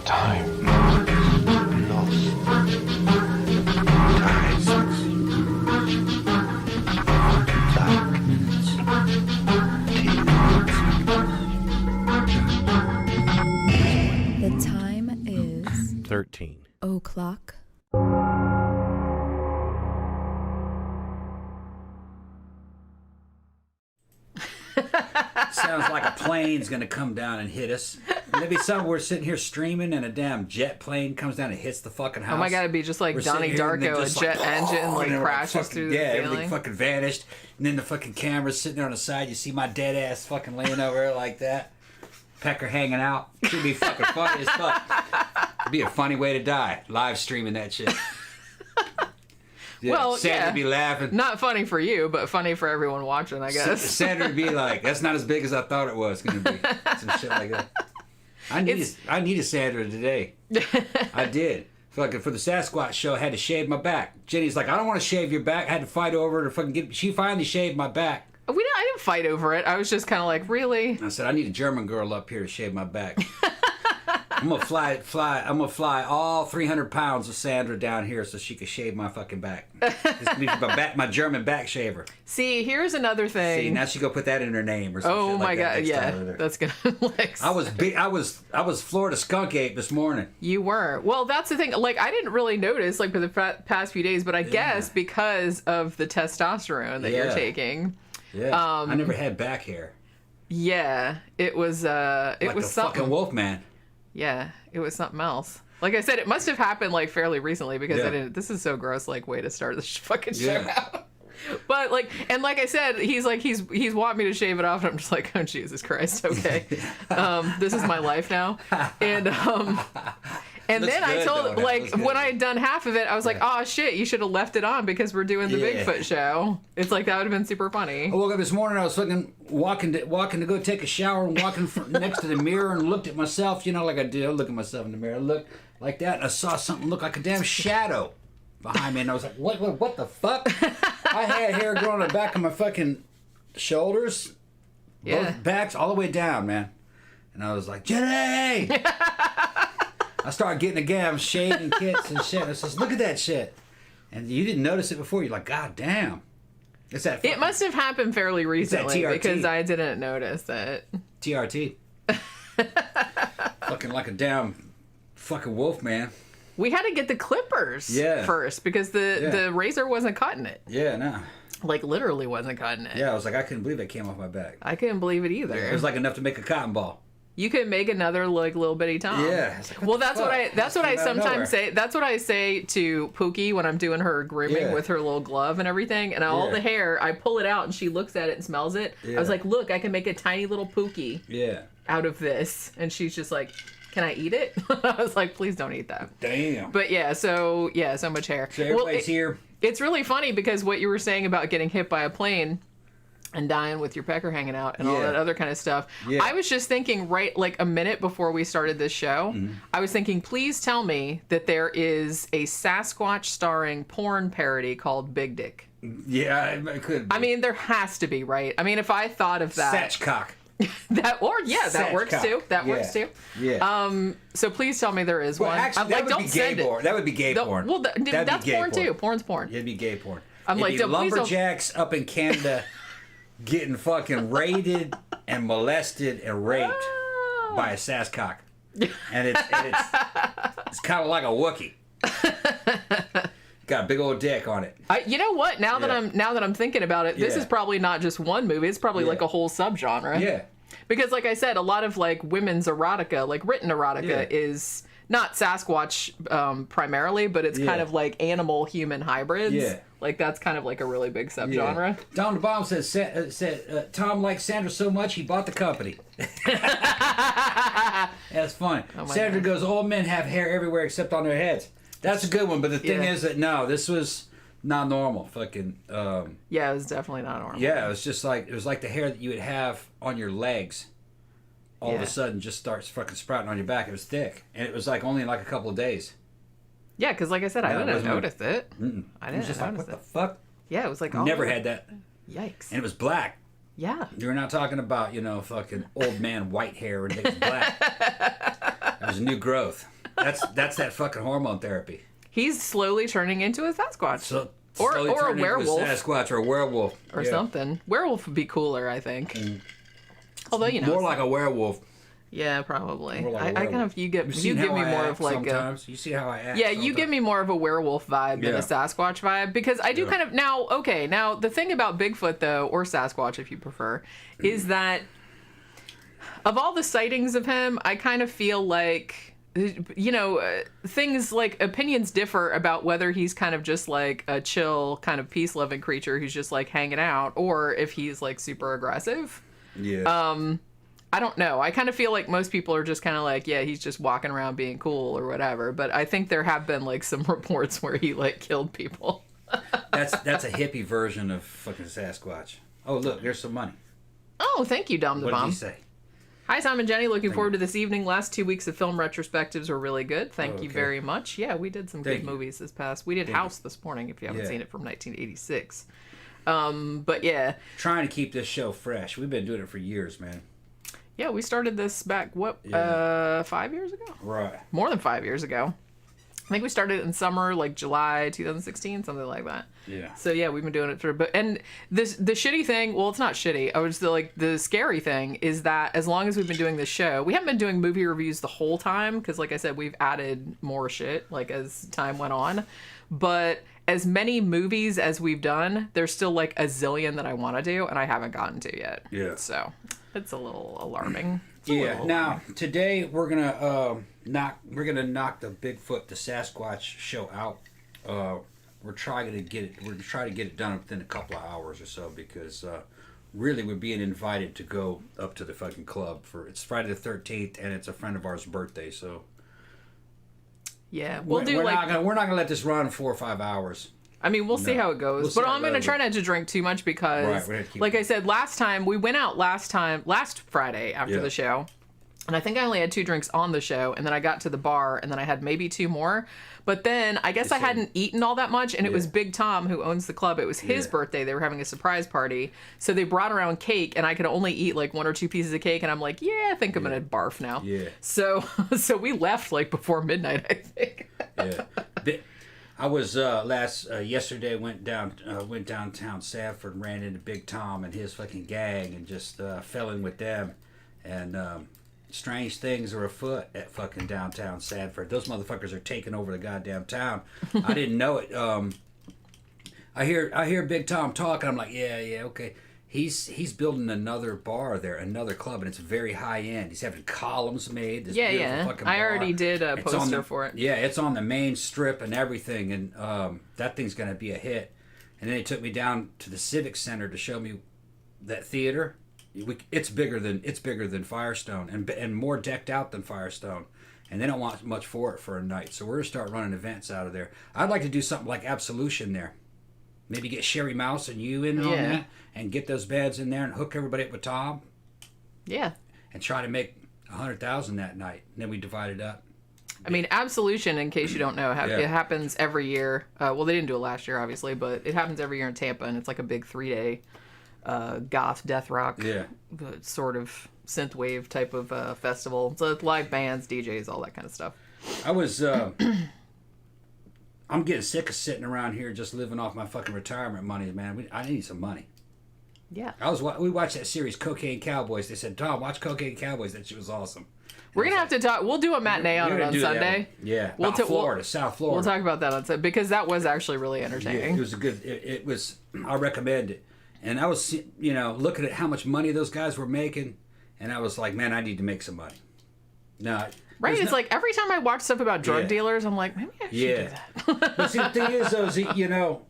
Time. Lost. Tides. Darkness. Tears. The time is 13 o'clock. Sounds like a plane's gonna come down and hit us. Maybe we're sitting here streaming and a damn jet plane comes down and hits the fucking house. Oh my god, it'd be just like We're Donnie sitting here and Darko, then a just jet engine like and crashes fucking, through the everything ceiling. fucking vanished. And then the fucking camera's sitting there on the side. You see my dead ass fucking laying over there like that. Pecker hanging out. Should be fucking funny as fuck. It'd be a funny way to die. Live streaming that shit. Yeah, Well, Sandra yeah. would be laughing. Not funny for you, but funny for everyone watching, I guess. Sandra would be like, "That's not as big as I thought it was going to be." Some shit like that. I needed Sandra today. I did. Fucking for the Sasquatch show, I had to shave my back. Jenny's like, "I don't want to shave your back." I had to fight over it to fucking get. She finally shaved my back. I didn't fight over it. I was just kind of like, really? I said, "I need a German girl up here to shave my back." I'm gonna fly all 300 pounds of Sandra down here so she can shave my fucking back. It's gonna be my German back shaver. See, here's another thing. See, now she go put that in her name or something. Oh my god, next yeah, time. that's gonna like. I was Florida Skunk Ape this morning. You were. Well, that's the thing. Like, I didn't really notice like for the past few days, but I guess because of the testosterone that you're taking. Yeah. I never had back hair. Yeah, it was. It Like was the something. fucking Wolfman. Yeah, it was something else. Like I said, it must have happened like fairly recently because I didn't. This is so gross. Like, way to start this fucking show out. But like, and like I said, he's wanting me to shave it off, and I'm just like, oh Jesus Christ, okay, this is my life now, and then I told when I had done half of it, I was like, oh shit, you should have left it on because we're doing the Bigfoot show. It's like that would have been super funny. I woke up this morning, I was fucking walking to go take a shower and walking next to the mirror and looked at myself, like I do. I look at myself in the mirror, I looked like that, and I saw something look like a damn shadow behind me, and I was like, what the fuck? I had hair growing on the back of my fucking shoulders, both backs, all the way down, man. And I was like, Jenny! I started getting the damn shaving kits and shit. I says, look at that shit. And you didn't notice it before. You're like, God damn. It's that. It must have happened fairly recently TRT. because I didn't notice it. TRT. Fucking like a damn fucking wolf, man. We had to get the clippers first because the razor wasn't cutting it. Yeah, no. Like, literally wasn't cutting it. Yeah, I was like, I couldn't believe it came off my back. I couldn't believe it either. It was like enough to make a cotton ball. You could make another like little bitty Tom. Yeah. Like, well, that's what I sometimes say. That's what I say to Pookie when I'm doing her grooming with her little glove and everything. And all the hair, I pull it out and she looks at it and smells it. I was like, look, I can make a tiny little Pookie out of this. And she's just like, can I eat it? I was like, please don't eat that. Damn. But so much hair. So everybody's here. It's really funny because what you were saying about getting hit by a plane and dying with your pecker hanging out and all that other kind of stuff. Yeah. I was just thinking like a minute before we started this show, I was thinking, please tell me that there is a Sasquatch starring porn parody called Big Dick. Yeah, it could be. I mean, there has to be, right? I mean, if I thought of that. Satchcock. That works too. That works too. Yeah. So please tell me there is one. Actually, that would be gay porn. That would be gay porn. Well, that's porn too. Porn's porn. It'd be gay porn. I'm It'd like, be lumberjacks up in Canada getting fucking raided and molested and raped by a Sasquatch, and it's kind of like a Wookiee. Got a big old dick on it. You know what? Now that I'm thinking about it, this is probably not just one movie. It's probably like a whole subgenre. Yeah. Because like I said, a lot of like women's erotica, like written erotica, is not Sasquatch primarily, but it's kind of like animal human hybrids. Yeah. Like that's kind of like a really big subgenre. Yeah. Don the Bomb said Tom likes Sandra so much he bought the company. That's funny. Oh Sandra goes, all men have hair everywhere except on their heads. That's a good one, but the thing is that no, this was not normal. Fucking. Yeah, it was definitely not normal. Yeah, it was just like the hair that you would have on your legs. All of a sudden, just starts fucking sprouting on your back. It was thick, and it was like only in like a couple of days. Yeah, because like I said, I didn't notice it. I didn't just notice like, what it. the fuck? Yeah, it was like never had that. Yikes! And it was black. Yeah. You're not talking about fucking old man white hair and it was black. It was a new growth. That's that fucking hormone therapy. He's slowly turning into a Sasquatch. So Or slowly a turn into werewolf. Sasquatch or a werewolf or yeah. something. Werewolf would be cooler, I think. Although, you know. More like a werewolf. Yeah, probably. More like a I kind werewolf. of, you give seen me how I more act of like sometimes. You see how I act. Yeah, you sometimes? give me more of a werewolf vibe than Yeah. a Sasquatch vibe, because I do Yeah. kind of now the thing about Bigfoot though, or Sasquatch if you prefer, is that of all the sightings of him, I kind of feel like things like opinions differ about whether he's kind of just like a chill kind of peace loving creature who's just like hanging out, or if he's like super aggressive. Yeah. I don't know. I kind of feel like most people are just kind of like, yeah, he's just walking around being cool or whatever. But I think there have been like some reports where he like killed people. That's a hippie version of fucking Sasquatch. Oh, look, there's some money. Oh, thank you, Dom the What did Bomb. he say? Hi, Tom and Jenny. Looking forward to this evening. Last 2 weeks of film retrospectives were really good. Thank you okay. very much. Yeah, we did some Thank good you. movies this past. We did Thank House this morning, if you haven't Yeah. seen it, from 1986. But yeah. Trying to keep this show fresh. We've been doing it for years, man. Yeah, we started this back, 5 years ago? Right. More than 5 years ago. I think we started in summer, like July 2016, something like that. Yeah. So yeah, we've been doing it for, and the shitty thing, well, it's not shitty. I was the scary thing is that as long as we've been doing this show, we haven't been doing movie reviews the whole time because, like I said, we've added more shit like as time went on. But as many movies as we've done, there's still like a zillion that I want to do and I haven't gotten to yet. Yeah. So it's a little alarming. Yeah. Now today we're gonna knock the Bigfoot, the Sasquatch show out. We're trying to get it done within a couple of hours or so because really we're being invited to go up to the fucking club it's Friday the 13th and it's a friend of ours' birthday. So yeah, we're like not gonna let this run 4 or 5 hours. I mean, we'll see how it goes. We'll see but how I'm it going to goes. try not to drink too much because, Right, we're gonna keep like I said, last Friday after Yeah. the show, and I think I only had 2 drinks on the show, and then I got to the bar, and then I had maybe 2 more. But then I guess I hadn't eaten all that much, and it was Big Tom who owns the club. It was his birthday. They were having a surprise party. So they brought around cake, and I could only eat like 1 or 2 pieces of cake, and I'm like, yeah, I think I'm going to barf now. Yeah. So we left like before midnight, I think. Yeah. I was yesterday went downtown Sanford and ran into Big Tom and his fucking gang and just fell in with them, and strange things are afoot at fucking downtown Sanford. Those motherfuckers are taking over the goddamn town. I didn't know it. I hear Big Tom talking. I'm like, yeah, okay. He's building another bar there, another club, and it's very high end. He's having columns made. This beautiful fucking I bar. already did a It's on poster the- for it. Yeah, it's on the main strip and everything, and that thing's gonna be a hit. And then he took me down to the Civic Center to show me that theater. It's bigger than Firestone and more decked out than Firestone. And they don't want much for it for a night, so we're gonna start running events out of there. I'd like to do something like Absolution there. Maybe get Sherry Mouse and you in on that, and get those beds in there and hook everybody up with Tom. Yeah. And try to make 100,000 that night. And then we divide it up. I mean, Absolution, in case you don't know, it happens every year. Well, they didn't do it last year, obviously, but it happens every year in Tampa, and it's like a big 3-day goth death rock sort of synthwave type of festival. So it's live bands, DJs, all that kind of stuff. I was... I'm getting sick of sitting around here just living off my fucking retirement money, man. I need some money. Yeah. We watched that series, Cocaine Cowboys. They said, Tom, watch Cocaine Cowboys. That shit was awesome. We're going to have to talk. We'll do a matinee on it on Sunday. Yeah. We'll South Florida. We'll talk about that on Sunday because that was actually really entertaining. Yeah, it was a good, it was, I recommend it. And I was, looking at how much money those guys were making, and I was like, man, I need to make some money. No. Right, it's like every time I watch stuff about drug dealers, I'm like, maybe I should do that. But see, the thing is, though,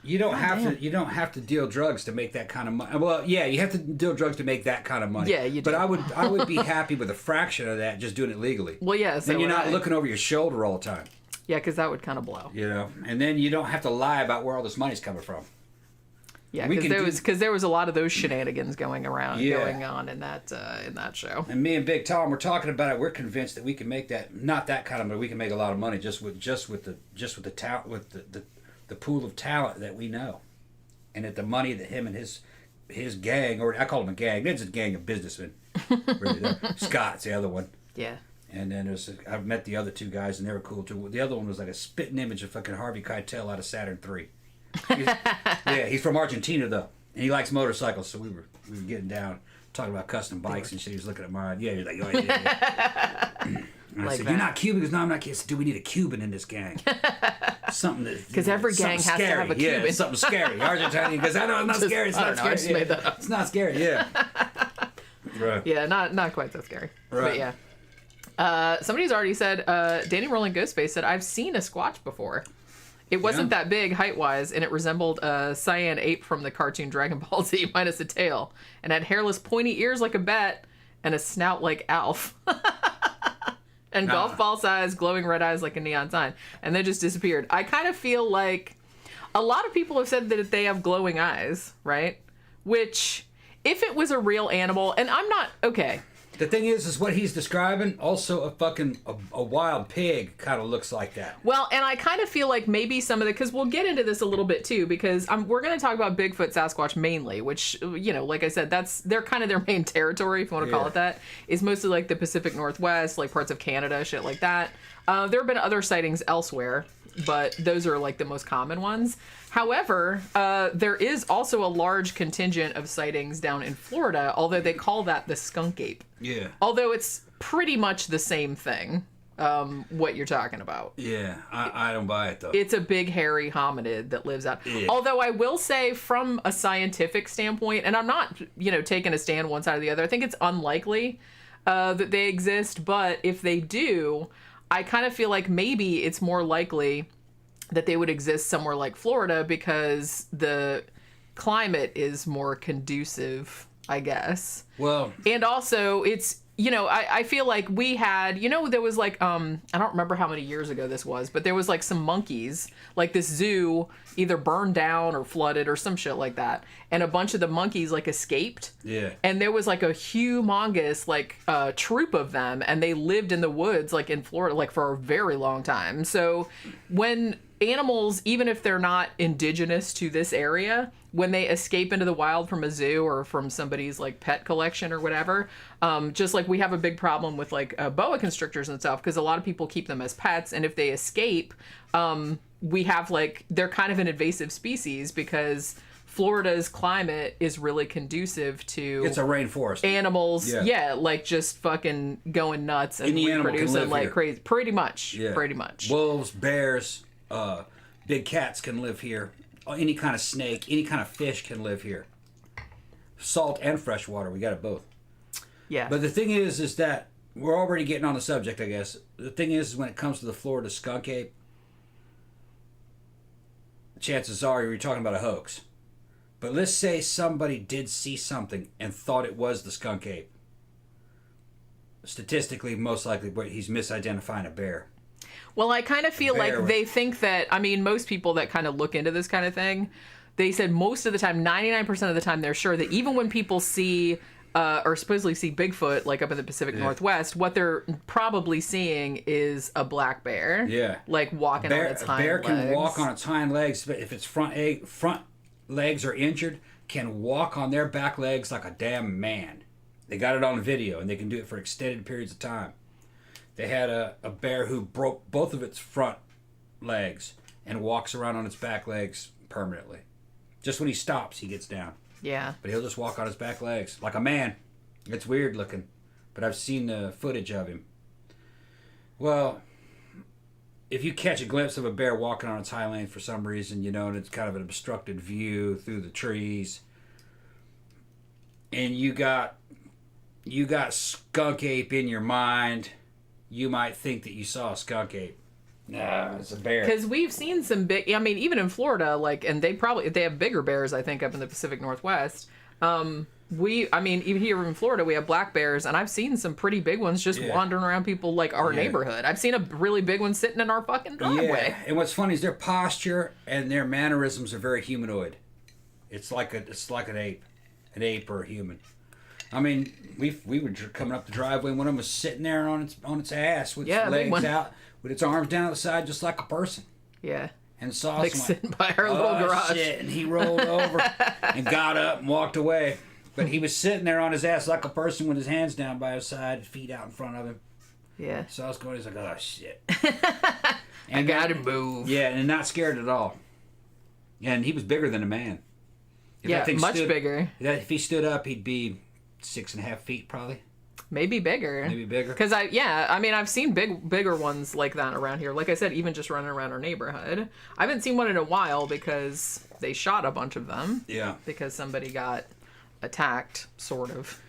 you don't have to deal drugs to make that kind of money. Well, yeah, you have to deal drugs to make that kind of money. Yeah, you do. But I would be happy with a fraction of that, just doing it legally. Well, yeah, so then you're not looking over your shoulder all the time. Yeah, because that would kind of blow. And then you don't have to lie about where all this money's coming from. Yeah, because there was a lot of those shenanigans going on in that show. And me and Big Tom were talking about it. We're convinced that we can make not that kind of money. We can make a lot of money just with the talent, with the pool of talent that we know, and at the money that him and his gang, or I call them a gang. It's a gang of businessmen. Really, Scott's the other one. Yeah. And then I've met the other 2 guys, and they were cool too. The other one was like a spitting image of fucking Harvey Keitel out of Saturn III. He's from Argentina though, and he likes motorcycles. So we were getting down, talking about custom bikes and shit. He was looking at mine. Yeah, he's like, oh yeah. And I said, "You're not Cuban?" He goes, "No, I'm not Cuban." I said, "Do we need a Cuban in this gang?" Something that Because every gang has scary. to have a Cuban. Yeah, something scary. Argentinian because I know it's not scary. It's not scary. I just made that up. It's not scary. Yeah. Right. Yeah, not quite so scary. Right. But yeah. Somebody's already said, Danny Rolling Ghostface said, I've seen a Squatch before. It wasn't that big height-wise, and it resembled a cyan ape from the cartoon Dragon Ball Z minus a tail, and had hairless pointy ears like a bat, and a snout like Alf. And golf ball size, glowing red eyes like a neon sign. And then just disappeared. I kind of feel like a lot of people have said that they have glowing eyes, right? Which, if it was a real animal, and I'm not, okay. The thing is what he's describing, also a wild pig kind of looks like that. Well, and I kind of feel like maybe some of the, because we'll get into this a little bit too, because we're going to talk about Bigfoot, Sasquatch mainly, which, you know, like I said, they're kind of their main territory, if you want to call it that, is mostly like the Pacific Northwest, like parts of Canada, shit like that. There have been other sightings elsewhere, but those are like the most common ones. However, there is also a large contingent of sightings down in Florida, although they call that the skunk ape. Yeah. Although it's pretty much the same thing, what you're talking about. Yeah, I don't buy it though. It's a big hairy hominid that lives out. Yeah. Although I will say from a scientific standpoint, and I'm not, taking a stand one side or the other, I think it's unlikely that they exist, but if they do, I kind of feel like maybe it's more likely that they would exist somewhere like Florida because the climate is more conducive, I guess. Well, and also it's, I feel like we had, there was like, I don't remember how many years ago this was, but there was like some monkeys, like this zoo either burned down or flooded or some shit like that. And a bunch of the monkeys like escaped. Yeah. And there was like a humongous like troop of them, and they lived in the woods like in Florida like for a very long time. So when animals, even if they're not indigenous to this area, when they escape into the wild from a zoo or from somebody's like pet collection or whatever, just like we have a big problem with like boa constrictors and stuff because a lot of people keep them as pets, and if they escape, we have like they're kind of an invasive species because Florida's climate is really conducive to it's a rainforest. Animals, like just fucking going nuts and reproducing like crazy. Pretty much. Wolves, bears, big cats can live here. Any kind of snake, any kind of fish can live here. Salt and fresh water, we got it both. Yeah. But the thing is that we're already getting on the subject, I guess. The thing is when it comes to the Florida skunk ape, chances are you're talking about a hoax. But let's say somebody did see something and thought it was the skunk ape. Statistically, most likely, he's misidentifying a bear. Well, I kind of feel like they think that, most people that kind of look into this kind of thing, they said most of the time, 99% of the time, they're sure that even when people see or supposedly see Bigfoot, like up in the Pacific Northwest, what they're probably seeing is a black bear. Yeah. Like walking on its hind legs. A bear can walk on its hind legs, but if its front legs are injured, can walk on their back legs like a damn man. They got it on video, and they can do it for extended periods of time. They had a bear who broke both of its front legs and walks around on its back legs permanently. Just when he stops, he gets down. Yeah. But he'll just walk on his back legs like a man. It's weird looking, but I've seen the footage of him. Well, if you catch a glimpse of a bear walking on its hind legs for some reason, and it's kind of an obstructed view through the trees, and you got skunk ape in your mind, you might think that you saw a skunk ape. No, it's a bear. Because we've seen some big, even in Florida, and they have bigger bears, I think, up in the Pacific Northwest. Even here in Florida, we have black bears, and I've seen some pretty big ones just wandering around people, like, our neighborhood. I've seen a really big one sitting in our fucking driveway. Yeah, and what's funny is their posture and their mannerisms are very humanoid. It's like an ape or a human. We were coming up the driveway, and one of them was sitting there on its ass with its legs out, with its arms down to the side, just like a person. Yeah. And saw us sitting by our little garage. Shit. And he rolled over and got up and walked away. But he was sitting there on his ass like a person with his hands down by his side, feet out in front of him. Yeah. So I was going, he's like, oh, shit. I gotta move. Yeah, and not scared at all. And he was bigger than a man. If Yeah, that thing much stood- bigger. If he stood up, he'd be 6.5 feet probably. Maybe bigger. Maybe bigger. Because I've seen bigger ones like that around here. Like I said, even just running around our neighborhood. I haven't seen one in a while because they shot a bunch of them. Yeah. Because somebody got attacked, sort of.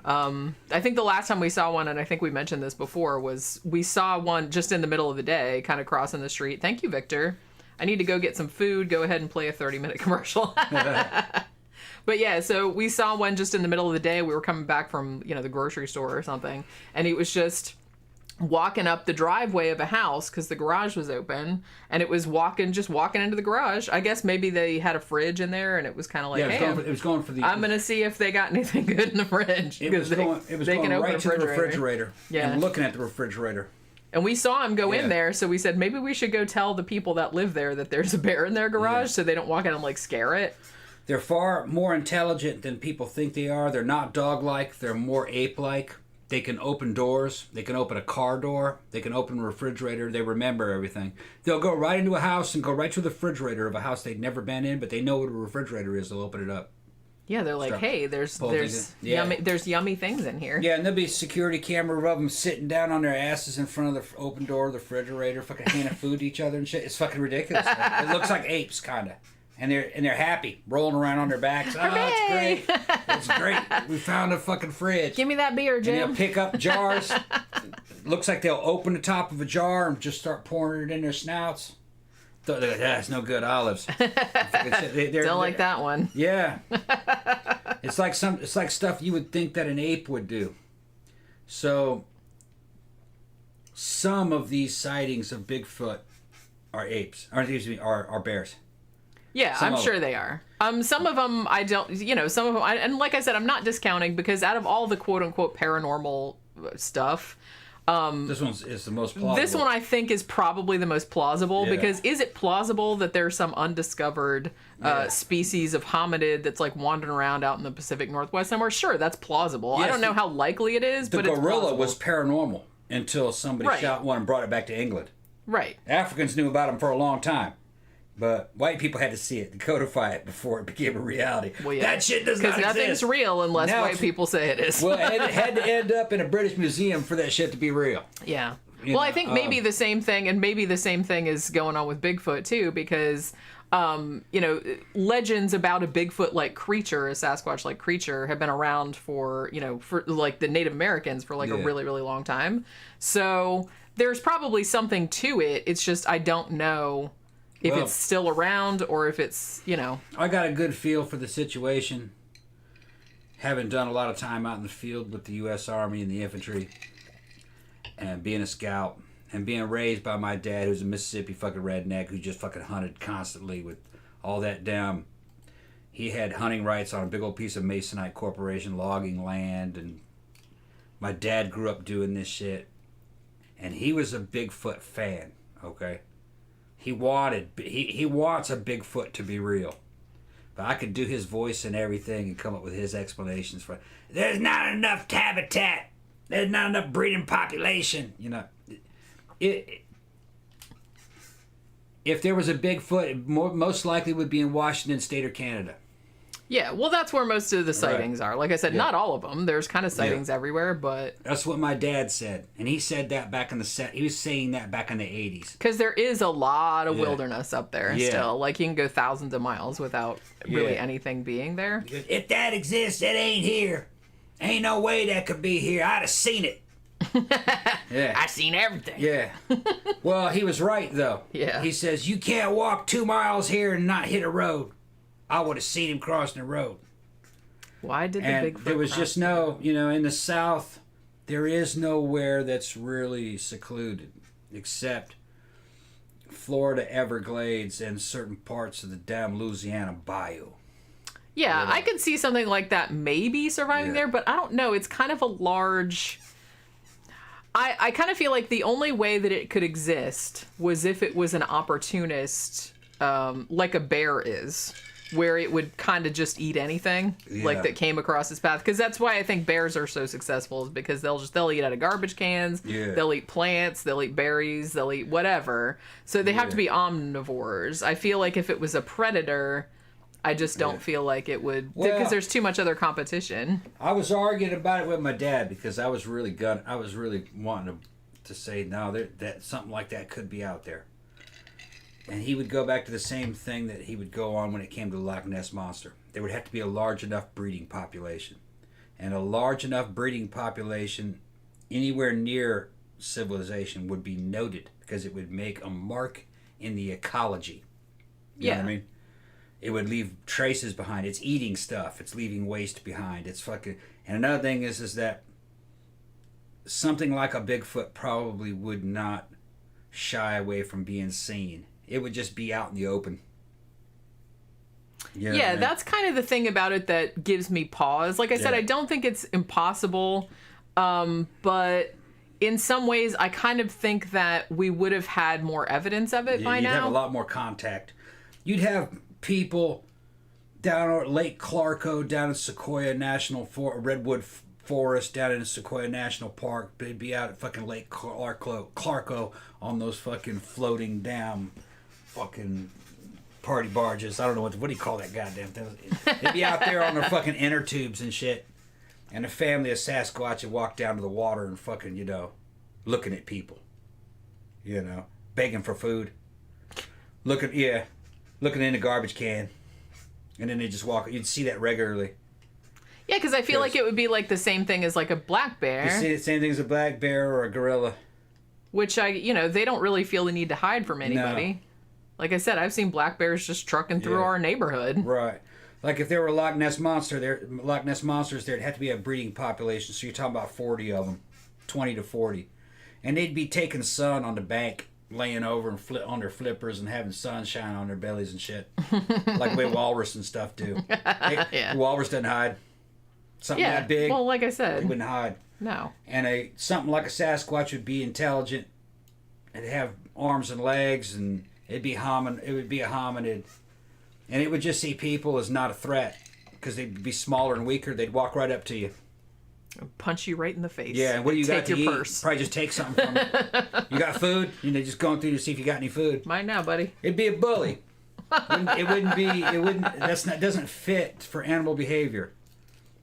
I think the last time we saw one, and I think we mentioned this before, was we saw one just in the middle of the day, kind of crossing the street. Thank you, Victor. I need to go get some food. Go ahead and play a 30-minute commercial. But yeah, so we saw one just in the middle of the day. We were coming back from, the grocery store or something. And he was just walking up the driveway of a house because the garage was open. And it was walking into the garage. I guess maybe they had a fridge in there and it was kind of like, Yeah, hey, it was going for the... I'm going to see if they got anything good in the fridge. It was going right to the refrigerator. Yeah. And looking at the refrigerator. And we saw him go in Yeah. there, so we said, maybe we should go tell the people that live there that there's a bear in their garage so they don't walk in and, scare it. They're far more intelligent than people think they are. They're not dog-like. They're more ape-like. They can open doors. They can open a car door. They can open a refrigerator. They remember everything. They'll go right into a house and go right to the refrigerator of a house they'd never been in, but they know what a refrigerator is. They'll open it up. Yeah, they're like, Start hey, there's yummy things in here. Yeah, and there'll be a security camera of them sitting down on their asses in front of the open door of the refrigerator, fucking handing food to each other and shit. It's fucking ridiculous. It looks like apes, kind of. And they're happy, rolling around on their backs. Oh, it's great. It's great. We found a fucking fridge. Give me that beer, Jim. And they'll pick up jars. Looks like they'll open the top of a jar and just start pouring it in their snouts. They're like, it's no good, olives. Don't like that one. Yeah. It's like stuff you would think that an ape would do. So some of these sightings of Bigfoot are apes. Or excuse me, are bears. Yeah, I'm sure they are. Some of them I don't, some of them, and like I said, I'm not discounting because out of all the quote unquote paranormal stuff, this one is the most plausible. This one I think is probably the most plausible because is it plausible that there's some undiscovered species of hominid that's wandering around out in the Pacific Northwest somewhere? Sure, that's plausible. Yes, I don't know how likely it is, but it's gorilla plausible. was paranormal until somebody shot one and brought it back to England. Right. Africans knew about them for a long time. But white people had to see it and codify it before it became a reality. Well, yeah. That shit does not exist. Because nothing's real unless white people say it is. Well, it had to end up in a British museum for that shit to be real. Yeah. I think maybe the same thing, and maybe the same thing is going on with Bigfoot too, because legends about a Bigfoot-like creature, a Sasquatch-like creature, have been around for the Native Americans for a really, really long time. So there's probably something to it. It's just I don't know if it's still around or if it's, I got a good feel for the situation. Having done a lot of time out in the field with the U.S. Army and the infantry, and being a scout, and being raised by my dad, who's a Mississippi fucking redneck, who just fucking hunted constantly with all that down. He had hunting rights on a big old piece of Masonite Corporation logging land, and my dad grew up doing this shit, and he was a Bigfoot fan, okay? He wants a Bigfoot to be real. But I could do his voice and everything and come up with his explanations for, there's not enough habitat. There's not enough breeding population. If there was a Bigfoot, it most likely would be in Washington State or Canada. Yeah, well, that's where most of the sightings are. Like I said, not all of them. There's kind of sightings everywhere, but... That's what my dad said. And he said that back in he was saying that back in the 80s. Because there is a lot of wilderness up there still. You can go thousands of miles without really anything being there. If that exists, it ain't here. Ain't no way that could be here. I'd have seen it. I seen everything. Yeah. Well, he was right, though. Yeah. He says, you can't walk 2 miles here and not hit a road. I would have seen him crossing the road. Why did the Bigfoot there was just no, in the South, there is nowhere that's really secluded except Florida Everglades and certain parts of the damn Louisiana bayou. Yeah, I could see something like that maybe surviving there, but I don't know. It's kind of a large... I kind of feel like the only way that it could exist was if it was an opportunist, like a bear is. where it would kind of just eat anything like that came across its path. Because that's why I think bears are so successful, is because they'll eat out of garbage cans, they'll eat plants, they'll eat berries, they'll eat whatever. So they have to be omnivores. I feel like if it was a predator, I just don't feel like it would, because there's too much other competition. I was arguing about it with my dad because I was really wanting to say no, that something like that could be out there. And he would go back to the same thing that he would go on when it came to the Loch Ness Monster. There would have to be a large enough breeding population. And a large enough breeding population anywhere near civilization would be noted because it would make a mark in the ecology. You know what I mean? It would leave traces behind. It's eating stuff. It's leaving waste behind. It's fucking... And another thing is that something like a Bigfoot probably would not shy away from being seen. It would just be out in the open. You know what I mean? That's kind of the thing about it that gives me pause. Like I said, I don't think it's impossible, but in some ways, I kind of think that we would have had more evidence of it by now. You'd have a lot more contact. You'd have people down at Lake Clarko, down in Sequoia National Redwood Forest, down in Sequoia National Park. They'd be out at fucking Lake Clarko on those fucking floating down fucking party barges. I don't know what do you call that goddamn thing. They'd be out there on their fucking inner tubes and shit. And a family of Sasquatch would walk down to the water and fucking, looking at people. Begging for food. Looking in the garbage can. And then they just walk. You'd see that regularly. Yeah, because I feel like it would be like the same thing as like a black bear. You see the same thing as a black bear or a gorilla. Which they don't really feel the need to hide from anybody. No. Like I said, I've seen black bears just trucking through our neighborhood. Right. Like if there were Loch Ness Monsters, there'd have to be a breeding population. So you're talking about 40 of them, 20 to 40. And they'd be taking sun on the bank, laying over and on their flippers and having sunshine on their bellies and shit. Like the way walrus and stuff do. Walrus doesn't hide. Something that big. Well, like I said, it wouldn't hide. No. And something like a Sasquatch would be intelligent. It'd have arms and legs, and it would be a hominid. And it would just see people as not a threat because they'd be smaller and weaker. They'd walk right up to you. Punch you right in the face. Yeah, and what do you got to eat? Purse. Probably just take something from it. You got food? Just going through to see if you got any food. Mine now, buddy. It'd be a bully. That doesn't fit for animal behavior.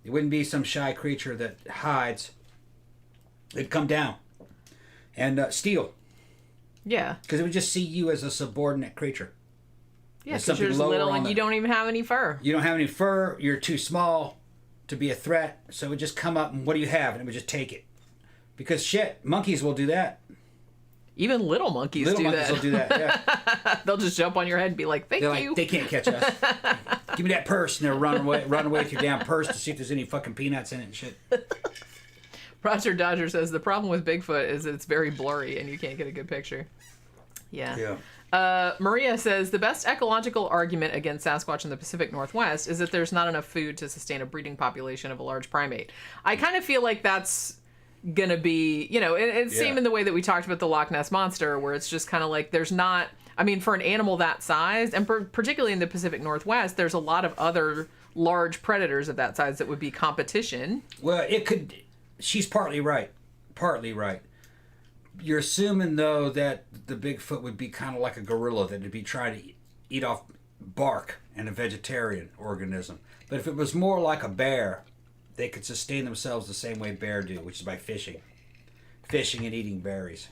It wouldn't be some shy creature that hides. It'd come down and steal. Yeah. Because it would just see you as a subordinate creature. Yeah, because you're just little and you don't even have any fur. You don't have any fur. You're too small to be a threat. So it would just come up and what do you have? And it would just take it. Because shit, monkeys will do that. Even little monkeys do that. Little monkeys will do that, yeah. They'll just jump on your head and be like, thank you. They can't catch us. Give me that purse. And they'll run away with your damn purse to see if there's any fucking peanuts in it and shit. Roger Dodger says the problem with Bigfoot is it's very blurry and you can't get a good picture. Yeah. Maria says the best ecological argument against Sasquatch in the Pacific Northwest is that there's not enough food to sustain a breeding population of a large primate. I kind of feel like that's gonna be, it's same in the way that we talked about the Loch Ness Monster, where it's just kind of like there's not. I mean, for an animal that size, and particularly in the Pacific Northwest, there's a lot of other large predators of that size that would be competition. Well, it could. She's partly right. You're assuming, though, that the Bigfoot would be kind of like a gorilla, that it'd be trying to eat off bark and a vegetarian organism. But if it was more like a bear, they could sustain themselves the same way bear do, which is by fishing and eating berries.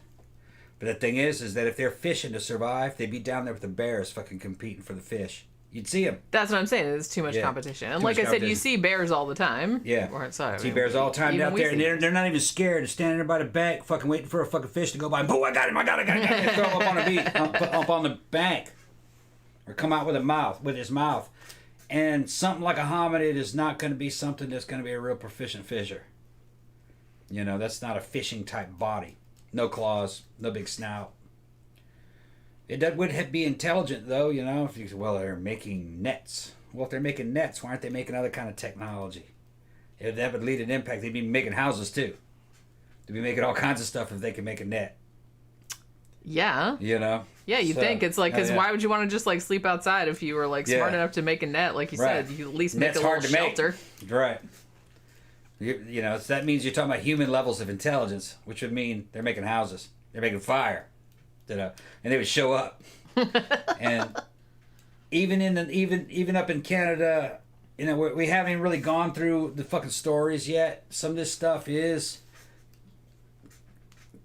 But the thing is that if they're fishing to survive, they'd be down there with the bears fucking competing for the fish. You'd see them. That's what I'm saying. There's too much competition. And like I said, you see bears all the time. Yeah. See bears all the time out there, and they're not even scared. They're standing there by the bank, fucking waiting for a fucking fish to go by. Boom, I got him. They throw him up on the beach, up on the bank. Or come out with his mouth. And something like a hominid is not going to be something that's going to be a real proficient fisher. That's not a fishing type body. No claws, no big snout. It would be intelligent, though, if you say, well, they're making nets. Well, if they're making nets, why aren't they making other kind of technology? If that would lead an impact, they'd be making houses, too. They'd be making all kinds of stuff if they could make a net. Yeah. You know? Yeah, you So, think it's like, because yeah. why would you want to just like sleep outside if you were like smart Yeah. enough to make a net? Like you Right. said, you at least make Net's a little hard to make. shelter. Right. You know, so that means you're talking about human levels of intelligence, which would mean they're making houses, they're making fire, you know, and they would show up. And even up in Canada, you know, we haven't even really gone through the fucking stories yet. Some of this stuff is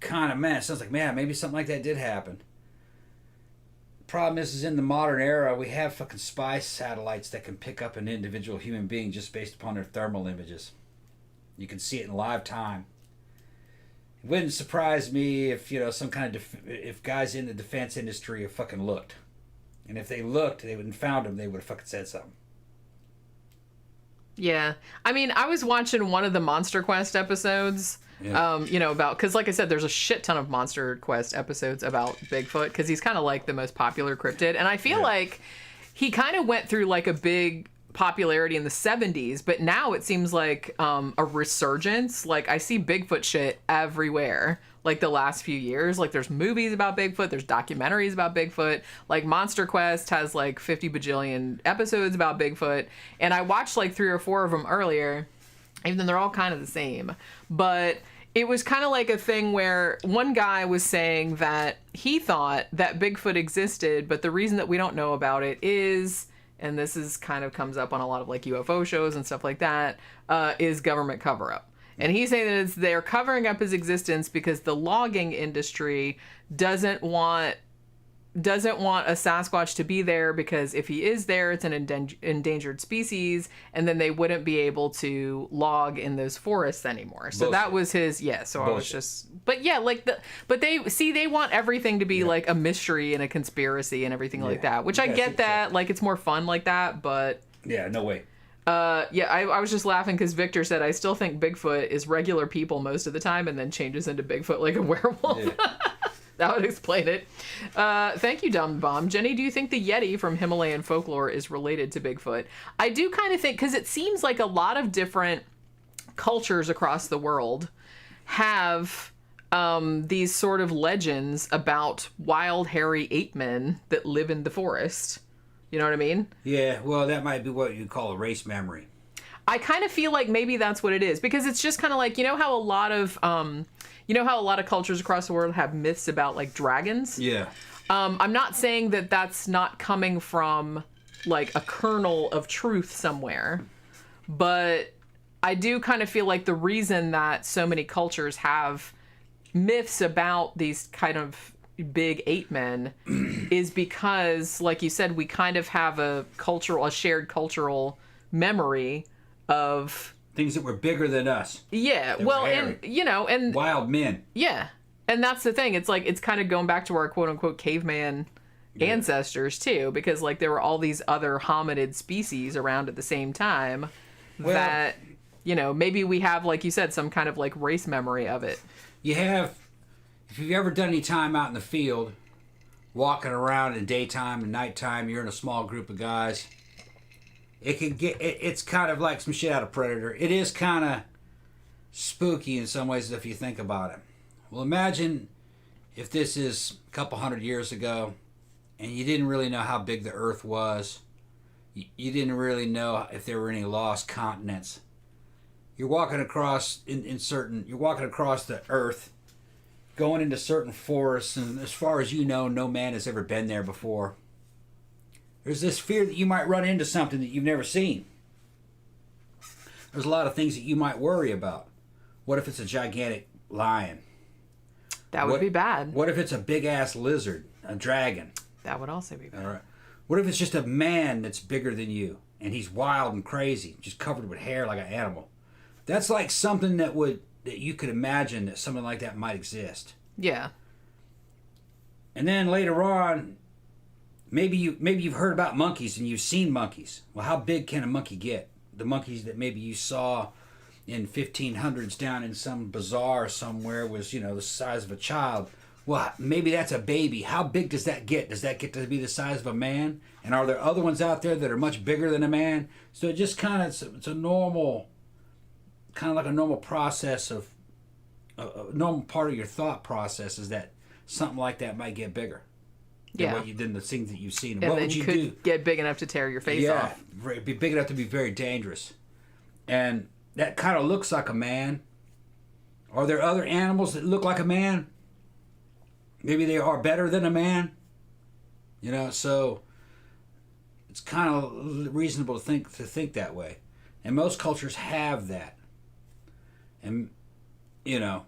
kind of, man, it sounds like, man, maybe something like that did happen. Problem is in the modern era, we have fucking spy satellites that can pick up an individual human being just based upon their thermal images. You can see it in live time. It wouldn't surprise me if, you know, some kind of if guys in the defense industry have fucking looked, and if they looked, they wouldn't found them. They would have fucking said something. Yeah. I mean, I was watching one of the Monster Quest episodes, Yeah. you know, about, because like I said, there's a shit ton of Monster Quest episodes about Bigfoot, because he's kind of like the most popular cryptid. And I feel like he kind of went through like a big popularity in the 70s, but now it seems like a resurgence. Like I see Bigfoot shit everywhere. Like the last few years, like there's movies about Bigfoot, there's documentaries about Bigfoot, like Monster Quest has like 50 bajillion episodes about Bigfoot, and I watched like 3 or 4 of them earlier, even though they're all kind of the same. But it was kind of like a thing where one guy was saying that he thought that Bigfoot existed, but the reason that we don't know about it is, and this is kind of comes up on a lot of like UFO shows and stuff like that, is government cover-up. And he's saying that they're covering up his existence because the logging industry doesn't want a Sasquatch to be there, because if he is there, it's an endangered species, and then they wouldn't be able to log in those forests anymore. So Bullshit. that was his, yeah. So Bullshit. I was just, but yeah, like they want everything to be like a mystery and a conspiracy and everything like that, which I Yeah, get that, like it's more fun like that, but. Yeah, no way. Yeah, I was just laughing because Victor said, I still think Bigfoot is regular people most of the time and then changes into Bigfoot like a werewolf. Yeah. That would explain it. Thank you, Dumb Bomb. Jenny, do you think the Yeti from Himalayan folklore is related to Bigfoot? I do kind of think, because it seems like a lot of different cultures across the world have these sort of legends about wild, hairy ape-men that live in the forest. You know what I mean? Yeah, well, that might be what you call a race memory. I kind of feel like maybe that's what it is, because it's just kind of like, you know how a lot of cultures across the world have myths about like dragons? Yeah. I'm not saying that that's not coming from like a kernel of truth somewhere, but I do kind of feel like the reason that so many cultures have myths about these kind of big ape men is because, like you said, we kind of have a shared cultural memory of Things that were bigger than us. yeah, They well, were and hairy. you know, and Wild men. yeah, and that's the thing. It's like it's kind of going back to our quote unquote caveman ancestors too, because like there were all these other hominid species around at the same time that, you know, maybe we have, like you said, some kind of like race memory of it. You have, if you've ever done any time out in the field, walking around in daytime and nighttime, you're in a small group of guys, it's kind of like some shit out of Predator. It is kind of spooky in some ways if you think about it. Well, imagine if this is a couple hundred years ago and you didn't really know how big the Earth was. You didn't really know if there were any lost continents. You're walking across you're walking across the Earth, going into certain forests, and as far as you know, no man has ever been there before. There's this fear that you might run into something that you've never seen. There's a lot of things that you might worry about. What if it's a gigantic lion? That would be bad. What if it's a big-ass lizard, a dragon? That would also be bad. All right. What if it's just a man that's bigger than you, and he's wild and crazy, just covered with hair like an animal? That's like something that you could imagine that something like that might exist. Yeah. And then later on, maybe you've heard about monkeys and you've seen monkeys. Well, how big can a monkey get? The monkeys that maybe you saw in 1500s down in some bazaar somewhere was, the size of a child. Well, maybe that's a baby. How big does that get? Does that get to be the size of a man? And are there other ones out there that are much bigger than a man? So it just kind of, it's a normal, kind of like a normal process of, a normal part of your thought process is that something like that might get bigger. Yeah. Than the things that you've seen. And What then would you could do? get big enough to tear your face off. Yeah, be big enough to be very dangerous. And that kind of looks like a man. Are there other animals that look like a man? Maybe they are better than a man. So it's kind of reasonable to think that way. And most cultures have that. And now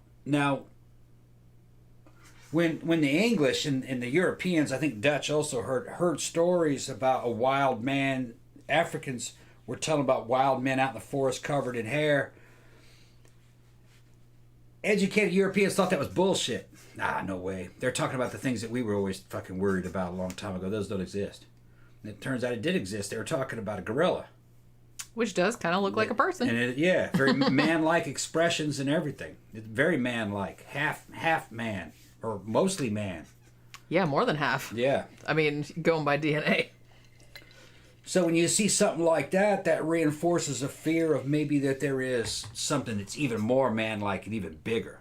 when the English and the Europeans, I think Dutch also heard stories about a wild man. Africans were telling about wild men out in the forest covered in hair. Educated Europeans thought that was bullshit. Nah, no way. They're talking about the things that we were always fucking worried about a long time ago. Those don't exist. And it turns out it did exist. They were talking about a gorilla. Which does kind of look like a person. And very man-like expressions and everything. It's very man-like. Half man. Or mostly man. Yeah, more than half. Yeah. I mean, going by DNA. So when you see something like that, that reinforces a fear of maybe that there is something that's even more man-like and even bigger.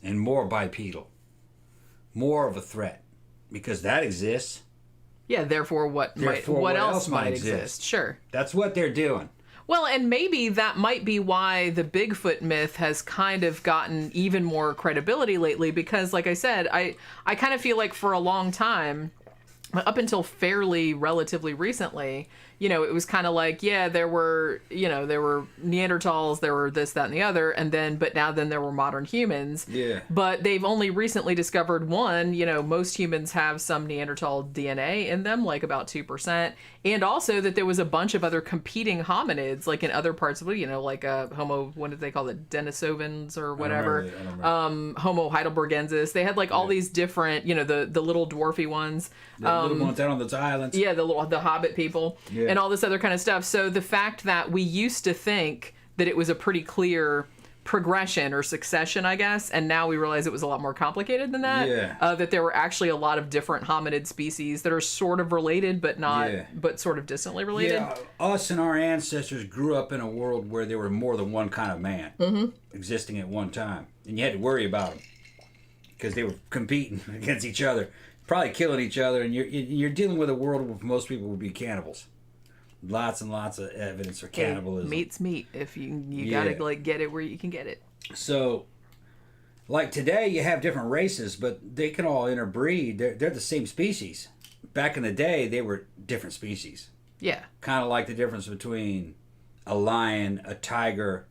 And more bipedal. More of a threat. Because that exists. Yeah, therefore what else might exist? Sure. That's what they're doing. Well, and maybe that might be why the Bigfoot myth has kind of gotten even more credibility lately, because like I said, I kind of feel like for a long time, up until relatively recently, it was kind of like, yeah, there were Neanderthals, there were this, that, and the other, but now there were modern humans. Yeah. But they've only recently discovered one, most humans have some Neanderthal DNA in them, like about 2%. And also that there was a bunch of other competing hominids, like in other parts of it, like Homo, what did they call it? Denisovans or whatever. I don't remember. Homo heidelbergensis. They had like all these different, the little dwarfy ones. The little ones out on those islands. Yeah, the Hobbit people. Yeah. And all this other kind of stuff. So the fact that we used to think that it was a pretty clear progression or succession, I guess, and now we realize it was a lot more complicated than that. Yeah. That there were actually a lot of different hominid species that are sort of related, but not, but sort of distantly related. Yeah, us and our ancestors grew up in a world where there were more than one kind of man existing at one time, and you had to worry about them because they were competing against each other, probably killing each other, and you're dealing with a world where most people would be cannibals. Lots and lots of evidence for cannibalism. Meat's meat. If you gotta like get it where you can get it. So, like today, you have different races, but they can all interbreed. They're the same species. Back in the day, they were different species. Yeah. Kind of like the difference between a lion, a tiger,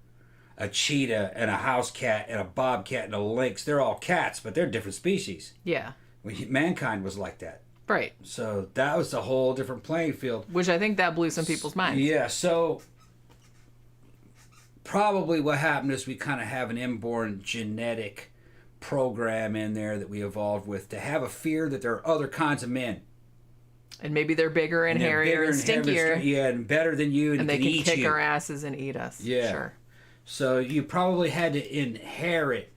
a cheetah, and a house cat, and a bobcat, and a lynx. They're all cats, but they're different species. Yeah. Mankind was like that. Right. So that was a whole different playing field. Which I think that blew some people's minds. Yeah, so probably what happened is we kind of have an inborn genetic program in there that we evolved with to have a fear that there are other kinds of men. And maybe they're bigger and hairier and stinkier. Yeah, and better than you, and they can can eat kick you. our asses and eat us. Yeah. Sure. So you probably had to inherit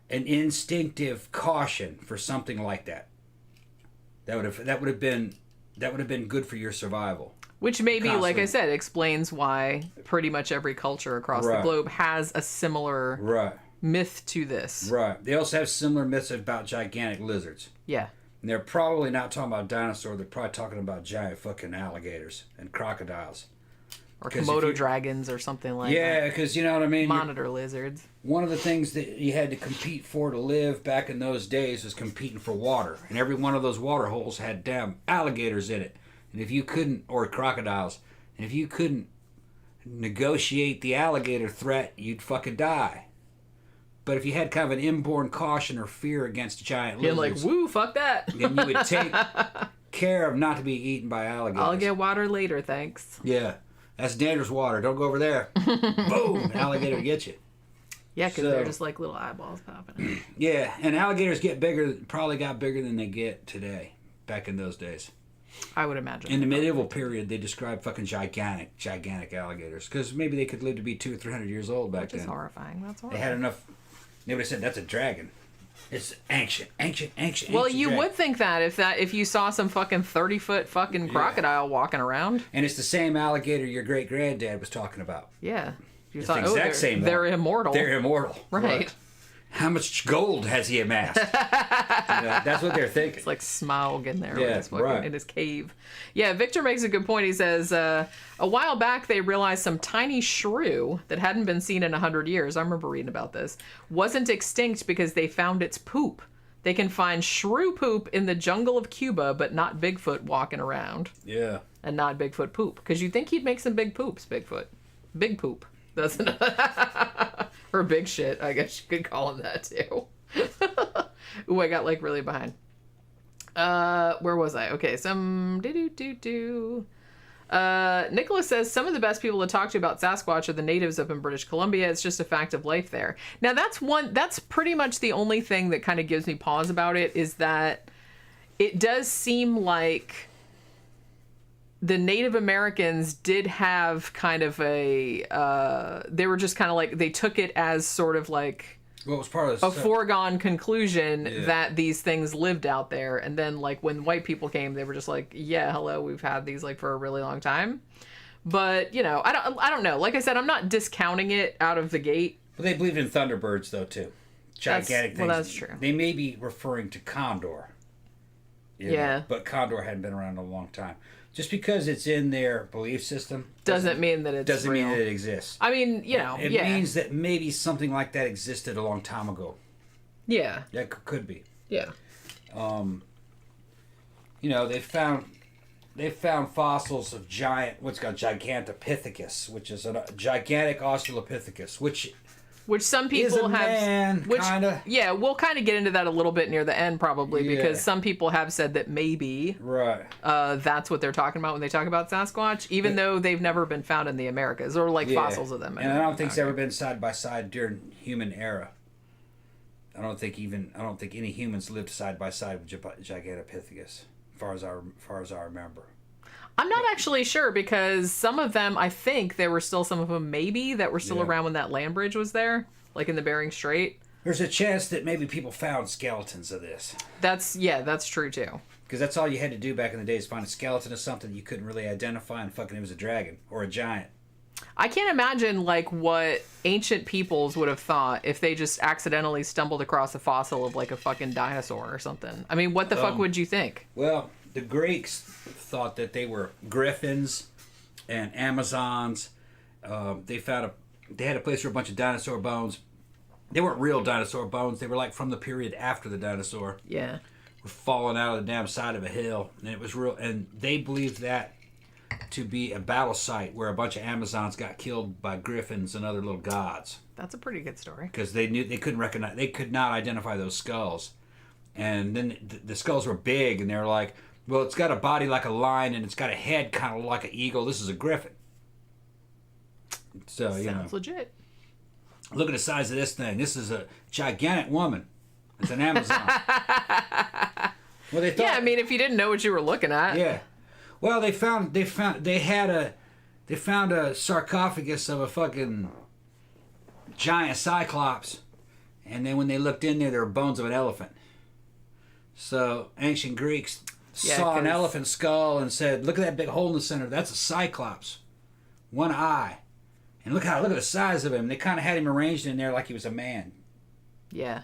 an instinctive caution for something like that. That would have been good for your survival. Which maybe, Constantly. like I said, explains why pretty much every culture across the globe has a similar myth to this. Right. They also have similar myths about gigantic lizards. Yeah. And they're probably not talking about dinosaurs. They're probably talking about giant fucking alligators and crocodiles. Or Komodo dragons or something like that. Yeah, because you know what I mean? Monitor lizards. One of the things that you had to compete for to live back in those days was competing for water. And every one of those water holes had damn alligators in it. And if you couldn't, or crocodiles, and if you couldn't negotiate the alligator threat, you'd fucking die. But if you had kind of an inborn caution or fear against giant lizards, you're like, woo, fuck that. then you would take care of not to be eaten by alligators. I'll get water later, thanks. Yeah. That's dangerous water. Don't go over there. Boom! Alligator gets you. Yeah, because they're just like little eyeballs popping out. Yeah, and alligators get bigger, probably got bigger than they get today, back in those days. I would imagine. In the medieval period, they described fucking gigantic alligators, because maybe they could live to be 200 or 300 years old back then. Which is horrifying. That's horrifying. They had enough. They would have said, that's a dragon. It's ancient. Well, you dragon. would think that if you saw some fucking 30-foot fucking crocodile walking around. And it's the same alligator your great granddad was talking about. Yeah. You It's thought, the exact same one. they're immortal. They're immortal. Right. how much gold has he amassed? That's what they're thinking. It's like Smaug in there Yeah, with his fucking, right. in his cave. Yeah, Victor makes a good point. He says, a while back they realized some tiny shrew that hadn't been seen in 100 years, I remember reading about this, wasn't extinct because they found its poop. They can find shrew poop in the jungle of Cuba, but not Bigfoot walking around. Yeah. And not Bigfoot poop. Because you'd think he'd make some big poops, Bigfoot. Big poop. Doesn't or big shit, I guess you could call him that too. Ooh, I got like really behind. Where was I? Okay, Nicholas says some of the best people to talk to about Sasquatch are the natives up in British Columbia. It's just a fact of life there. Now that's pretty much the only thing that kind of gives me pause about it, is that it does seem like the Native Americans did have kind of a, they were just kind of like, they took it as sort of like Well, it was part of a foregone conclusion that these things lived out there. And then like when white people came, they were just like, yeah, hello, we've had these like for a really long time. But, you know, I don't know. Like I said, I'm not discounting it out of the gate. Well, they believed in thunderbirds, though, too. Gigantic things. Well, that's true. They may be referring to condor. Yeah. But condor hadn't been around a long time. Just because it's in their belief system doesn't mean that it's doesn't real. mean that it exists. I mean, you know, It means that maybe something like that existed a long time ago. Yeah. That could be. Yeah. You know, they found fossils of what's called Gigantopithecus, which is a gigantic Australopithecus, which some people is a have, man, kinda. Yeah, we'll kind of get into that a little bit near the end probably, Yeah. because some people have said that maybe right. That's what they're talking about when they talk about Sasquatch, even though they've never been found in the Americas or like fossils of them. And I don't think it's ever been side by side during human era. I don't think any humans lived side by side with Gigantopithecus, as far as I remember. I'm not actually sure, because some of them, I think there were still some of them maybe that were still around when that land bridge was there, like in the Bering Strait. There's a chance that maybe people found skeletons of this. That's true too. Because that's all you had to do back in the day, is find a skeleton of something that you couldn't really identify, and fucking it was a dragon or a giant. I can't imagine like what ancient peoples would have thought if they just accidentally stumbled across a fossil of like a fucking dinosaur or something. I mean, what the fuck would you think? Well, the Greeks thought that they were griffins and Amazons. They had a place for a bunch of dinosaur bones. They weren't real dinosaur bones. They were like from the period after the dinosaur. Yeah. Were falling out of the damn side of a hill, and it was real. And they believed that to be a battle site where a bunch of Amazons got killed by griffins and other little gods. That's a pretty good story. Because they could not identify those skulls. And then the skulls were big, and they were like, well, it's got a body like a lion, and it's got a head kind of like an eagle. This is a griffin. So, Sounds legit. Look at the size of this thing. This is a gigantic woman. It's an Amazon. Well, they thought. Yeah, I mean, if you didn't know what you were looking at. Yeah. Well, they found a sarcophagus of a fucking giant cyclops, and then when they looked in there were bones of an elephant. So ancient Greeks saw an elephant skull and said, "Look at that big hole in the center. That's a cyclops, one eye, and look at the size of him." They kind of had him arranged in there like he was a man. Yeah.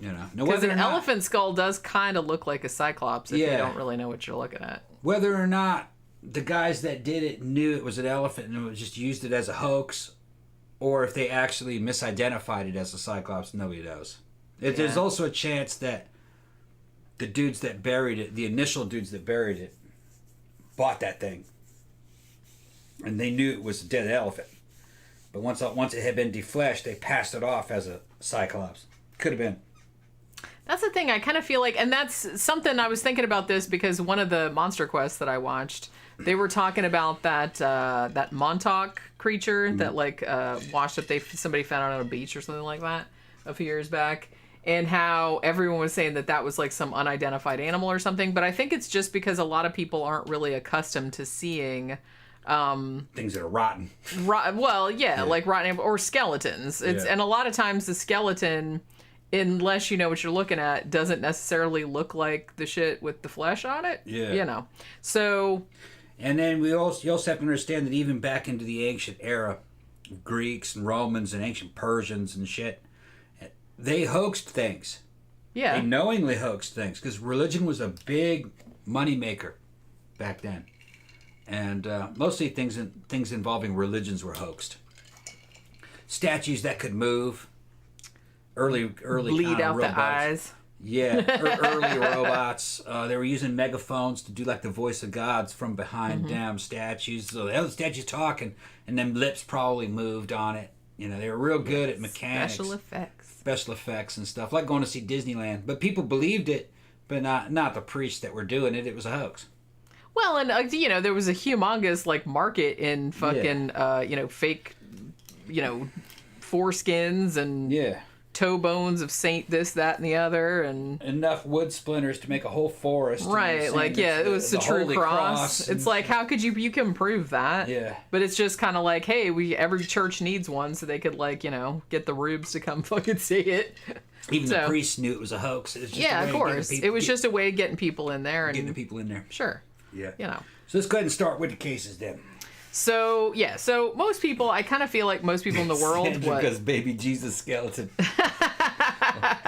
You know, because an elephant skull does kind of look like a cyclops if you don't really know what you're looking at. Whether or not the guys that did it knew it was an elephant and just used it as a hoax, or if they actually misidentified it as a cyclops, nobody knows. There's also a chance that the dudes that buried it, the initial dudes that buried it, bought that thing, and they knew it was a dead elephant. But once it had been defleshed, they passed it off as a cyclops. Could have been. That's the thing. I kind of feel like, and that's something I was thinking about this because one of the Monster Quests that I watched, they were talking about that Montauk creature that like washed up. Somebody found it on a beach or something like that a few years back, and how everyone was saying that was like some unidentified animal or something. But I think it's just because a lot of people aren't really accustomed to seeing things that are rotten. Like rotten or skeletons. And a lot of times the skeleton, unless you know what you're looking at, doesn't necessarily look like the shit with the flesh on it. Yeah. You know. So. And then you also have to understand that even back into the ancient era, Greeks and Romans and ancient Persians and shit, they hoaxed things. Yeah. They knowingly hoaxed things because religion was a big money maker back then, and mostly things involving religions were hoaxed. Statues that could move. Early bleed out robots. the eyes. Yeah, early robots. They were using megaphones to do like the voice of gods from behind damn statues. So the other statues talking, and then lips probably moved on it. You know, they were real good at mechanics, special effects and stuff, like going to see Disneyland. But people believed it, but not the priests that were doing it. It was a hoax. Well, and you know, there was a humongous like market in fucking you know, fake, you know, foreskins and toe bones of Saint this, that, and the other, and enough wood splinters to make a whole forest. Right, like it was the true cross. It's like, how could you can prove that? Yeah. But it's just kind of like, hey, every church needs one, so they could like, you know, get the rubes to come fucking see it. Even the priests knew it was a hoax. It was just of course. It was just a way of getting people in there and getting the people in there. Sure. Yeah. You know. So let's go ahead and start with the cases then. So most people, I kind of feel like most people in the world, because baby Jesus skeleton.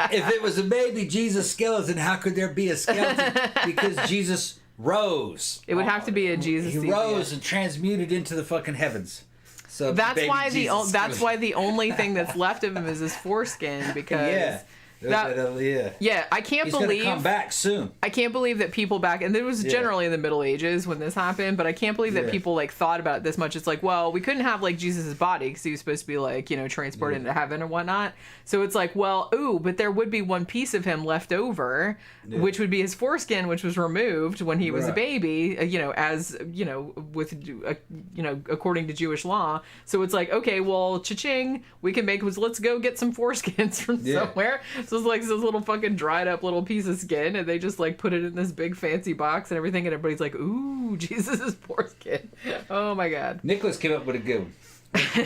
If it was a baby Jesus skeleton, how could there be a skeleton? Because Jesus rose. It would have to be a Jesus. He rose and transmuted into the fucking heavens. So that's why the only thing that's left of him is his foreskin, because I can't He's believe gonna come back soon. I can't believe that people back, and it was generally in the Middle Ages when this happened, but I can't believe that people like thought about it this much. It's like, well, we couldn't have like Jesus's body because he was supposed to be like, you know, transported into heaven and whatnot. So it's like, well, but there would be one piece of him left over, which would be his foreskin, which was removed when he was a baby, you know, as you know, with you know, according to Jewish law. So it's like, okay, well, cha-ching, we can let's go get some foreskins from somewhere. So it's like this little fucking dried up little piece of skin, and they just like put it in this big fancy box and everything, and everybody's like, ooh, Jesus' foreskin. Oh my God. Nicholas came up with a good one.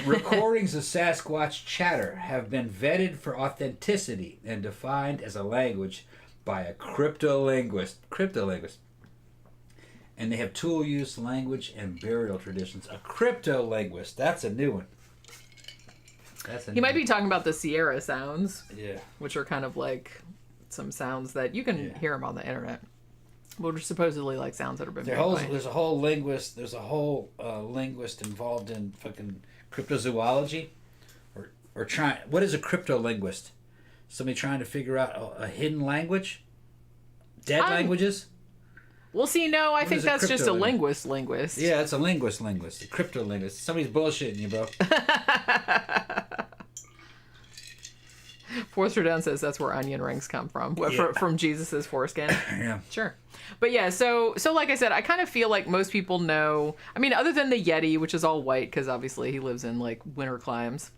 Recordings of Sasquatch chatter have been vetted for authenticity and defined as a language by a cryptolinguist. And they have tool use, language, and burial traditions. A cryptolinguist. That's a new one. He might be talking about the Ciarra sounds. Yeah. Which are kind of like some sounds that you can hear them on the internet. Which are supposedly like sounds that have been made. There's a whole linguist. There's a whole linguist involved in fucking cryptozoology, or trying. What is a cryptolinguist? Somebody trying to figure out a hidden language, dead languages. Well, see, no, I think that's just a linguist. Yeah, it's a linguist. A cryptolinguist. Somebody's bullshitting you, bro. Forster Down says that's where onion rings come from. From Jesus's foreskin. Yeah. Sure. But yeah, so like I said, I kind of feel like most people know, I mean, other than the Yeti, which is all white, because obviously he lives in like winter climes.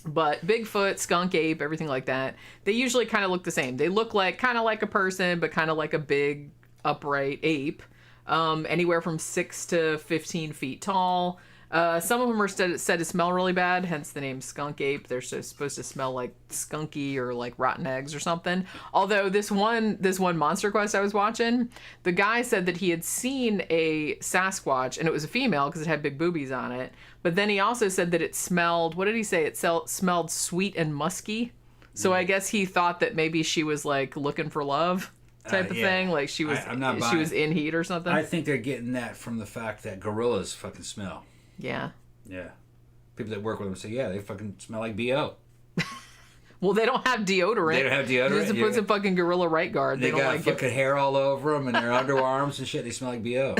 But Bigfoot, Skunk Ape, everything like that, they usually kind of look the same. They look like kind of like a person, but kind of like a big upright ape, anywhere from 6 to 15 feet tall. Some of them are said to smell really bad, hence the name Skunk Ape. They're supposed to smell like skunky or like rotten eggs or something. Although this one Monster Quest I was watching, the guy said that he had seen a Sasquatch, and it was a female because it had big boobies on it. But then he also said that it smelled, what did he say? It smelled sweet and musky. So I guess he thought that maybe she was like looking for love type of thing. Like she was in heat or something. I think they're getting that from the fact that gorillas fucking smell. Yeah. Yeah. People that work with them say, yeah, they fucking smell like B.O. Well, they don't have deodorant. They don't have deodorant. You just put some fucking gorilla right guard. They don't got like fucking hair all over them and their underarms and shit. They smell like B.O.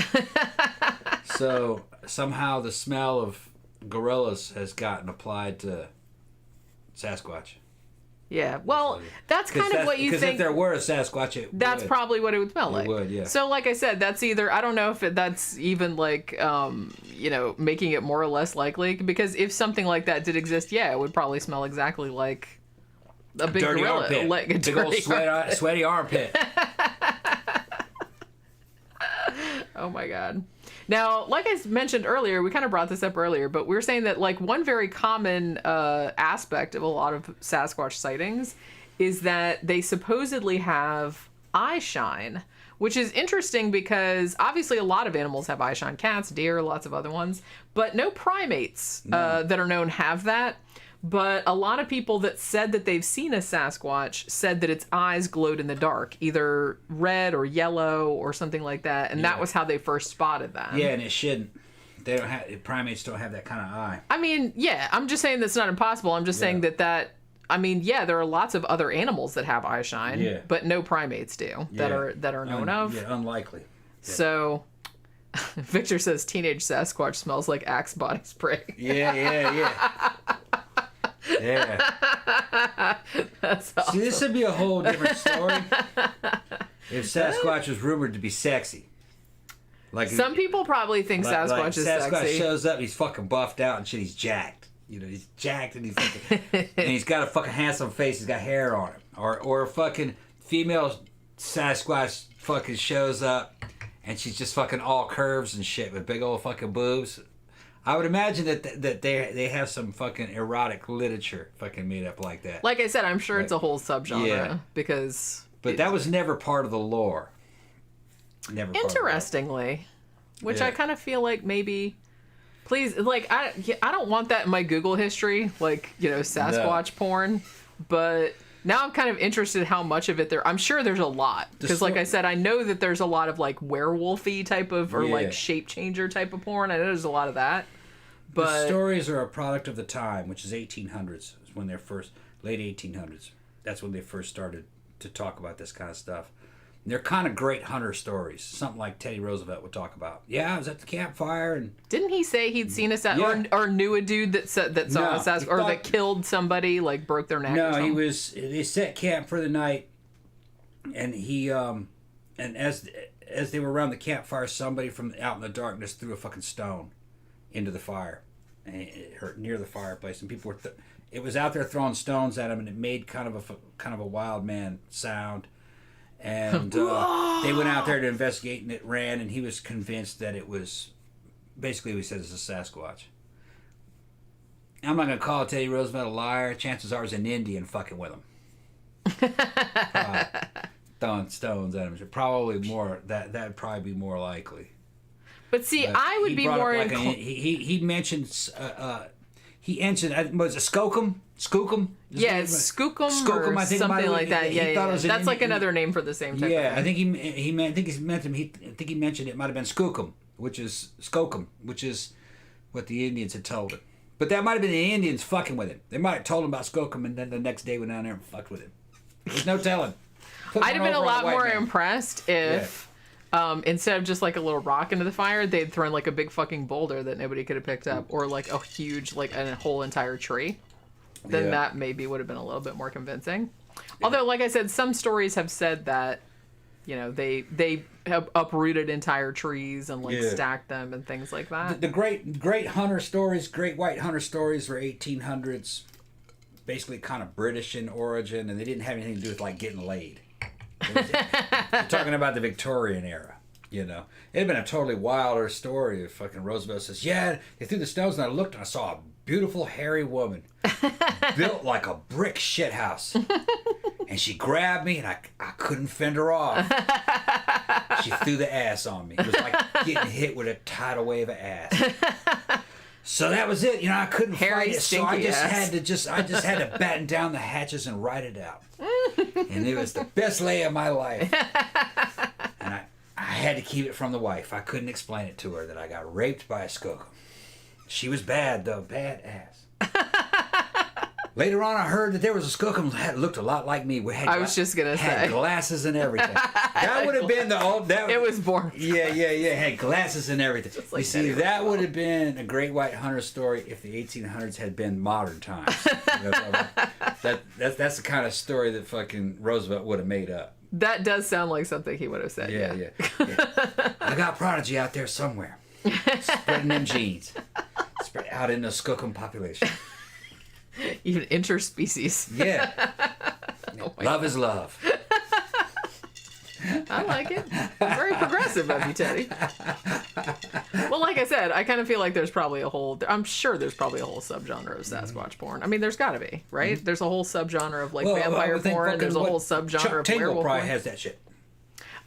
So somehow the smell of gorillas has gotten applied to Sasquatch. Yeah, well, that's kind of what you think. Because if there were a Sasquatch, that's probably what it would smell like. It would, yeah. So, like I said, that's either, I don't know if that's even like, you know, making it more or less likely. Because if something like that did exist, yeah, it would probably smell exactly like a big dirty gorilla. Armpit. Like a big old sweaty armpit. Oh my God. Now, like I mentioned earlier, we kind of brought this up earlier, but we were saying that like one very common aspect of a lot of Sasquatch sightings is that they supposedly have eye shine, which is interesting because obviously a lot of animals have eye shine. Cats, deer, lots of other ones, but no primates that are known have that. But a lot of people that said that they've seen a Sasquatch said that its eyes glowed in the dark, either red or yellow or something like that. And that was how they first spotted them. Yeah, and it shouldn't. They don't have primates don't have that kind of eye. I mean, yeah, I'm just saying that's not impossible. I'm just saying that I mean, yeah, there are lots of other animals that have eye shine, but no primates do that are known of. Yeah, unlikely. Yeah. So Victor says teenage Sasquatch smells like Axe body spray. Yeah. That's awesome. See, this would be a whole different story if Sasquatch was rumored to be sexy. Like some people probably think Sasquatch is Sasquatch sexy. shows up, he's fucking buffed out and shit. He's jacked. You know, he's jacked and he's fucking, and he's got a fucking handsome face. He's got hair on him. Or a fucking female Sasquatch fucking shows up and she's just fucking all curves and shit with big old fucking boobs. I would imagine that they have some fucking erotic literature fucking made up like that. Like I said, I'm sure it's a whole subgenre because. But that was never part of the lore. Never. Interestingly, which I kind of feel like maybe. Please, like I don't want that in my Google history, like Sasquatch porn. But now I'm kind of interested how much of it there. I'm sure there's a lot because, like I said, I know that there's a lot of like werewolfy type of or like shape changer type of porn. I know there's a lot of that. But the stories are a product of the time, which is 1800s. Is when they're late 1800s. That's when they first started to talk about this kind of stuff. And they're kind of great hunter stories, something like Teddy Roosevelt would talk about. Yeah, I was at the campfire and didn't he say he'd seen a or knew a dude that saw a Sasquatch or that killed somebody, like broke their neck? No, they set camp for the night, and he and as they were around the campfire, somebody from out in the darkness threw a fucking stone into the fire, and it hurt near the fireplace, and people were it was out there throwing stones at him, and it made kind of a wild man sound. And they went out there to investigate, and it ran, and he was convinced that it was, basically he said it's a Sasquatch. I'm not going to call Teddy Roosevelt a liar. Chances are it's an Indian fucking with him. Throwing stones at him. Probably more, that'd probably be more likely. But see, I would be more... He mentioned, was it Skookum? Skookum? Yeah, it's Skookum or I think something like that. Yeah. That's like another name for the same type of thing. I think he mentioned it might have been Skookum, which is what the Indians had told him. But that might have been the Indians fucking with him. They might have told him about Skookum, and then the next day went down there and fucked with him. There's no telling. I'd have been a lot more impressed if... instead of just like a little rock into the fire, they'd thrown like a big fucking boulder that nobody could have picked up, or like a huge, like a whole entire tree. Then that maybe would have been a little bit more convincing. Yeah. Although, like I said, some stories have said that, they have uprooted entire trees and like stacked them and things like that. The great hunter stories, great white hunter stories were 1800s, basically kind of British in origin, and they didn't have anything to do with like getting laid. We're talking about the Victorian era, It'd have been a totally wilder story if fucking Roosevelt says, yeah, they threw the stones and I looked and I saw a beautiful hairy woman built like a brick shithouse. And she grabbed me and I couldn't fend her off. She threw the ass on me. It was like getting hit with a tidal wave of ass. So that was it. I couldn't fight it. So I just had to batten down the hatches and ride it out. And it was the best lay of my life. And I had to keep it from the wife. I couldn't explain it to her that I got raped by a skunk. She was bad, though. Bad ass. Later on, I heard that there was a skunk that looked a lot like me. I was just going to say. Had glasses and everything. That would have been the old... It was boring. Yeah. Had glasses and everything. Like you see, that would have been a great white hunter story if the 1800s had been modern times. That's the kind of story that fucking Roosevelt would have made up. That does sound like something he would have said. Yeah. I got prodigy out there somewhere. Spreading them genes. Spread out in the skookum population. Even interspecies. Yeah. Love is love. I like it. Very progressive of you, Teddy. Well, like I said, I kind of feel like I'm sure there's probably a whole subgenre of Sasquatch porn. I mean, there's got to be, right? Mm-hmm. There's a whole subgenre of like vampire porn. There's a whole subgenre Chuck of Tingle werewolf probably porn. has that shit.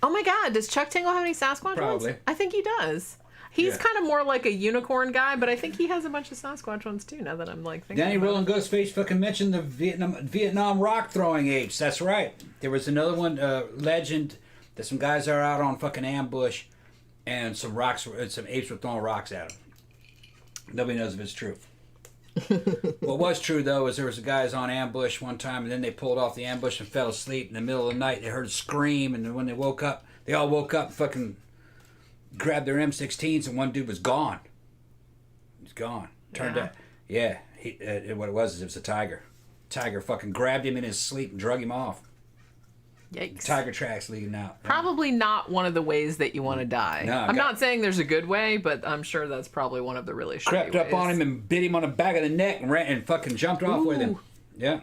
Oh my God, does Chuck Tingle have any Sasquatch Probably. ones? I think he does. He's kind of more like a unicorn guy, but I think he has a bunch of Sasquatch ones too. Now that I'm like thinking. Danny Rolling Ghostface fucking mentioned the Vietnam rock throwing apes. That's right. There was another one, legend, that some guys are out on fucking ambush, and some apes were throwing rocks at them. Nobody knows if it's true. What was true though is there was guys on ambush one time, and then they pulled off the ambush and fell asleep in the middle of the night. They heard a scream, and then when they woke up, they all woke up, and fucking grabbed their M16s, and one dude was gone. He's gone. Turned out, yeah. What it was is it was a tiger. Tiger fucking grabbed him in his sleep and drug him off. Yikes. Tiger tracks leading out. Probably not one of the ways that you want to die. No, I'm not saying there's a good way, but I'm sure that's probably one of the really shitty Crept up ways. on him and bit him on the back of the neck and ran and fucking jumped off with him. Yeah.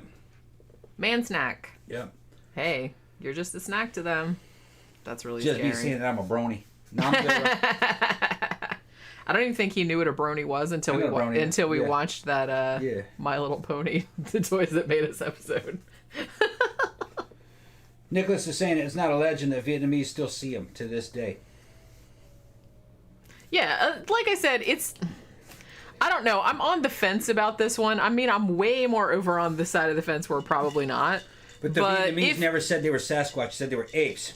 Man snack. Yeah. Hey, you're just a snack to them. That's really Just scary. me saying that I'm a brony. No, I'm good. I don't even think he knew what a brony was until we watched that My Little Pony, the Toys That Made Us episode. Nicholas is saying it's not a legend that Vietnamese still see them to this day. Yeah, like I said, I don't know. I'm on the fence about this one. I mean, I'm way more over on the side of the fence where probably not. But the Vietnamese never said they were Sasquatch, said they were apes.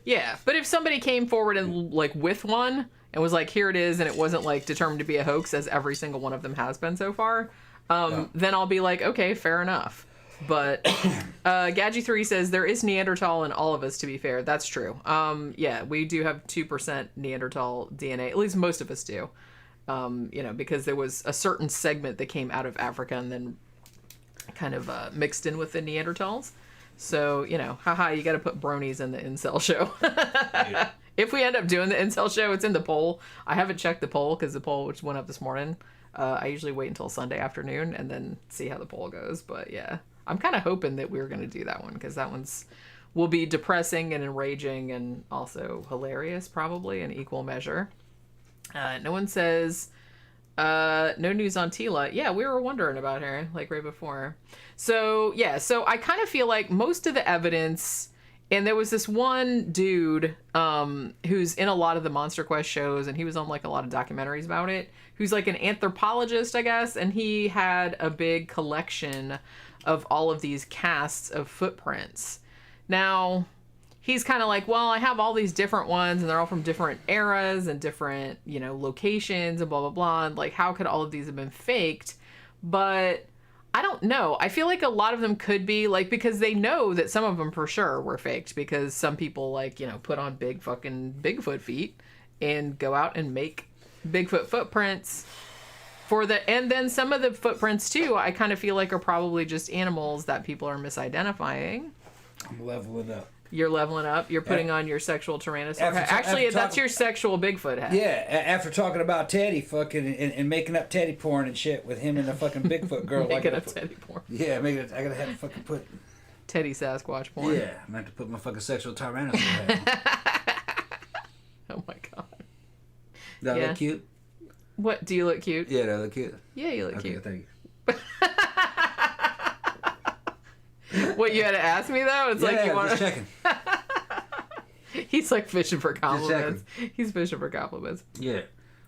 Yeah, but if somebody came forward and like with one and was like, here it is, and it wasn't like determined to be a hoax, as every single one of them has been so far, then I'll be like, okay, fair enough. But Gadgy3 says there is Neanderthal in all of us, to be fair. That's true. Yeah, we do have 2% Neanderthal DNA. At least most of us do. Because there was a certain segment that came out of Africa and then kind of mixed in with the Neanderthals. So, haha, you got to put bronies in the incel show. If we end up doing the incel show, it's in the poll. I haven't checked the poll because the poll which went up this morning. I usually wait until Sunday afternoon and then see how the poll goes. But yeah, I'm kind of hoping that we're going to do that one because that will be depressing and enraging and also hilarious, probably in equal measure. No one says no news on Tila. Yeah, we were wondering about her like right before. So yeah, so I kind of feel like most of the evidence, and there was this one dude who's in a lot of the Monster Quest shows, and he was on like a lot of documentaries about it, who's like an anthropologist, I guess, and he had a big collection of all of these casts of footprints. Now, he's kind of like, well, I have all these different ones, and they're all from different eras and different, locations and blah, blah, blah. And like, how could all of these have been faked? But I don't know. I feel like a lot of them could be, like, because they know that some of them for sure were faked because some people, like, put on big fucking Bigfoot feet and go out and make Bigfoot footprints and then some of the footprints too, I kind of feel like are probably just animals that people are misidentifying. I'm leveling up. You're leveling up. You're putting on your sexual Tyrannosaurus hat. Actually, that's your sexual Bigfoot hat. Yeah, after talking about Teddy fucking and making up Teddy porn and shit with him and the fucking Bigfoot girl. Making up Teddy porn. Yeah, I gotta have to fucking put Teddy Sasquatch porn. Yeah, I'm gonna have to put my fucking sexual Tyrannosaurus hat on. Oh my god. Do I look cute? What? Do you look cute? Yeah, do I look cute? Yeah, you look Okay, cute. thank you. What, you had to ask me though? It's like you want just checking. He's like fishing for compliments. He's fishing for compliments. Yeah.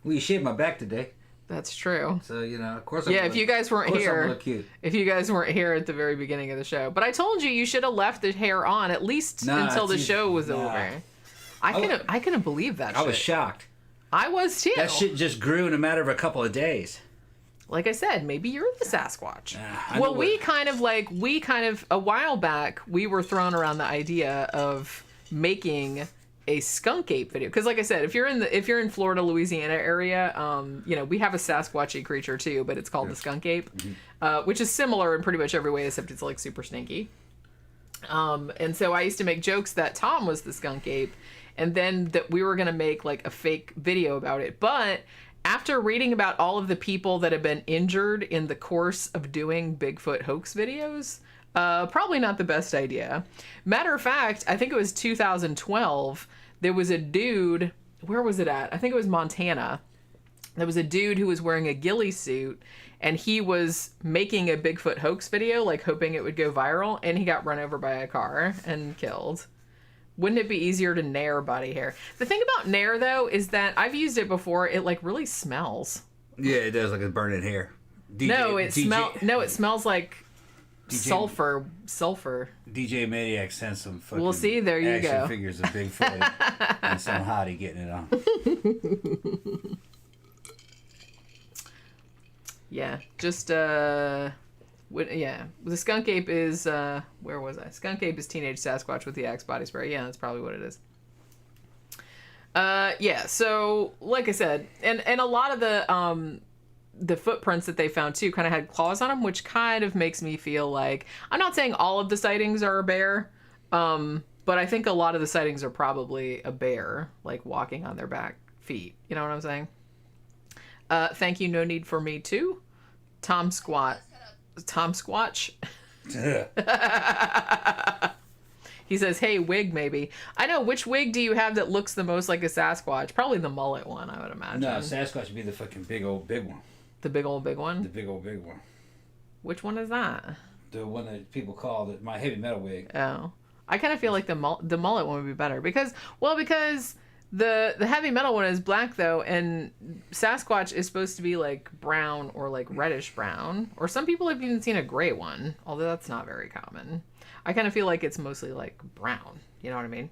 Well, you shaved my back today. That's true. So, of course if you guys weren't here, look cute. if you guys weren't here at the very beginning of the show. But I told you should have left the hair on at least until the show was over. I couldn't believe that shit. I was shocked. I was too. That shit just grew in a matter of a couple of days. Like I said, maybe you're the Sasquatch. Well, we kind of a while back, we were throwing around the idea of making a skunk ape video. Because like I said, if you're in Florida, Louisiana area, we have a Sasquatchy creature too, but it's called the skunk ape, which is similar in pretty much every way, except it's like super stinky. And so I used to make jokes that Tom was the skunk ape, and then that we were going to make like a fake video about it. But after reading about all of the people that have been injured in the course of doing Bigfoot hoax videos, probably not the best idea. Matter of fact, I think it was 2012, there was a dude, where was it at? I think it was Montana. There was a dude who was wearing a ghillie suit, and he was making a Bigfoot hoax video, like hoping it would go viral, and he got run over by a car and killed. Wouldn't it be easier to nair body hair? The thing about nair, though, is that I've used it before. It, like, really smells. Yeah, it does, like it's burning hair. It smells like sulfur. DJ Maniac sent some fucking We'll see, there you action go. figures of Bigfoot and some hottie getting it on. Yeah, just the skunk ape is where was I? Skunk ape is teenage Sasquatch with the Axe body spray. Yeah, that's probably what it is. Yeah, so like I said, and a lot of the footprints that they found too kind of had claws on them, which kind of makes me feel like, I'm not saying all of the sightings are a bear, but I think a lot of the sightings are probably a bear, like walking on their back feet. You know what I'm saying? Thank you, no need for me too. Tom Squatch. He says, hey, wig maybe. I know, which wig do you have that looks the most like a Sasquatch? Probably the mullet one, I would imagine. No, Sasquatch would be the fucking big one. The big old big one? The big old big one. Which one is that? The one that people call my heavy metal wig. Oh. I kind of feel like the mullet one would be better. Because the heavy metal one is black, though, and Sasquatch is supposed to be, like, brown or, like, reddish brown. Or some people have even seen a gray one, although that's not very common. I kind of feel like it's mostly, like, brown. You know what I mean?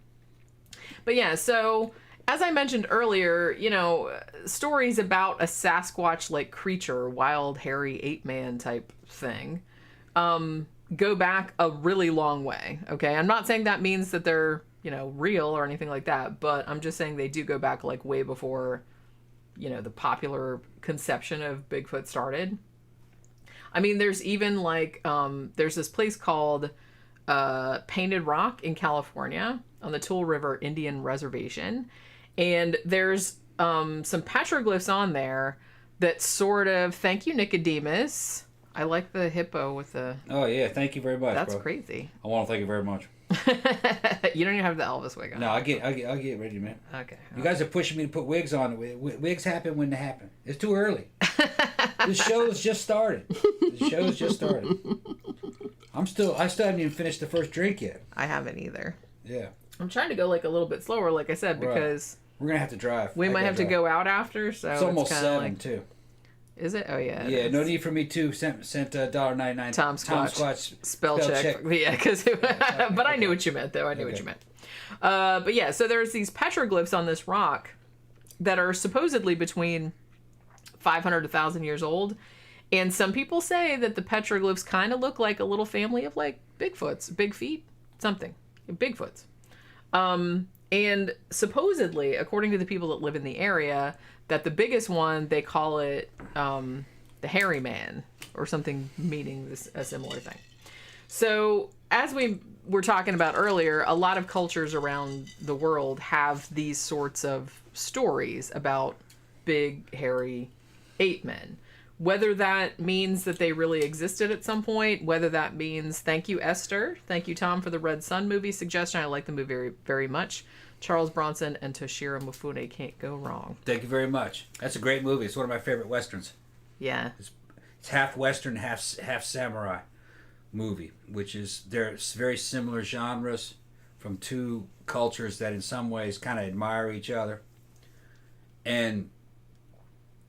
But, yeah, so, as I mentioned earlier, you know, stories about a Sasquatch-like creature, wild, hairy, ape-man type thing, go back a really long way, okay? I'm not saying that means that they're, you know, real or anything like that, but I'm just saying they do go back, like, way before, you know, the popular conception of Bigfoot started. I mean, there's even, like, there's this place called Painted Rock in California on the Tool River Indian Reservation, and there's some petroglyphs on there that sort of, thank you, Nicodemus. I like the hippo with the... Oh, yeah, thank you very much, That's bro. crazy. I want to thank you very much. You don't even have the Elvis wig on. No, I'll get ready, man. Okay. You guys are pushing me to put wigs on. Wigs happen when they happen. It's too early. The show's just started. I still haven't even finished the first drink yet. I haven't either. Yeah. I'm trying to go, like, a little bit slower, like I said, because... We're going to have to drive. We might have to go out after, so it's almost 7, like... too. Is it? Oh, yeah. Yeah, no need for me too. Sent $1.99. Tom Squatch. Spell check. Yeah, because... but I knew what you meant, though. I knew what you meant. But yeah, so there's these petroglyphs on this rock that are supposedly between 500 to 1,000 years old. And some people say that the petroglyphs kind of look like a little family of, like, Bigfoots. Big feet? Something. Bigfoots. And supposedly, according to the people that live in the area, that the biggest one, they call it the hairy man, or something meaning a similar thing. So, as we were talking about earlier, a lot of cultures around the world have these sorts of stories about big, hairy ape men. Whether that means that they really existed at some point, whether that means, thank you, Esther. Thank you, Tom, for the Red Sun movie suggestion. I like the movie very, very much. Charles Bronson and Toshiro Mifune can't go wrong. Thank you very much. That's a great movie. It's one of my favorite Westerns. Yeah. It's half Western, half samurai movie, which is, they're very similar genres from two cultures that in some ways kind of admire each other. And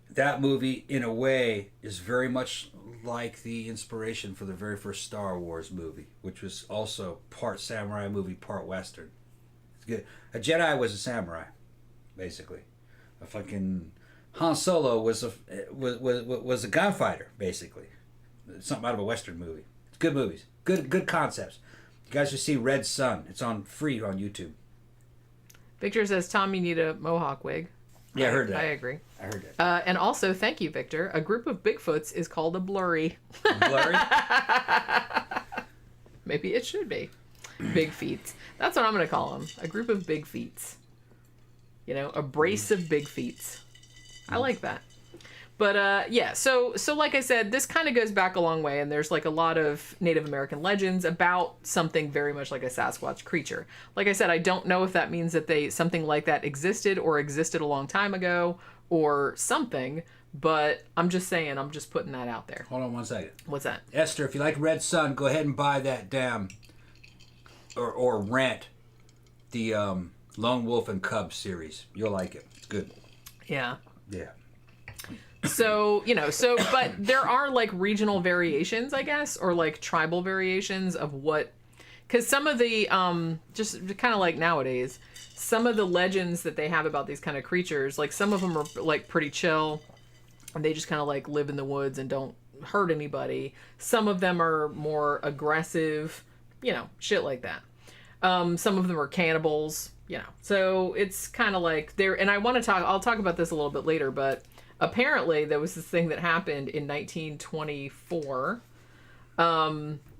that movie, in a way, is very much like the inspiration for the very first Star Wars movie, which was also part samurai movie, part Western. It's good. A Jedi was a samurai, basically. A fucking Han Solo was a gunfighter, basically. Something out of a Western movie. It's good movies. Good concepts. You guys should see Red Sun. It's on free on YouTube. Victor says, Tom, you need a mohawk wig. Yeah, I heard that. I agree. I heard that. And also, thank you, Victor. A group of Bigfoots is called a blurry. Blurry? Maybe it should be. Big feet. That's what I'm going to call them. A group of big feet. You know, a brace of big feet. I like that. But, yeah, so like I said, this kind of goes back a long way, and there's, like, a lot of Native American legends about something very much like a Sasquatch creature. Like I said, I don't know if that means that something like that existed or existed a long time ago or something, but I'm just saying, I'm just putting that out there. Hold on 1 second. What's that? Esther, if you like Red Sun, go ahead and buy that damn, or rent the Lone Wolf and Cub series. You'll like it. It's good. Yeah. Yeah. So, but there are like regional variations, I guess, or like tribal variations of what, because some of the, just kind of like nowadays, some of the legends that they have about these kind of creatures, like some of them are like pretty chill and they just kind of like live in the woods and don't hurt anybody. Some of them are more aggressive, shit like that. Some of them are cannibals, so it's kind of like there, and I'll talk about this a little bit later, but apparently there was this thing that happened in 1924.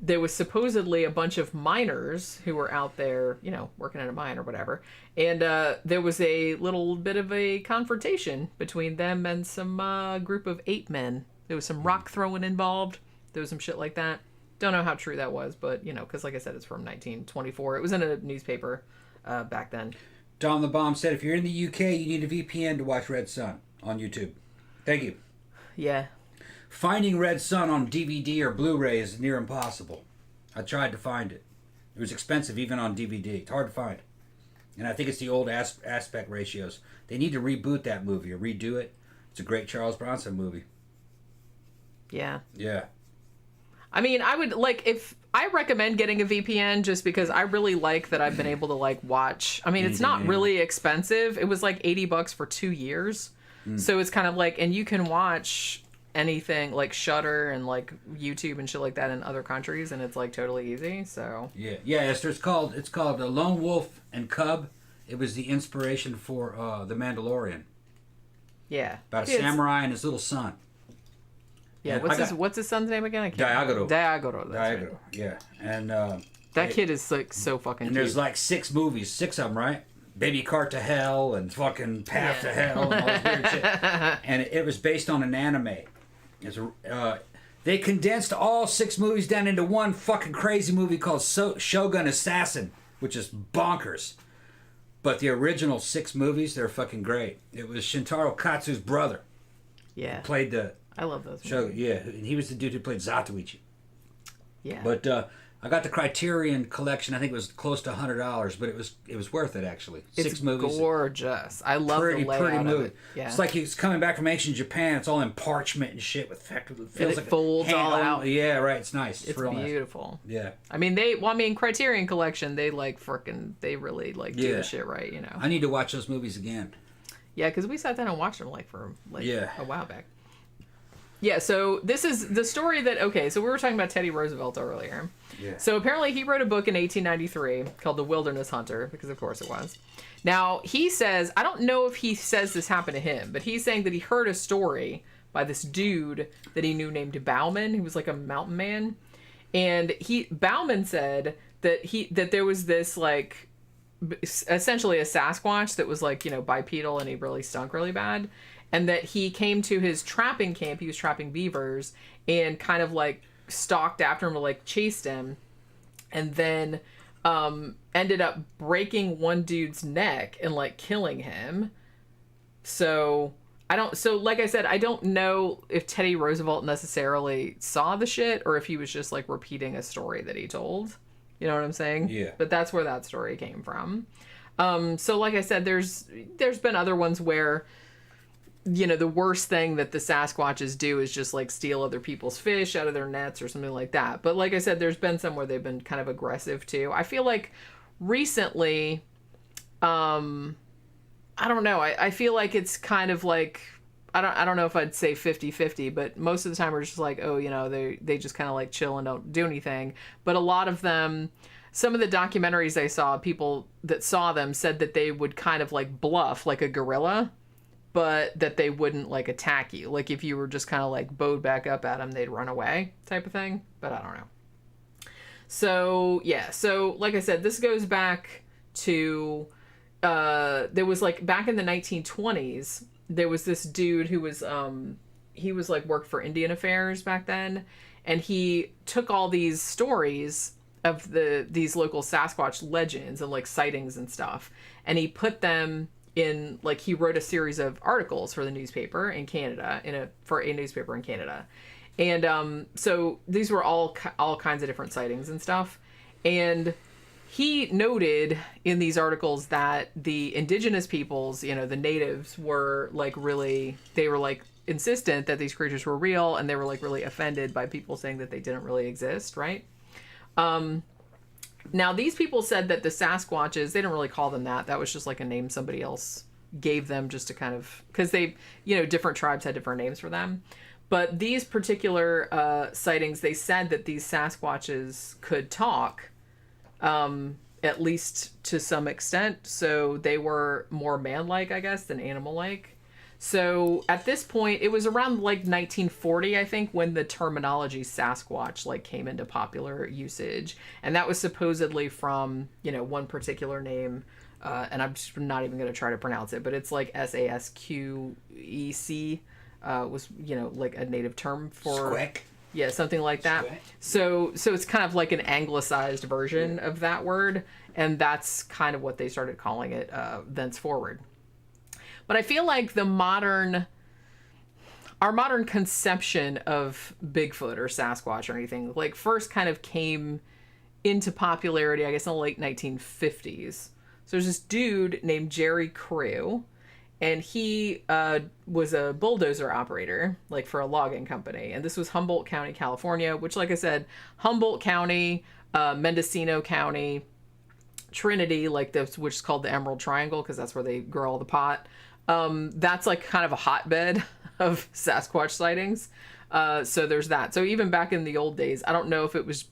There was supposedly a bunch of miners who were out there, working at a mine or whatever. And there was a little bit of a confrontation between them and some group of ape-men. There was some rock throwing involved. There was some shit like that. Don't know how true that was, but, because like I said, it's from 1924. It was in a newspaper back then. Dom the Bomb said, if you're in the UK, you need a VPN to watch Red Sun on YouTube. Thank you. Yeah. Finding Red Sun on DVD or Blu-ray is near impossible. I tried to find it. It was expensive even on DVD. It's hard to find. And I think it's the old aspect ratios. They need to reboot that movie or redo it. It's a great Charles Bronson movie. Yeah. Yeah. I mean, I recommend getting a VPN just because I really like that I've been able to like watch. I mean, it's not really expensive. It was like $80 for 2 years. So it's kind of like, and you can watch anything like Shudder and like YouTube and shit like that in other countries, and it's like totally easy. So yeah, Esther. It's called The Lone Wolf and Cub. It was the inspiration for The Mandalorian. Yeah, about a samurai and his little son. Yeah, and what's his son's name again? I can't Diagoro. Diagoro. Diagoro. Right. Yeah, and that kid is like so fucking. And cute. there's like 6 movies, 6 of them, right? Baby Cart to Hell and fucking Path to Hell and all this weird shit. And it was based on an anime. They condensed all 6 movies down into one fucking crazy movie called Shogun Assassin, which is bonkers. But the original 6 movies, they're fucking great. It was Shintaro Katsu's brother. Yeah. Who played the I love those Shogun. movies. Yeah, and he was the dude who played Zatoichi. Yeah. But I got the Criterion collection. I think it was close to $100, but it was worth it actually. It's 6 movies. Gorgeous. I love the layout of it. Yeah. It's like he's coming back from ancient Japan. It's all in parchment and shit with feels like folds all out. Yeah, right. It's nice. It's real beautiful. Nice. Yeah. I mean, Criterion collection. They really do the shit right. I need to watch those movies again. Yeah, because we sat down and watched them for a while back. Yeah, so this is the story so we were talking about Teddy Roosevelt earlier. Yeah. So apparently he wrote a book in 1893 called The Wilderness Hunter, because of course it was. Now, he says, I don't know if he says this happened to him, but he's saying that he heard a story by this dude that he knew named Bauman, who was like a mountain man. And Bauman said that there was this like essentially a Sasquatch that was like, bipedal, and he really stunk really bad. And that he came to his trapping camp, he was trapping beavers, and kind of like stalked after him, or like chased him, and then ended up breaking one dude's neck and like killing him. So like I said, I don't know if Teddy Roosevelt necessarily saw the shit or if he was just like repeating a story that he told. You know what I'm saying? Yeah. But that's where that story came from. So like I said, there's been other ones where the worst thing that the Sasquatches do is just like steal other people's fish out of their nets or something like that. But like I said, there's been some where they've been kind of aggressive too. I feel like recently, I don't know. I feel like it's kind of like, I don't know if I'd say 50-50, but most of the time we're just like, oh, they just kind of like chill and don't do anything. But a lot of them, some of the documentaries I saw, people that saw them said that they would kind of like bluff like a gorilla, but that they wouldn't like attack you. Like if you were just kind of like bowed back up at them, they'd run away type of thing. But I don't know. So yeah. So like I said, this goes back to, there was like back in the 1920s, there was this dude who was, he was like worked for Indian Affairs back then. And he took all these stories of these local Sasquatch legends and like sightings and stuff. And he put them in, like, he wrote a series of articles for the newspaper in Canada, for a newspaper in Canada. And so these were all kinds of different sightings and stuff. And he noted in these articles that the indigenous peoples, you know, the natives were like really, they were like insistent that these creatures were real, and they were like really offended by people saying that they didn't really exist, right? Now, these people said that the Sasquatches, they didn't really call them that. That was just like a name somebody else gave them just to kind of, because they, you know, different tribes had different names for them. But these particular sightings, they said that these Sasquatches could talk, at least to some extent. So they were more man-like, I guess, than animal-like. So at this point, it was around like 1940, I think, when the terminology Sasquatch like came into popular usage. And that was supposedly from, you know, one particular name. And I'm just not even going to try to pronounce it, but it's like Sasquec, was, you know, like a native term for... Squeck. Yeah, something like that. So it's kind of like an anglicized version of that word, and that's kind of what they started calling it thenceforward. But I feel like our modern conception of Bigfoot or Sasquatch or anything, like first kind of came into popularity, I guess, in the late 1950s. So there's this dude named Jerry Crew, and he was a bulldozer operator, like for a logging company. And this was Humboldt County, California, which, like I said, Humboldt County, Mendocino County, Trinity, like this, which is called the Emerald Triangle, because that's where they grow all the pot. That's like kind of a hotbed of Sasquatch sightings. So there's that. So even back in the old days, I don't know if it was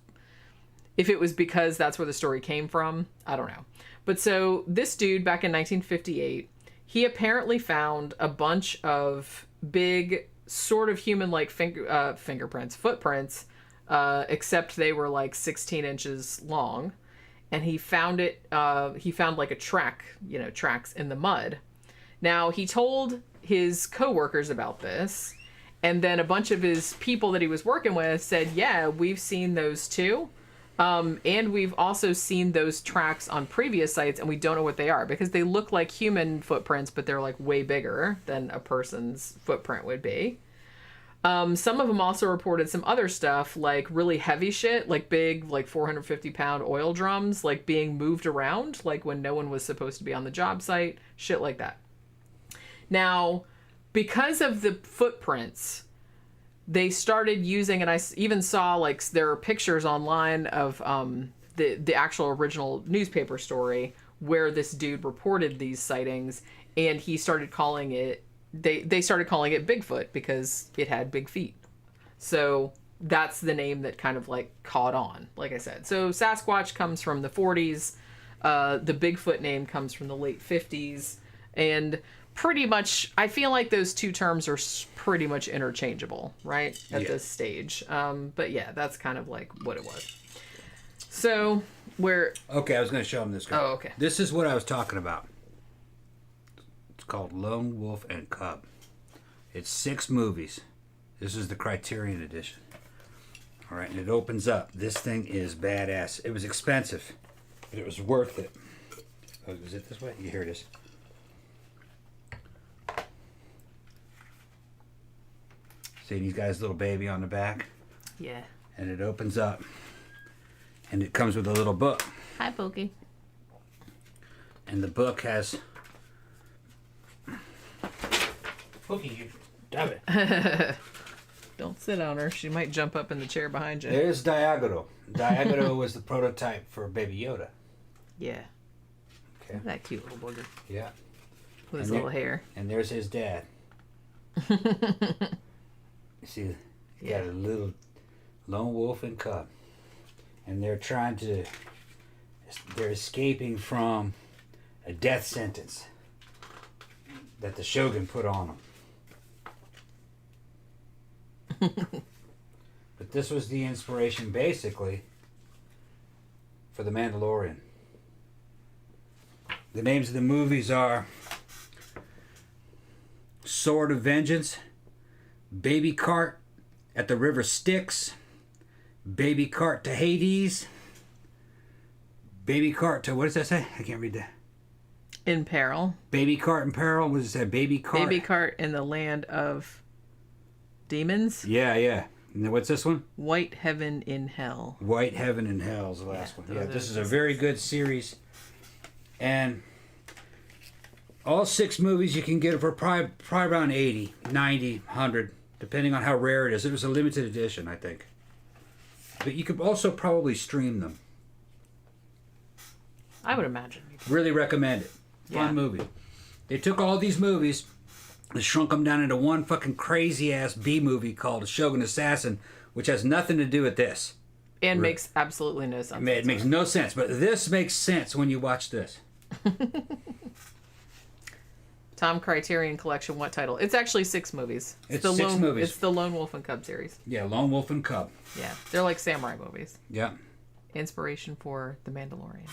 because that's where the story came from. I don't know. But so this dude back in 1958, he apparently found a bunch of big sort of human-like footprints, except they were like 16 inches long. And he found like a tracks in the mud. Now, he told his coworkers about this, and then a bunch of his people that he was working with said, yeah, we've seen those too. And we've also seen those tracks on previous sites, and we don't know what they are because they look like human footprints, but they're like way bigger than a person's footprint would be. Some of them also reported some other stuff, like really heavy shit, like big, like 450-pound oil drums, like being moved around, like when no one was supposed to be on the job site, shit like that. Now, because of the footprints, they started using, and I even saw like there are pictures online of the actual original newspaper story where this dude reported these sightings, and he started calling it, they started calling it Bigfoot because it had big feet. So that's the name that kind of like caught on, like I said. So Sasquatch comes from the 40s, the Bigfoot name comes from the late 50s, and pretty much, I feel like those two terms are pretty much interchangeable, right? At this stage. But yeah, that's kind of like what it was. So, Okay, I was going to show him this guy. Oh, okay. This is what I was talking about. It's called Lone Wolf and Cub. It's 6 movies. This is the Criterion edition. All right, and it opens up. This thing is badass. It was expensive, but it was worth it. Oh, is it this way? Yeah, here it is. See, he's got his little baby on the back. Yeah. And it opens up. And it comes with a little book. Hi, Pokey. And the book has... Pokey, you... Damn it. Don't sit on her. She might jump up in the chair behind you. There's Diagono. Diagono was the prototype for Baby Yoda. Yeah. Okay. That cute little booger. Yeah. With his little hair. And there's his dad. You see, he got a little lone wolf and cub. And they're escaping from a death sentence that the Shogun put on them. But this was the inspiration, basically, for The Mandalorian. The names of the movies are Sword of Vengeance, Baby Cart at the River Styx, Baby Cart to Hades, Baby Cart to, what does that say? I can't read that. In Peril. Baby Cart in Peril, what does it say? Baby Cart? Baby Cart in the Land of Demons? Yeah. And then what's this one? White Heaven in Hell. White Heaven and Hell is the last one. Yeah, those this are is a just- very good series. And all 6 movies you can get it for probably around 80, 90, 100, depending on how rare it is. It was a limited edition, I think. But you could also probably stream them. I would imagine. Really recommend it. Fun Yeah. movie. They took all these movies and shrunk them down into one fucking crazy ass B movie called Shogun Assassin, which has nothing to do with this. And makes absolutely no sense. It makes no sense, but this makes sense when you watch this. Tom Criterion Collection, what title? It's actually 6 movies. It's 6 movies. It's the Lone Wolf and Cub series. Yeah, Lone Wolf and Cub. Yeah, they're like samurai movies. Yeah. Inspiration for The Mandalorian.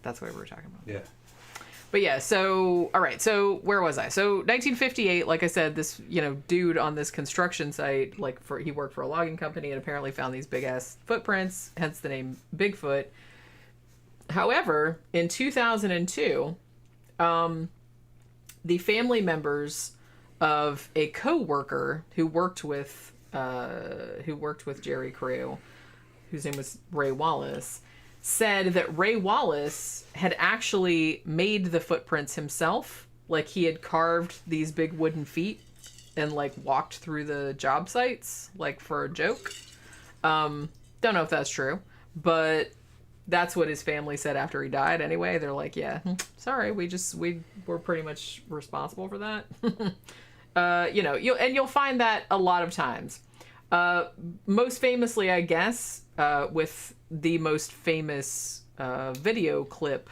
That's what we were talking about. Yeah. But yeah, so all right, so where was I? So 1958, like I said, this dude on this construction site, he worked for a logging company and apparently found these big ass footprints, hence the name Bigfoot. However, in 2002, the family members of a co-worker who worked with Jerry Crew, whose name was Ray Wallace, said that Ray Wallace had actually made the footprints himself. Like, he had carved these big wooden feet and walked through the job sites for a joke. Don't know if that's true, but that's what his family said after he died anyway. They're like, yeah, sorry, we were pretty much responsible for that. You'll find that a lot of times. Most famously, I guess, with the most famous video clip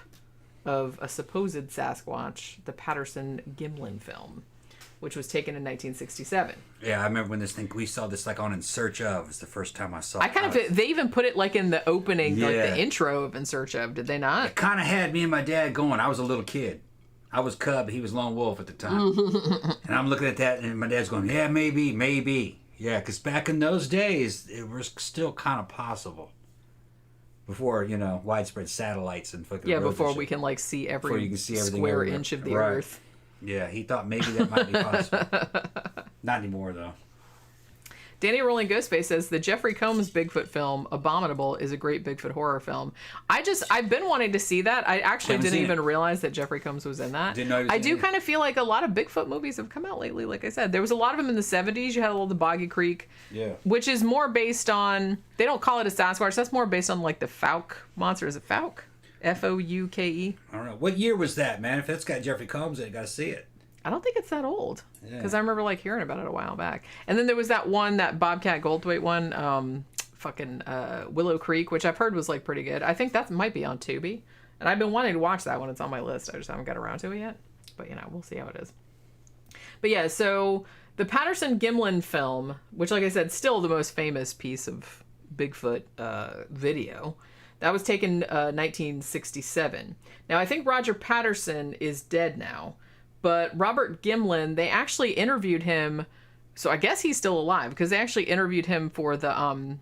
of a supposed Sasquatch, the Patterson-Gimlin film, which was taken in 1967. Yeah, I remember when we saw this on In Search Of. It's the first time I saw it. They even put it in the opening, Yeah. the intro of In Search Of, did they not? It kind of had me and my dad going. I was a little kid. I was Cub, he was Lone Wolf at the time. And I'm looking at that, and my dad's going, yeah, maybe. Yeah, because back in those days, it was still kind of possible. Before, widespread satellites and fucking roads Before and we shit. can see Before you every can see everything square everywhere. inch of the Right. earth. Yeah, he thought maybe that might be possible. Not anymore, though. Danny Rolling Ghostface says the Jeffrey Combs Bigfoot film Abominable is a great Bigfoot horror film. I've been wanting to see that. I actually Haven't didn't seen even it. realize that Jeffrey Combs was in that. Didn't know he was I in do it. kind of feel like a lot of Bigfoot movies have come out lately. Like I said, there was a lot of them in the 70s. You had a little the Boggy Creek, Yeah. which is more based on, they don't call it a Sasquatch. That's more based on the Fouke monster. Is it Fouke? Fouke? I don't know. What year was that, man? If it's got Jeffrey Combs in it, got to see it. I don't think it's that old, Yeah. because I remember hearing about it a while back. And then there was that one, that Bobcat Goldthwait one, Willow Creek, which I've heard was pretty good. I think that might be on Tubi, and I've been wanting to watch that one. It's on my list. I just haven't got around to it yet, but we'll see how it is. But yeah, so the Patterson-Gimlin film, which, like I said, still the most famous piece of Bigfoot video. That was taken 1967. Now, I think Roger Patterson is dead now. But Robert Gimlin, they actually interviewed him, so I guess he's still alive, because they actually interviewed him for the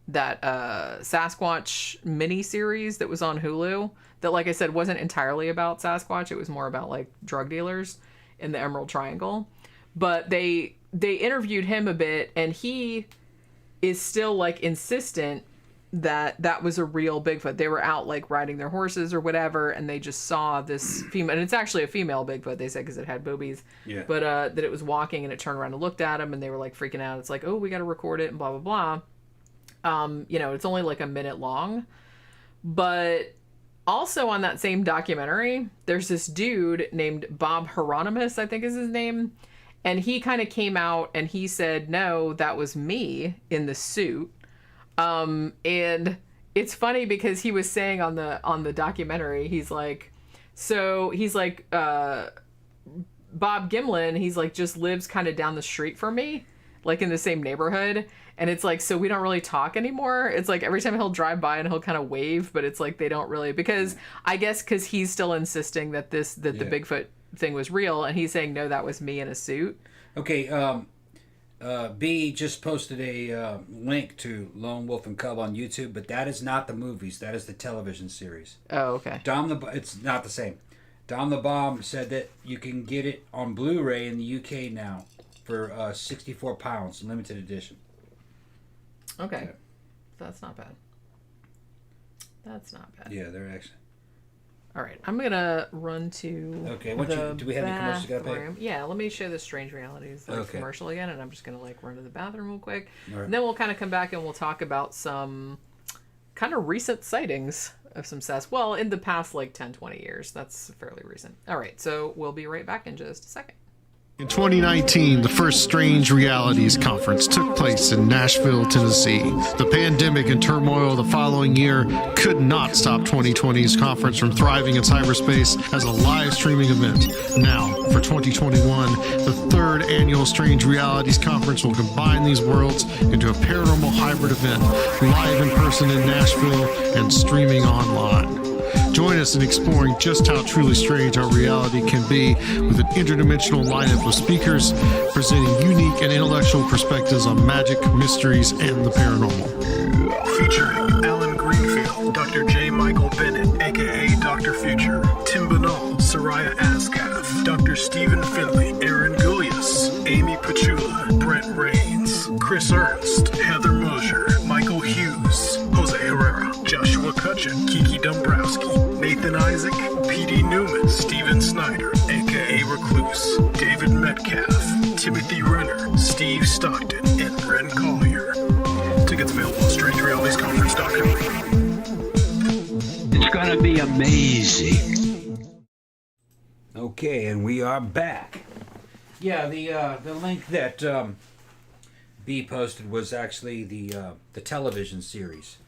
that Sasquatch miniseries that was on Hulu. That, like I said, wasn't entirely about Sasquatch. It was more about drug dealers in the Emerald Triangle. But they interviewed him a bit, and he is still insistent that was a real Bigfoot. They were out riding their horses or whatever, and they just saw this female, and it's actually a female Bigfoot, they said, because it had boobies. Yeah. But that it was walking, and it turned around and looked at them, and they were freaking out. It's oh, we got to record it and blah blah blah. It's only a minute long. But also on that same documentary, there's this dude named Bob Hieronymus, I think is his name, and he kind of came out and he said, no, that was me in the suit. And it's funny because he was saying on the documentary, he's Bob Gimlin, he's just lives kind of down the street from me, in the same neighborhood. And it's so we don't really talk anymore. It's every time he'll drive by and he'll kind of wave, but it's they don't really, because I guess because he's still insisting that the Bigfoot thing was real, and he's saying, no, that was me in a suit. Okay, B just posted a link to Lone Wolf and Cub on YouTube, but that is not the movies. That is the television series. Oh, okay. It's not the same. Dom the Bomb said that you can get it on Blu-ray in the UK now for 64 pounds, limited edition. Okay. That's not bad. That's not bad. Yeah, they're actually. All right, I'm gonna run to. Okay, do we have any commercials you gotta pay? Yeah, let me show the Strange Realities commercial again, and I'm just gonna run to the bathroom real quick, All right. and then we'll kind of come back and we'll talk about some kind of recent sightings of some Well, in the past 10, 20 years. That's fairly recent. All right, so we'll be right back in just a second. In 2019, the first Strange Realities Conference took place in Nashville, Tennessee. The pandemic and turmoil the following year could not stop 2020's conference from thriving in cyberspace as a live streaming event. Now, for 2021, the third annual Strange Realities Conference will combine these worlds into a paranormal hybrid event, live in person in Nashville and streaming online. Join us in exploring just how truly strange our reality can be with an interdimensional lineup of speakers presenting unique and intellectual perspectives on magic, mysteries, and the paranormal. Featuring Alan Greenfield, Dr. J. Michael Bennett, aka Dr. Future, Tim Banal, Soraya Ascaf, Dr. Stephen Finley, Aaron Gullius, Amy Pachula, Brent Rains, Chris Ernst, Heather Mosier, Michael Hughes, Jose Herrera, Joshua Cutchin, Kiki Dombrowski, Nathan Isaac, P.D. Newman, Steven Snyder, aka Recluse, David Metcalf, Timothy Renner, Steve Stockton, and Ren Collier. Tickets available at strangerealities.com. It's going to be amazing. Okay, and we are back. Yeah, the link that B posted was actually the television series.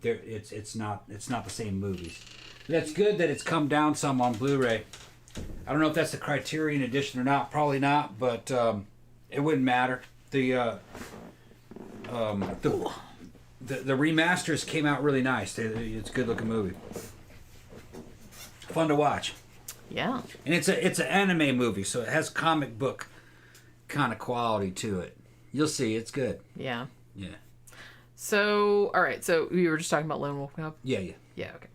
It's not the same movies. That's good that it's come down some on Blu-ray. I don't know if that's the Criterion edition or not. Probably not, but it wouldn't matter. The remasters came out really nice. It's a good looking movie. Fun to watch. Yeah. And it's an anime movie, so it has comic book kind of quality to it. You'll see, it's good. Yeah. Yeah. So, all right. So we were just talking about Lone Wolf Cub. Yeah. Yeah. Okay.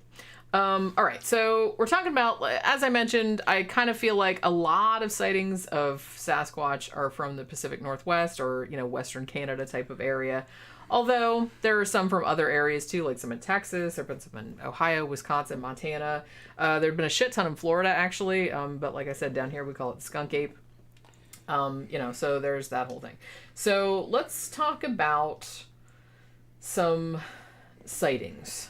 All right. So we're talking about, as I mentioned, I kind of feel like a lot of sightings of Sasquatch are from the Pacific Northwest or Western Canada type of area. Although there are some from other areas too, like some in Texas, there have been some in Ohio, Wisconsin, Montana. There have been a shit ton in Florida actually, but like I said, down here we call it the skunk ape. So there's that whole thing. So let's talk about some sightings.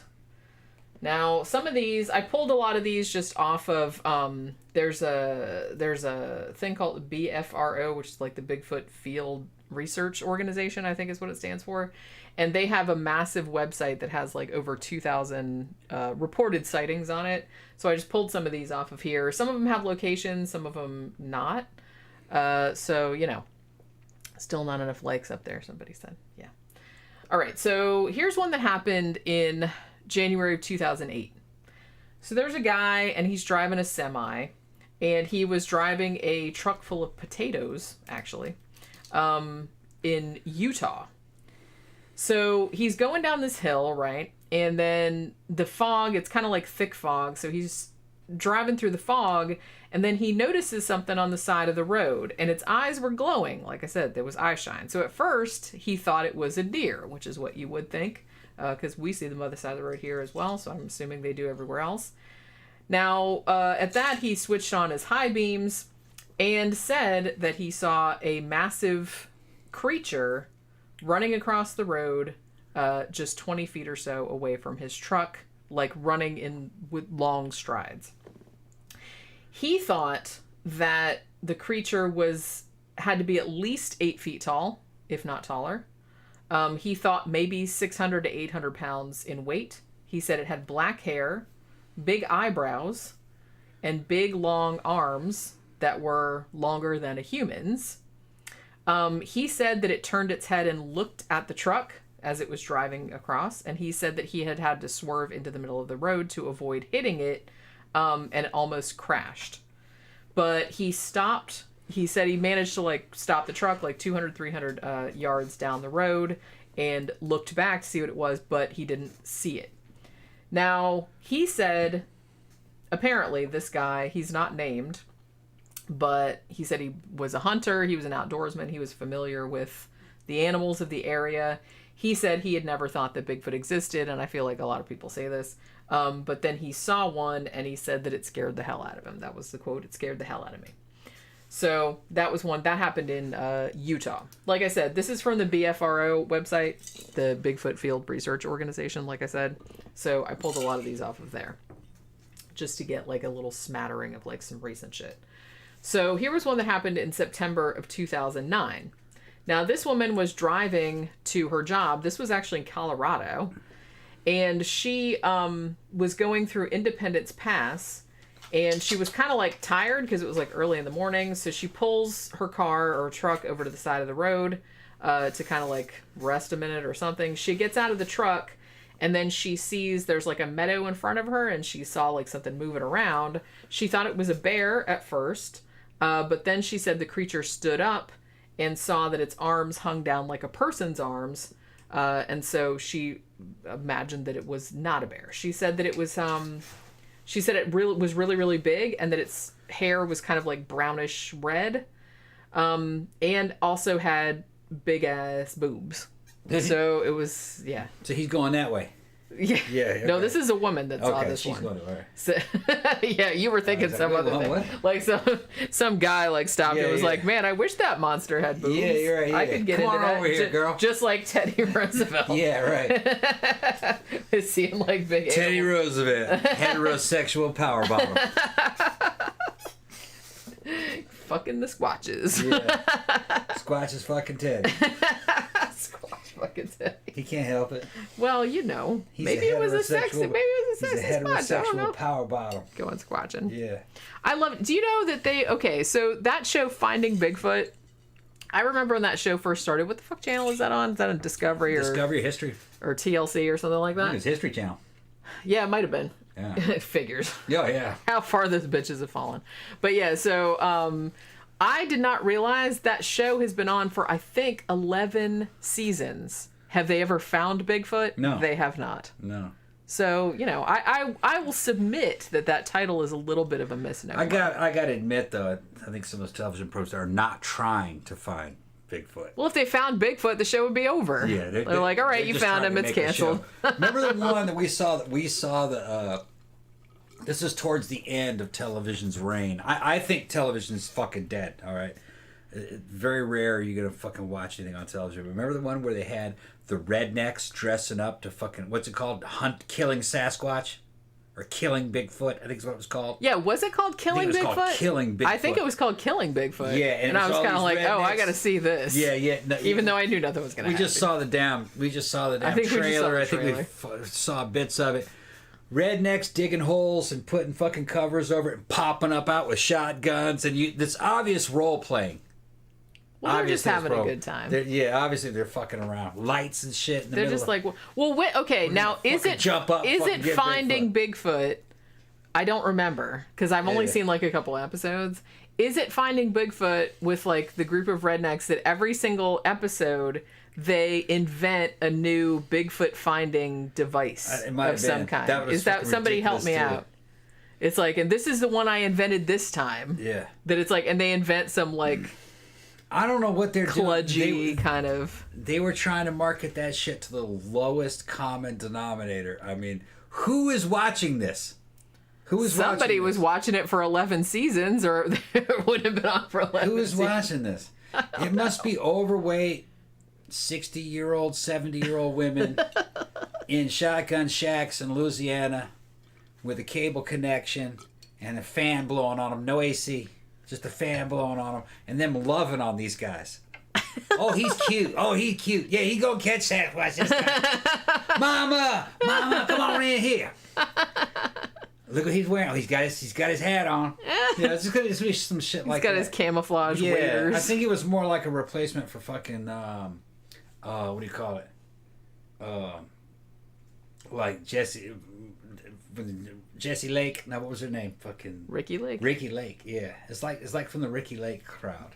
Now, some of these, I pulled a lot of these just off of, there's a thing called BFRO, which is like the Bigfoot Field Research Organization, I think is what it stands for. And they have a massive website that has over 2,000 reported sightings on it. So I just pulled some of these off of here. Some of them have locations, some of them not. Still not enough likes up there, somebody said. Yeah. All right, so here's one that happened in January of 2008. So there's a guy, and he's driving a semi, and he was driving a truck full of potatoes, actually, in Utah. So he's going down this hill, right? And then the fog, it's kind of like thick fog, so he's driving through the fog, and then he notices something on the side of the road, and its eyes were glowing. Like I said, there was eye shine. So at first, he thought it was a deer, which is what you would think, because we see them on the side of the road here as well, so I'm assuming they do everywhere else. Now, at that, he switched on his high beams and said that he saw a massive creature running across the road just 20 feet or so away from his truck, running in with long strides. He thought that the creature had to be at least 8 feet tall, if not taller. He thought maybe 600 to 800 pounds in weight. He said it had black hair, big eyebrows, and big long arms that were longer than a human's. He said that it turned its head and looked at the truck as it was driving across, and he said that he had to swerve into the middle of the road to avoid hitting it, and it almost crashed. But he stopped. He said he managed to stop the truck 200, 300 yards down the road and looked back to see what it was, but he didn't see it. Now, he said, apparently this guy, he's not named, But he said he was a hunter. He was an outdoorsman. He was familiar with the animals of the area. He said he had never thought that Bigfoot existed, and I feel like a lot of people say this. But then he saw one, and he said that it scared the hell out of him. That was the quote, "It scared the hell out of me." So that was one. That happened in Utah. Like I said, this is from the BFRO website, the Bigfoot Field Research Organization, like I said. So I pulled a lot of these off of there just to get like a little smattering of like some recent shit. So here was one that happened in September of 2009. Now, this woman was driving to her job. This was actually in Colorado. And she was going through Independence Pass. And she was kind of like tired because it was like early in the morning. So she pulls her car or truck over to the side of the road to kind of like rest a minute or something. She gets out of the truck. And then she sees there's like a meadow in front of her. And she saw like something moving around. She thought it was a bear at first. But then she said the creature stood up and saw that its arms hung down like a person's arms. And so she imagined that it was not a bear. She said that it was, she said it was really, really big and that its hair was kind of like brownish red. And also had big ass boobs. So it was, yeah. So he's going that way. Yeah. Yeah. No, this is a woman that saw this she's one. Going to, all right. So, yeah, you were thinking some other thing. What? Like some guy like stopped and was like, "Man, I wish that monster had boobs. Yeah, you're right. Yeah. I could get Come into on that." over here, girl. Just like Teddy Roosevelt. Yeah, right. Seeing like big Teddy animals. Roosevelt, heterosexual power bottom. Fucking the Squatches. Yeah. Squatch is fucking Teddy. Squatch fucking Teddy. He can't help it. Well, you know, He's maybe it was a sexy he's a Squatch. I don't know. heterosexual power bottom. Going Squatching. Yeah. I love it. Do you know that so that show Finding Bigfoot, I remember when that show first started. What the fuck channel is that on? Is that on Discovery History. or TLC or something like I think that? it's History Channel. Yeah, it might have been. Yeah. Figures. Oh, yeah. How far those bitches have fallen. But yeah, so I did not realize that show has been on for, I think, 11 seasons. Have they ever found Bigfoot? No. They have not. No. So, you know, I will submit that title is a little bit of a misnomer. I got to admit, though, I think some of those television programs are not trying to find Bigfoot. Well, if they found Bigfoot, the show would be over. Yeah, they're like, all right, they're you just found trying him, to it's make a show. canceled. Remember the one that we saw this is towards the end of television's reign. I think television's fucking dead, all right? Very rare you're going to fucking watch anything on television. Remember the one where they had the rednecks dressing up to fucking, what's it called? Killing Sasquatch? Or Killing Bigfoot, I think is what it was called. Yeah, was it called Killing I think it was Bigfoot? called Killing Bigfoot. I think it was called Killing Bigfoot. Yeah, and I was kind of like, oh, I got to see this. Yeah, yeah. No, Even though I knew nothing was going to happen. We just saw the damn trailer. I think we saw bits of it. Rednecks digging holes and putting fucking covers over it and popping up out with shotguns and this obvious role playing. Well, they're just having a good time. Obviously they're fucking around. Lights and shit. They're just like, well, wait, okay. Now, is it Finding Bigfoot? I don't remember because I've only seen like a couple episodes. Is it Finding Bigfoot with like the group of rednecks that every single episode they invent a new Bigfoot finding device of some kind? Is that somebody help me out? It's like, and this is the one I invented this time. Yeah. That it's like, and they invent some like I don't know what they're kludgy kind of. They were trying to market that shit to the lowest common denominator. I mean, who is watching this? Somebody was watching it for 11 seasons, or it would have been on for 11 Who is seasons. watching this? It must be overweight 60-year-old, 70-year-old women in shotgun shacks in Louisiana with a cable connection and a fan blowing on them. No AC, just a fan blowing on them, and them loving on these guys. Oh, he's cute. Oh, he's cute. Yeah, he gonna catch that. Watch this guy. Mama, come on in here. Look what he's wearing. Oh, he's got his hat on. Yeah, it's gonna be some shit like that. He's got his camouflage waders. I think it was more like a replacement for fucking what do you call it? Like Jesse Lake. No, what was her name? Fucking Ricky Lake. Ricky Lake. Yeah, it's like from the Ricky Lake crowd.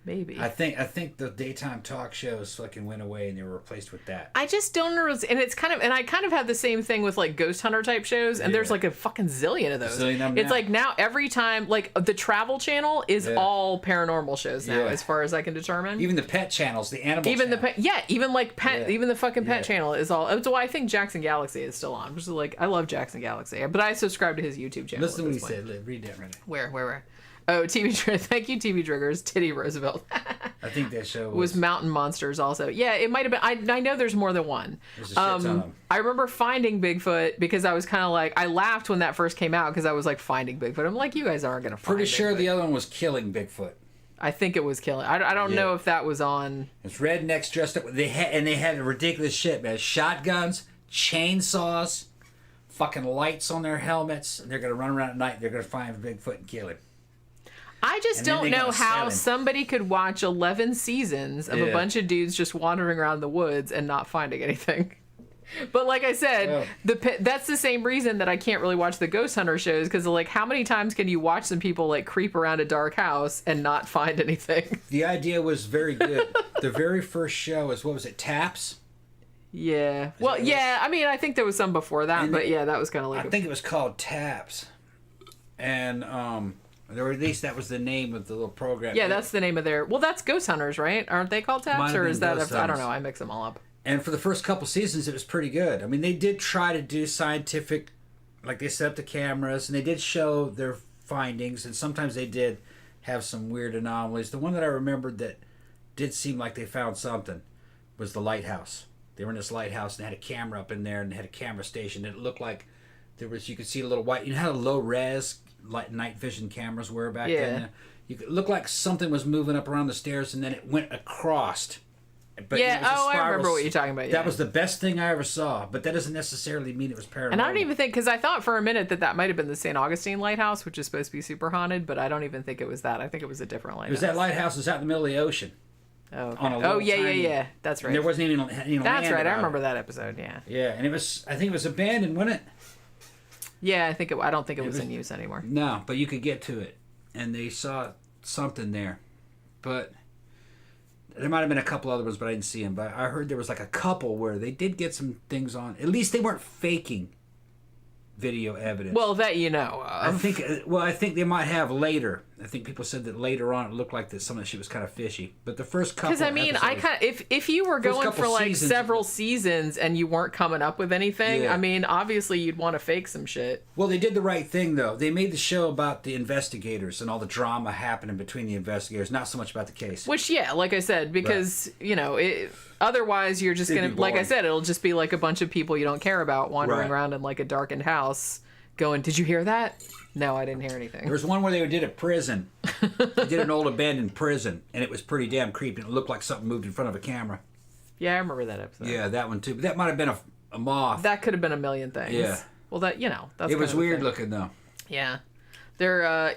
Maybe. I think the daytime talk shows fucking went away and they were replaced with that. I just don't know. And it's kind of, and I kind of have the same thing with like ghost hunter type shows. And there's like a fucking zillion of those. It's like now every time, like the Travel Channel is all paranormal shows now, as far as I can determine. Even the pet channels, the animal even channel. even like pet, even the fucking pet channel is all. That's why I think Jackson Galaxy is still on. Which is like, I love Jackson Galaxy, but I subscribe to his YouTube channel. Listen to what he said. Read that right now. Where? Oh, thank you, TV Triggers. Titty Roosevelt. I think that show was Mountain Monsters also. Yeah, it might have been. I know there's more than one. There's a shit ton of them. I remember finding Bigfoot because I was kind of like, I laughed when that first came out because I was like, finding Bigfoot. I'm like, you guys aren't going to find Pretty sure Bigfoot. the other one was killing Bigfoot. I think it was killing. I don't know if that was on. It's rednecks dressed up. They had ridiculous shit, man. Shotguns, chainsaws, fucking lights on their helmets. And they're going to run around at night. They're going to find Bigfoot and kill him. I just don't know how somebody could watch 11 seasons of a bunch of dudes just wandering around the woods and not finding anything. But like I said, that's the same reason that I can't really watch the ghost hunter shows, because like, how many times can you watch some people like creep around a dark house and not find anything? The idea was very good. The very first show was, what was it, Taps? Yeah. Well, yeah. I mean, I think there was some before that, but yeah, that was kind of like. I think it was called Taps, and or at least that was the name of the little program. Yeah, that's the name of their. Well, that's Ghost Hunters, right? Aren't they called Taps, or is that? I don't know. I mix them all up. And for the first couple seasons, it was pretty good. I mean, they did try to do scientific, like they set up the cameras and they did show their findings, and sometimes they did have some weird anomalies. The one that I remembered that did seem like they found something was the lighthouse. They were in this lighthouse and they had a camera up in there and they had a camera station. And it looked like there was, you could see a little white. You know how low res like night vision cameras were back then? You could look like something was moving up around the stairs and then it went across. But yeah, I remember what you're talking about. Yeah. That was the best thing I ever saw, but that doesn't necessarily mean it was paranormal. And I don't even think, because I thought for a minute that might have been the St. Augustine Lighthouse, which is supposed to be super haunted, but I don't even think it was that. I think it was a different lighthouse. It was that lighthouse was out in the middle of the ocean. Oh, okay. Yeah. That's right. And there wasn't even any That's land right. I remember that episode. Yeah. Yeah, and I think it was abandoned, wasn't it? Yeah, I don't think it was in use anymore. No, but you could get to it, and they saw something there, but there might have been a couple other ones, but I didn't see them. But I heard there was like a couple where they did get some things on. At least they weren't faking video evidence. Well, that you know of. I think they might have later. I think people said that later on it looked like that some of the shit was kind of fishy. But the first couple, because I mean, if you were going for like several seasons and you weren't coming up with anything, I mean, obviously you'd want to fake some shit. Well, they did the right thing though. They made the show about the investigators and all the drama happening between the investigators, not so much about the case. Which, yeah, like I said, because you know, otherwise you're just gonna, like I said, it'll just be like a bunch of people you don't care about wandering around in like a darkened house, going, "Did you hear that?" No, I didn't hear anything. There was one where they did a prison. They did an old abandoned prison, and it was pretty damn creepy. It looked like something moved in front of a camera. Yeah, I remember that episode. Yeah, that one too. But that might have been a moth. That could have been a million things. Yeah. Well, that, you know, that's it was weird looking though. Yeah. They're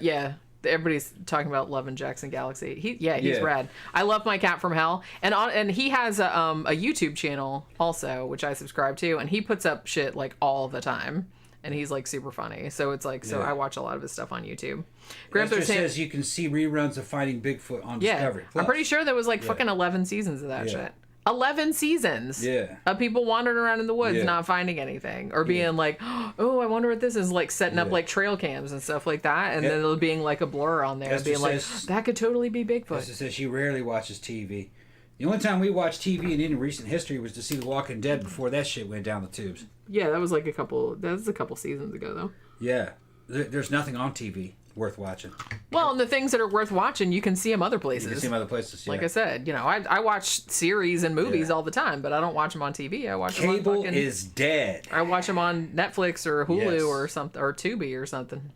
everybody's talking about loving Jackson Galaxy. He's rad. I love My Cat from Hell, and he has a YouTube channel also, which I subscribe to, and he puts up shit like all the time. And he's like super funny, so it's like I watch a lot of his stuff on YouTube. Grandpa says you can see reruns of Finding Bigfoot on Discovery Plus. I'm pretty sure there was like fucking 11 seasons of that shit. 11 seasons of people wandering around in the woods not finding anything, or being like, oh, I wonder what this is, like setting up like trail cams and stuff like that, and then it'll being like a blur on there, being like, that could totally be Bigfoot. Esther says she rarely watches TV. The only time we watched TV in any recent history was to see The Walking Dead before that shit went down the tubes. Yeah, that was a couple seasons ago, though. Yeah. There's nothing on TV worth watching. Well, and the things that are worth watching, you can see them other places. You can see them other places, yeah. Like I said, you know, I watch series and movies all the time, but I don't watch them on TV. I watch them on Cable is dead. I watch them on Netflix or Hulu or something, or Tubi or something.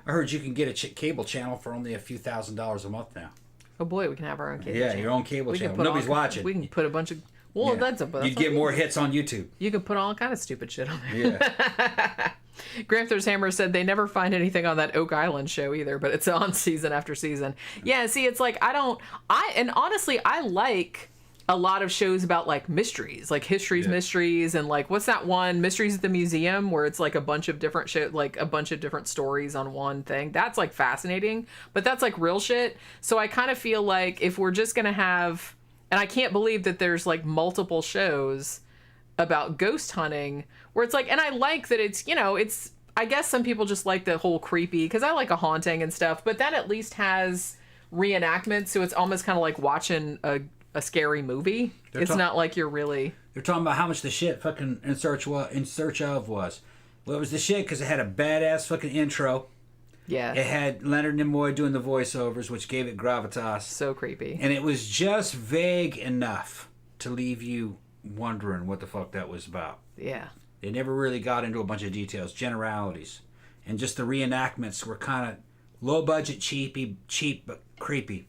I heard you can get a cable channel for only a few $1,000s a month now. Oh boy, we can have our own cable channel. Yeah, your own cable channel. Nobody's watching. We can put a bunch of... Well, you'd get more hits on YouTube. You could put all kind of stupid shit on there. Yeah. Gramthor's Hammer said they never find anything on that Oak Island show either, but it's on season after season. Yeah, see, it's like, and honestly, I like a lot of shows about like mysteries, like History's Mysteries, and like what's that one, Mysteries at the Museum, where it's like a bunch of different shit, like a bunch of different stories on one thing. That's like fascinating, but that's like real shit. So I kind of feel like if we're just gonna have, and I can't believe that there's like multiple shows about ghost hunting where it's like, and I like that it's, you know, it's, I guess some people just like the whole creepy, because I like a haunting and stuff, but that at least has reenactments, so it's almost kind of like watching a scary movie. It's not like you're really... They're talking about how much the shit fucking In Search Of was. Well, it was the shit because it had a badass fucking intro. Yeah. It had Leonard Nimoy doing the voiceovers, which gave it gravitas. So creepy. And it was just vague enough to leave you wondering what the fuck that was about. Yeah. They never really got into a bunch of details, generalities. And just the reenactments were kind of low budget, cheap, but creepy.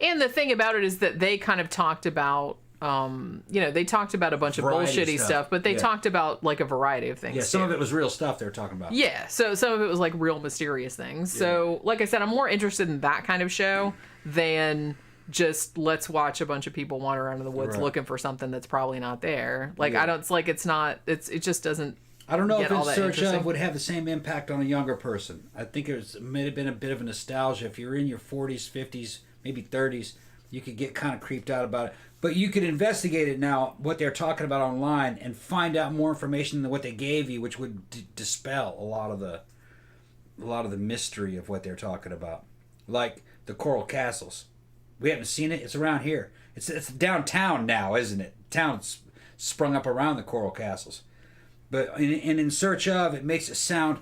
And the thing about it is that they kind of talked about, you know, they talked about a bunch of bullshitty stuff, but they talked about like a variety of things. Yeah, some of it was real stuff they were talking about. Yeah, so some of it was like real mysterious things. Yeah. So, like I said, I'm more interested in that kind of show than just let's watch a bunch of people wander around in the woods looking for something that's probably not there. Like I don't. It's like it's not. It just doesn't. I don't know if In Search Of would have the same impact on a younger person. I think it may have been a bit of a nostalgia. If you're in your 40s, 50s, maybe 30s, you could get kind of creeped out about it. But you could investigate it now, what they're talking about online, and find out more information than what they gave you, which would dispel a lot of the mystery of what they're talking about. Like the Coral Castles. We haven't seen it. It's around here. It's downtown now, isn't it? Town's sprung up around the Coral Castles. But in Search Of, it makes it sound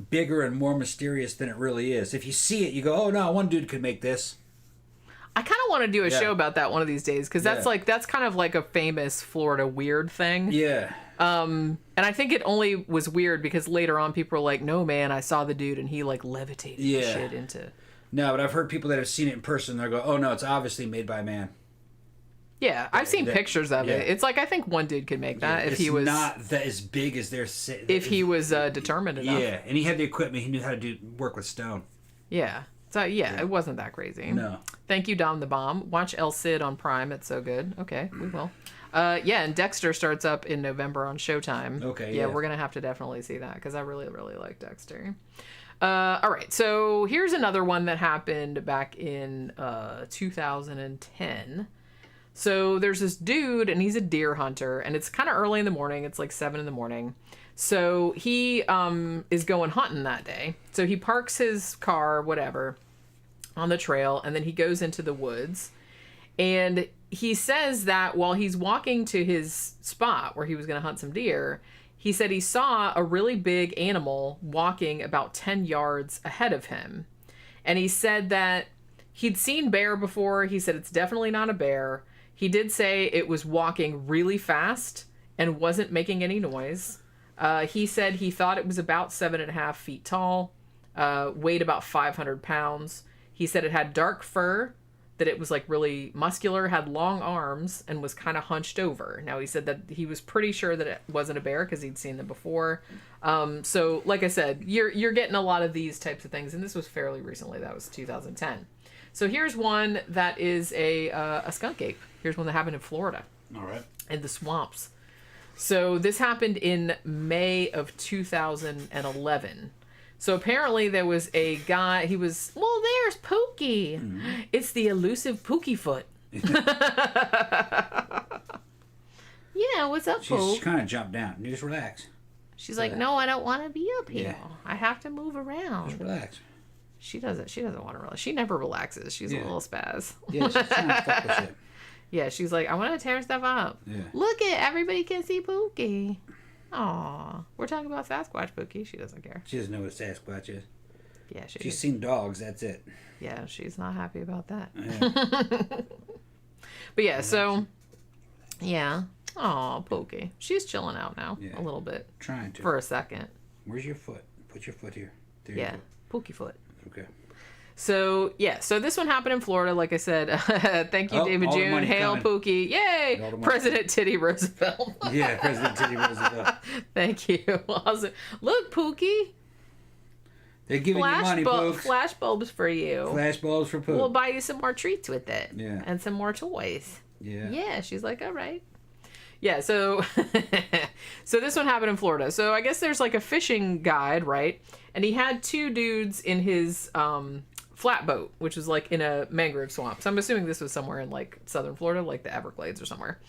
bigger and more mysterious than it really is. If you see it, you go, oh no, one dude could make this. I kind of want to do a show about that one of these days, because that's kind of like a famous Florida weird thing. Yeah. And I think it only was weird because later on people were like, no man, I saw the dude and he like levitated the shit into... No, but I've heard people that have seen it in person, they go, oh no, it's obviously made by man. Yeah, I've seen pictures of it. It's like, I think one dude could make that if he was... It's not that as big as they're... If he was determined enough. Yeah, and he had the equipment. He knew how to work with stone. Yeah. So, yeah, it wasn't that crazy. No. Thank you, Dom the Bomb. Watch El Cid on Prime. It's so good. Okay, we will. Yeah, and Dexter starts up in November on Showtime. Okay, yeah. We're going to have to definitely see that because I really, really like Dexter. All right, so here's another one that happened back in 2010. So there's this dude, and he's a deer hunter, and it's kind of early in the morning. It's like 7 in the morning. So he is going hunting that day. So he parks his car, whatever, on the trail, and then he goes into the woods. And he says that while he's walking to his spot where he was going to hunt some deer, he said he saw a really big animal walking about 10 yards ahead of him. And he said that he'd seen bear before. He said it's definitely not a bear. He did say it was walking really fast and wasn't making any noise. He said he thought it was about 7.5 feet tall, weighed about 500 pounds. He said it had dark fur, that it was like really muscular, had long arms, and was kind of hunched over. Now, he said that he was pretty sure that it wasn't a bear because he'd seen them before. So, like I said, you're getting a lot of these types of things, and this was fairly recently. That was 2010. So here's one that is a skunk ape. Here's one that happened in Florida. All right. In the swamps. So this happened in May of 2011. So apparently there was a guy, he was, well, there's Pookie. Mm-hmm. It's the elusive Pookie foot. Yeah, what's up, Pooh? She's kind of jumped down. You just relax. She's like, no, I don't want to be up here. Yeah. I have to move around. Just relax. She doesn't want to relax. She never relaxes. She's a little spaz. Yeah, she's trying to fuck with shit. Yeah, she's like, I want to tear stuff up. Yeah. Look everybody can see Pookie. Aw. We're talking about Sasquatch Pookie. She doesn't care. She doesn't know what Sasquatch is. Yeah, she's seen dogs, that's it. Yeah, she's not happy about that. Yeah. But yeah, so, yeah. Aw, Pookie. She's chilling out now a little bit. Trying to. For a second. Where's your foot? Put your foot here. There you go. Pookie foot. Okay. So, yeah. So this one happened in Florida, like I said. Thank you, David June. Hail, Pookie. Yay! President Titty Roosevelt. Yeah, President Titty Roosevelt. Thank you. Awesome. Look, Pookie. They're giving you money, folks. Flash bulbs for you. Flash bulbs for poop. We'll buy you some more treats with it. Yeah. And some more toys. Yeah. Yeah, she's like, all right. Yeah, so so this one happened in Florida. So I guess there's like a fishing guide, right? And he had two dudes in his flatboat, which is like in a mangrove swamp. So I'm assuming this was somewhere in like southern Florida, like the Everglades or somewhere.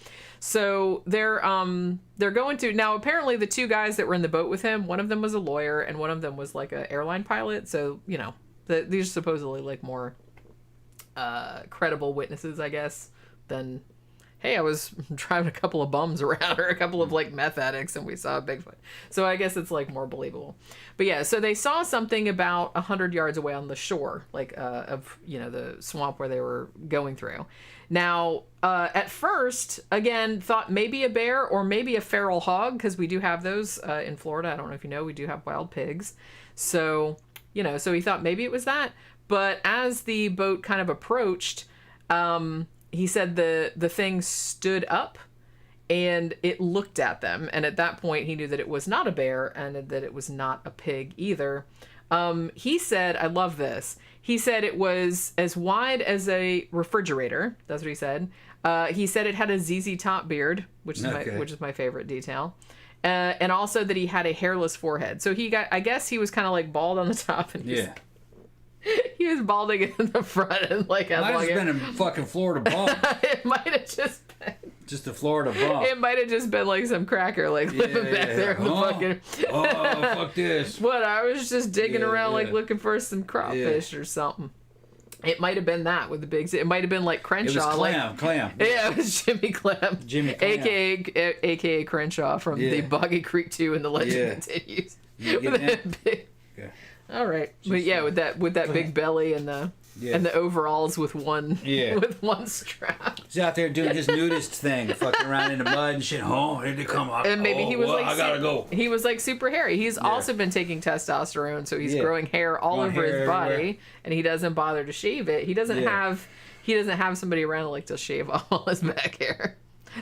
So they're going to, now apparently the two guys that were in the boat with him, one of them was a lawyer and one of them was like an airline pilot. So, you know, these are supposedly like more credible witnesses, I guess, than, hey, I was driving a couple of bums around or a couple of like meth addicts and we saw a Bigfoot. So I guess it's like more believable. But yeah, so they saw something about 100 yards away on the shore, like of, you know, the swamp where they were going through. Now, at first, again, thought maybe a bear or maybe a feral hog, because we do have those in Florida. I don't know if you know, we do have wild pigs. So, you know, so he thought maybe it was that. But as the boat kind of approached, he said the thing stood up and it looked at them. And at that point, he knew that it was not a bear and that it was not a pig either. He said, I love this. He said it was as wide as a refrigerator. That's what he said. He said it had a ZZ Top beard, which is my favorite detail. And also that he had a hairless forehead. So I guess he was kind of like bald on the top. And he was balding in the front and like had might long have hair. been a fucking Florida bum. It might have just been. Just a Florida bum. It might have just been like some cracker like living back there in the fucking. Oh, fuck this. What? I was just digging around like looking for some crawfish or something. It might have been that with the big. It might have been like Crenshaw. It was Clam. Yeah, it was Jimmy Clam. AKA Crenshaw from the Boggy Creek 2 and the legend continues. All right, but yeah, with that big belly and the overalls with one strap. He's out there doing his nudist thing, fucking around in the mud and shit. Oh, here they come up. And maybe he was like, I gotta go. He was like super hairy. He's also been taking testosterone, so he's growing hair all over his body, everywhere. And he doesn't bother to shave it. He doesn't have somebody around like to shave all his back hair.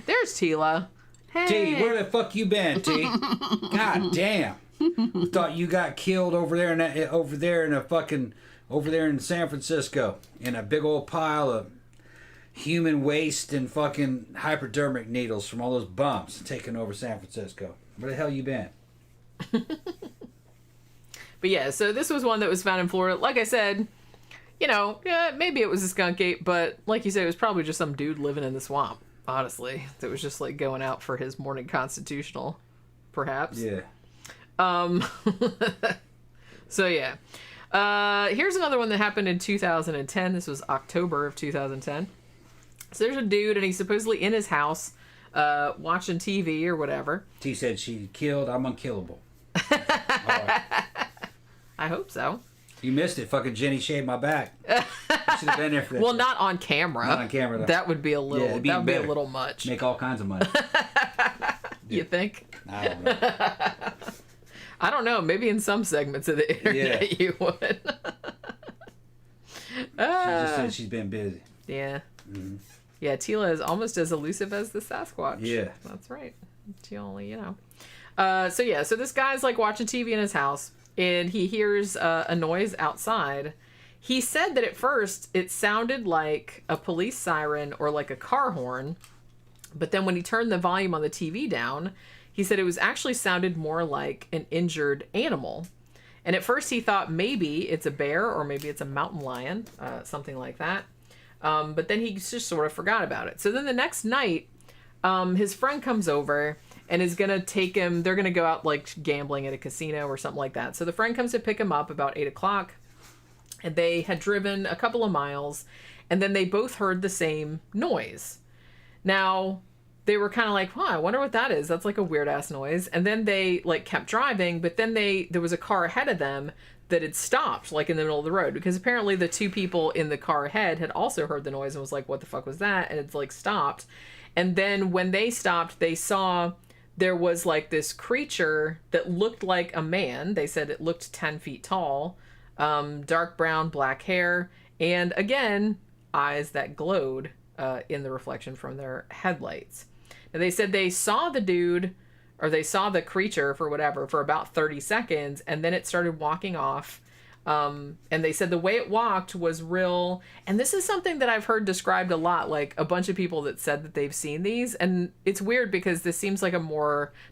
There's Tila. Hey. T, where the fuck you been, T? God damn. I thought you got killed over there in San Francisco in a big old pile of human waste and fucking hypodermic needles from all those bumps taking over San Francisco. Where the hell you been? But yeah, so this was one that was found in Florida. Like I said, you know, maybe it was a skunk ape, but like you said, it was probably just some dude living in the swamp, honestly. That was just like going out for his morning constitutional, perhaps. Yeah. So yeah. Here's another one that happened in 2010. This was October of 2010. So there's a dude and he's supposedly in his house, watching TV or whatever. T said she killed, I'm unkillable. Right. I hope so. You missed it. Fucking Jenny shaved my back. You should have been there for that. Well, not on camera. Not on camera, though. That would be a little. That would be a little much. Make all kinds of money. You think? I don't know. I don't know. Maybe in some segments of the internet you would. She just said she's been busy. Yeah. Mm-hmm. Yeah, Tila is almost as elusive as the Sasquatch. Yeah. That's right. She only, you know. So this guy's like watching TV in his house and he hears a noise outside. He said that at first it sounded like a police siren or like a car horn. But then when he turned the volume on the TV down, he said it was actually sounded more like an injured animal. And at first he thought maybe it's a bear or maybe it's a mountain lion, something like that. But then he just sort of forgot about it. So then the next night, his friend comes over and is going to take him. They're going to go out like gambling at a casino or something like that. So the friend comes to pick him up about 8 o'clock. And they had driven a couple of miles. And then they both heard the same noise. Now, they were kind of like, I wonder what that is. That's like a weird ass noise. And then they like kept driving, but then there was a car ahead of them that had stopped like in the middle of the road because apparently the two people in the car ahead had also heard the noise and was like, what the fuck was that? And it's like stopped. And then when they stopped, they saw there was like this creature that looked like a man. They said it looked 10 feet tall, dark brown, black hair. And again, eyes that glowed in the reflection from their headlights. And they said they saw the dude, or they saw the creature for about 30 seconds, and then it started walking off. And they said the way it walked was real. And this is something that I've heard described a lot, like a bunch of people that said that they've seen these. And it's weird because this seems like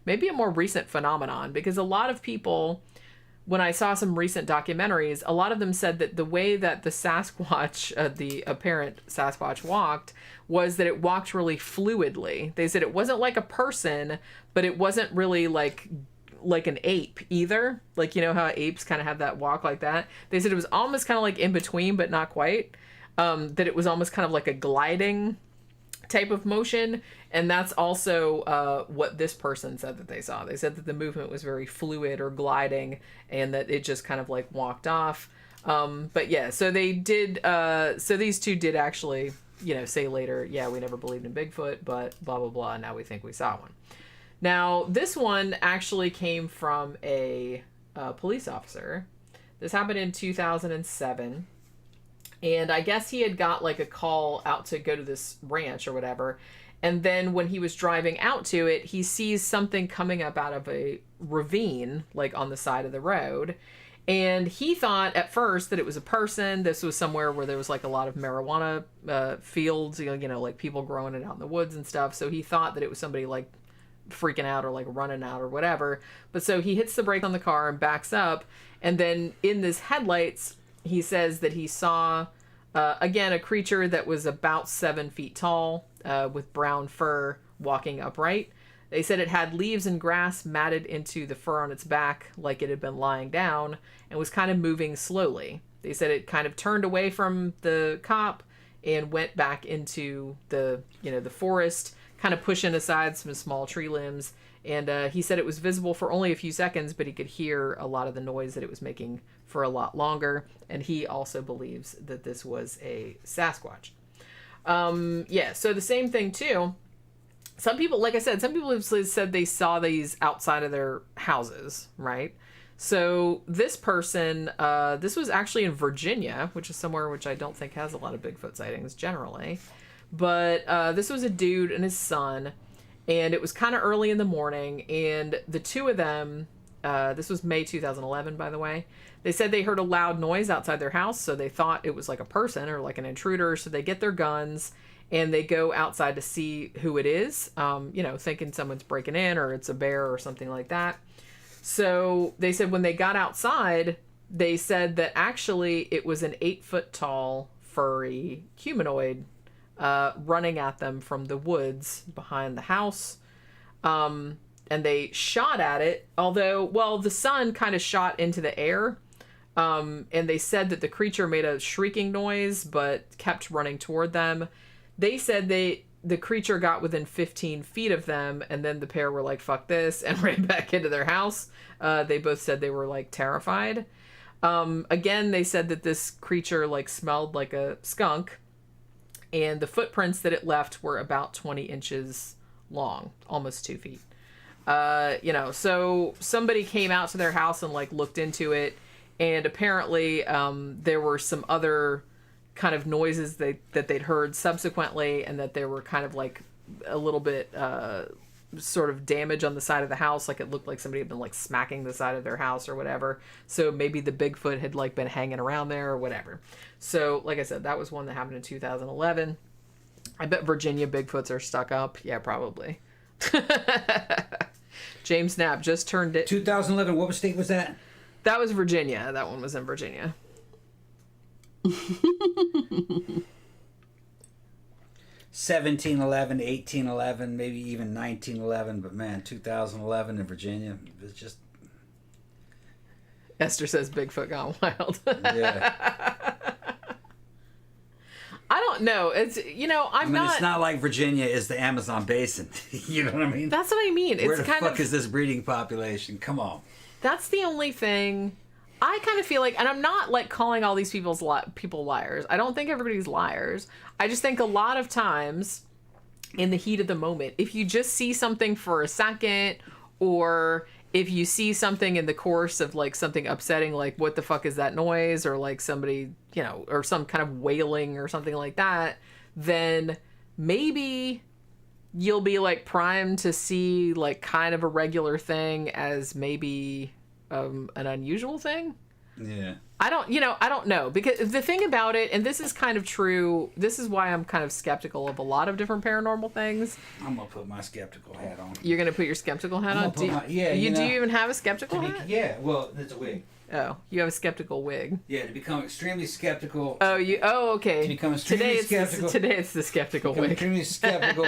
maybe a more recent phenomenon, because a lot of people, when I saw some recent documentaries, a lot of them said that the way that the Sasquatch, the apparent Sasquatch walked, was that it walked really fluidly. They said it wasn't like a person, but it wasn't really like an ape either. Like, you know how apes kind of have that walk like that? They said it was almost kind of like in between, but not quite. That it was almost kind of like a gliding type of motion. And that's also what this person said that they saw. They said that the movement was very fluid or gliding, and that it just kind of like walked off. But yeah, so they did, so these two did actually, you know, say later, yeah, we never believed in Bigfoot, but blah, blah, blah, now we think we saw one. Now, this one actually came from a police officer. This happened in 2007. And I guess he had got like a call out to go to this ranch or whatever. And then when he was driving out to it, he sees something coming up out of a ravine, like on the side of the road. And he thought at first that it was a person. This was somewhere where there was like a lot of marijuana fields, you know, like people growing it out in the woods and stuff. So he thought that it was somebody like freaking out or like running out or whatever. But so he hits the brake on the car and backs up. And then in this headlights, he says that he saw, again, a creature that was about 7 feet tall with brown fur walking upright. They said it had leaves and grass matted into the fur on its back like it had been lying down, and was kind of moving slowly. They said it kind of turned away from the cop and went back into the forest, kind of pushing aside some small tree limbs. And he said it was visible for only a few seconds, but he could hear a lot of the noise that it was making for a lot longer. And he also believes that this was a Sasquatch. Yeah, so the same thing too. Some people, like I said, some people have said they saw these outside of their houses, right? So this person, this was actually in Virginia, which is somewhere which I don't think has a lot of Bigfoot sightings generally. But this was a dude and his son, and it was kind of early in the morning, and the two of them, this was May 2011, by the way, they said they heard a loud noise outside their house, so they thought it was like a person or like an intruder, so they get their guns, and they go outside to see who it is, thinking someone's breaking in or it's a bear or something like that. So they said when they got outside, they said that actually it was an 8-foot tall, furry humanoid running at them from the woods behind the house. And they shot at it, although, well, the son kind of shot into the air. And they said that the creature made a shrieking noise, but kept running toward them. They said the creature got within 15 feet of them, and then the pair were like, fuck this, and ran back into their house. They both said they were like terrified. Again, they said that this creature like smelled like a skunk, and the footprints that it left were about 20 inches long, almost 2 feet. So somebody came out to their house and like looked into it, and apparently there were some other kind of noises that they'd heard subsequently, and that there were kind of like a little bit sort of damage on the side of the house, like it looked like somebody had been like smacking the side of their house or whatever. So maybe the Bigfoot had like been hanging around there or whatever. So like I said, that was one that happened in 2011. I bet Virginia Bigfoots are stuck up. Yeah, probably. James Knapp just turned it. 2011, what state was that? That was Virginia. That one was in Virginia. 1711, 1811, maybe even 1911, but man, 2011 in Virginia, it's just... Esther says Bigfoot gone wild. Yeah. I don't know. It's, It's not like Virginia is the Amazon basin. You know what I mean? That's what I mean. Where it's the kind fuck of, is this breeding population? Come on. That's the only thing I kind of feel like, and I'm not like calling all these people liars. I don't think everybody's liars. I just think a lot of times in the heat of the moment, if you just see something for a second, or if you see something in the course of like something upsetting, like what the fuck is that noise, or like somebody, or some kind of wailing or something like that, then maybe you'll be like primed to see like kind of a regular thing as maybe an unusual thing. Yeah. I don't know, because the thing about it, and this is kind of true, this is why I'm kind of skeptical of a lot of different paranormal things. I'm gonna put my skeptical hat on. You're gonna put your skeptical hat on? Do you even have a skeptical hat? Yeah, well, it's a wig. Oh, you have a skeptical wig. Yeah, to become extremely skeptical. Okay. To become extremely skeptical. Today it's the skeptical wig. Extremely skeptical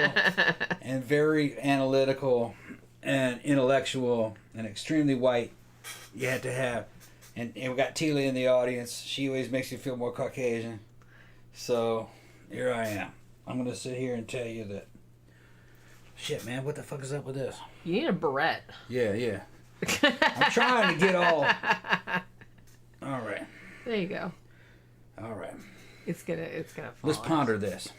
and very analytical and intellectual and extremely white. You had to have. And we got Tila in the audience. She always makes you feel more Caucasian. So, here I am. I'm going to sit here and tell you that... Shit, man, what the fuck is up with this? You need a barrette. Yeah. I'm trying to get all... All right. There you go. All right. It's gonna fall. Let's ponder this.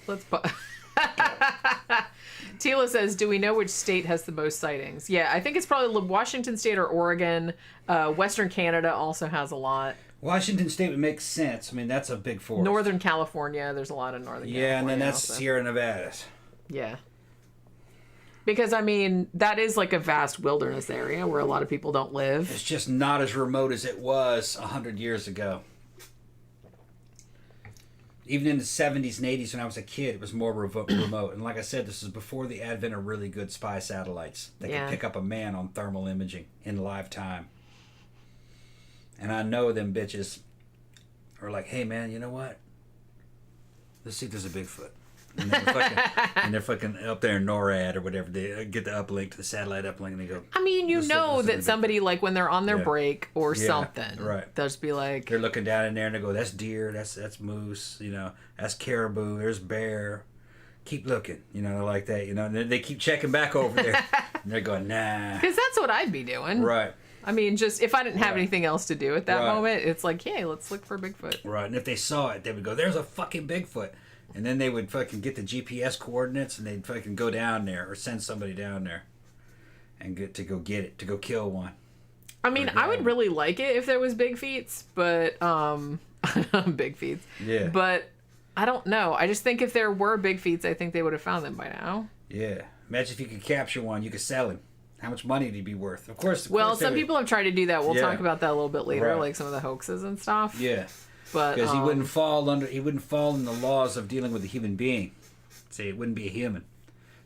Tila says, do we know which state has the most sightings? Yeah, I think it's probably Washington State or Oregon. Western Canada also has a lot. Washington State would make sense. I mean, that's a big forest. Northern California, there's a lot of Northern California. Yeah, and then that's also. Sierra Nevadas. Yeah. Because, I mean, that is like a vast wilderness area where a lot of people don't live. It's just not as remote as it was 100 years ago. Even in the 70s and 80s when I was a kid, it was more remote. And like I said, this is before the advent of really good spy satellites that could pick up a man on thermal imaging in live time. And I know them bitches are like, hey, man, you know what? Let's see if there's a Bigfoot. And they're fucking up there in NORAD or whatever. They get the uplink to the satellite uplink and they go. I mean, you know that somebody, like, when they're on their break or something, right. They'll just be like... They're looking down in there and they go, that's deer, that's moose, you know, that's caribou, there's bear. Keep looking, you know, like that, you know. And then they keep checking back over there. And they're going, nah. Because that's what I'd be doing. Right. I mean, just if I didn't have anything else to do at that moment, it's like, hey, let's look for Bigfoot. Right. And if they saw it, they would go, there's a fucking Bigfoot. And then they would fucking get the GPS coordinates and they'd fucking go down there or send somebody down there and to go get it, to go kill one. I mean, I would really like it if there was big feats, but big feats. Yeah. But I don't know. I just think if there were big feats, I think they would have found them by now. Yeah. Imagine if you could capture one, you could sell him. How much money would he be worth? Of course. Well, some people have tried to do that. We'll talk about that a little bit later, Right. like some of the hoaxes and stuff. Yeah. But because he wouldn't fall in the laws of dealing with a human being. Say it wouldn't be a human.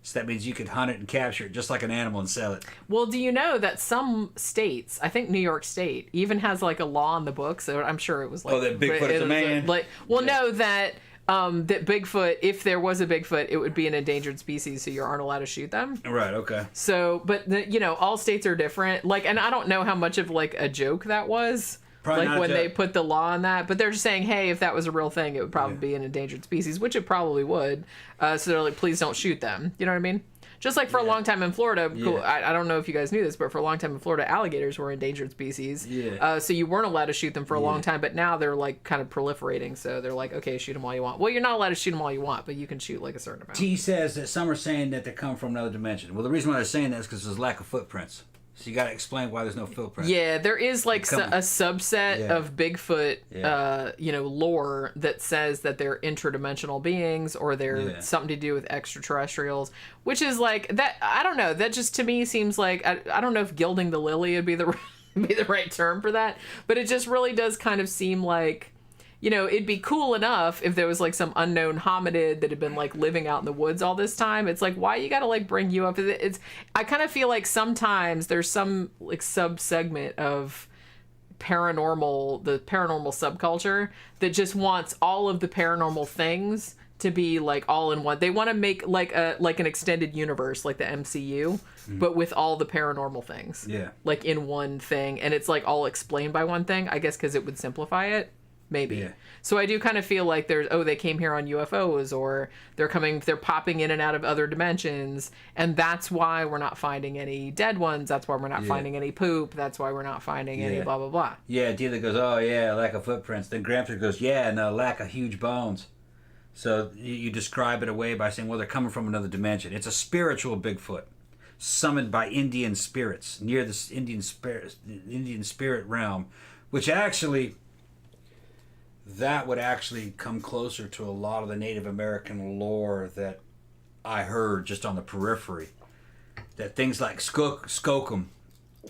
So that means you could hunt it and capture it just like an animal and sell it. Well, do you know that some states, I think New York State, even has like a law in the books. So I'm sure it was like that Bigfoot is a man. No, that Bigfoot, if there was a Bigfoot, it would be an endangered species, so you aren't allowed to shoot them. Right. Okay. So, but all states are different. Like, and I don't know how much of like a joke that was. Probably like when they put the law on that, but they're just saying, hey, if that was a real thing, it would probably be an endangered species, which it probably would. So they're like, please don't shoot them. You know what I mean? Just like for a long time in Florida, I don't know if you guys knew this, but for a long time in Florida, alligators were endangered species. Yeah. So you weren't allowed to shoot them for a long time, but now they're like kind of proliferating. So they're like, okay, shoot them all you want. Well, you're not allowed to shoot them all you want, but you can shoot like a certain amount. T says that some are saying that they come from another dimension. Well, the reason why they're saying that is because there's lack of footprints. So you got to explain why there's no footprint. Yeah, there is like a subset of Bigfoot, lore that says that they're interdimensional beings or they're something to do with extraterrestrials, which is like that. I don't know. That just to me seems like I don't know if gilding the lily would be the right term for that, but it just really does kind of seem like. It'd be cool enough if there was like some unknown hominid that had been like living out in the woods all this time. It's like, why you gotta like bring you up? I kind of feel like sometimes there's some like sub segment of the paranormal subculture that just wants all of the paranormal things to be like all in one. They want to make like an extended universe, like the MCU, but with all the paranormal things. Yeah. Like in one thing, and it's like all explained by one thing. I guess because it would simplify it. Maybe. Yeah. So I do kind of feel like they came here on UFOs, or they're popping in and out of other dimensions, and that's why we're not finding any dead ones. That's why we're not finding any poop. That's why we're not finding any blah, blah, blah. Yeah, Dealer goes, oh yeah, lack of footprints. Then Gramps goes, yeah, no, lack of huge bones. So you describe it away by saying, well, they're coming from another dimension. It's a spiritual Bigfoot, summoned by Indian spirits, near this Indian spirit realm, which actually... That would actually come closer to a lot of the Native American lore that I heard just on the periphery. That things like Skunk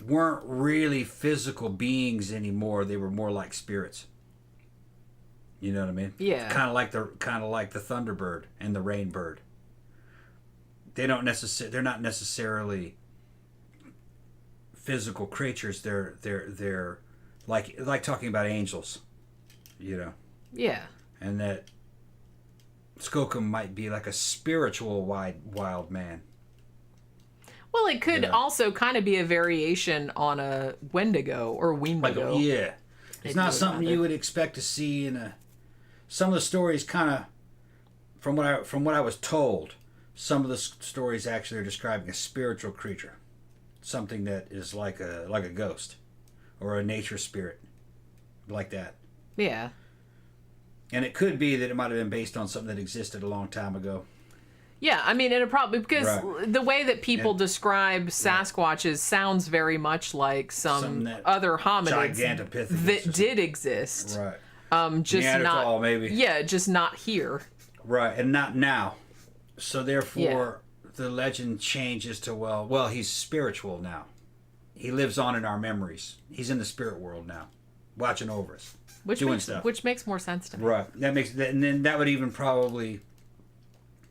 weren't really physical beings anymore. They were more like spirits. You know what I mean? Yeah. Kind of like the thunderbird and the rainbird. They're not necessarily physical creatures. They're like talking about angels, you know. Yeah. And that Skunk Ape might be like a spiritual wild man. Well, it could also kind of be a variation on a Wendigo or Wendigo. Yeah. It's not something you would expect to see in some of the stories kind of, from what I was told, some of the stories actually are describing a spiritual creature. Something that is like a ghost or a nature spirit, like that. Yeah. And it could be that it might have been based on something that existed a long time ago. Yeah, I mean, it'll probably, because Right. the way that people describe Sasquatches sounds very much like some other hominids Gigantopithecus that did exist. Right. Just Neanderthal, not, maybe. Yeah, just not here. Right, and not now. So therefore, the legend changes to, well, he's spiritual now. He lives on in our memories. He's in the spirit world now, watching over us, doing stuff. Which makes more sense to me. Right. And then that would even probably,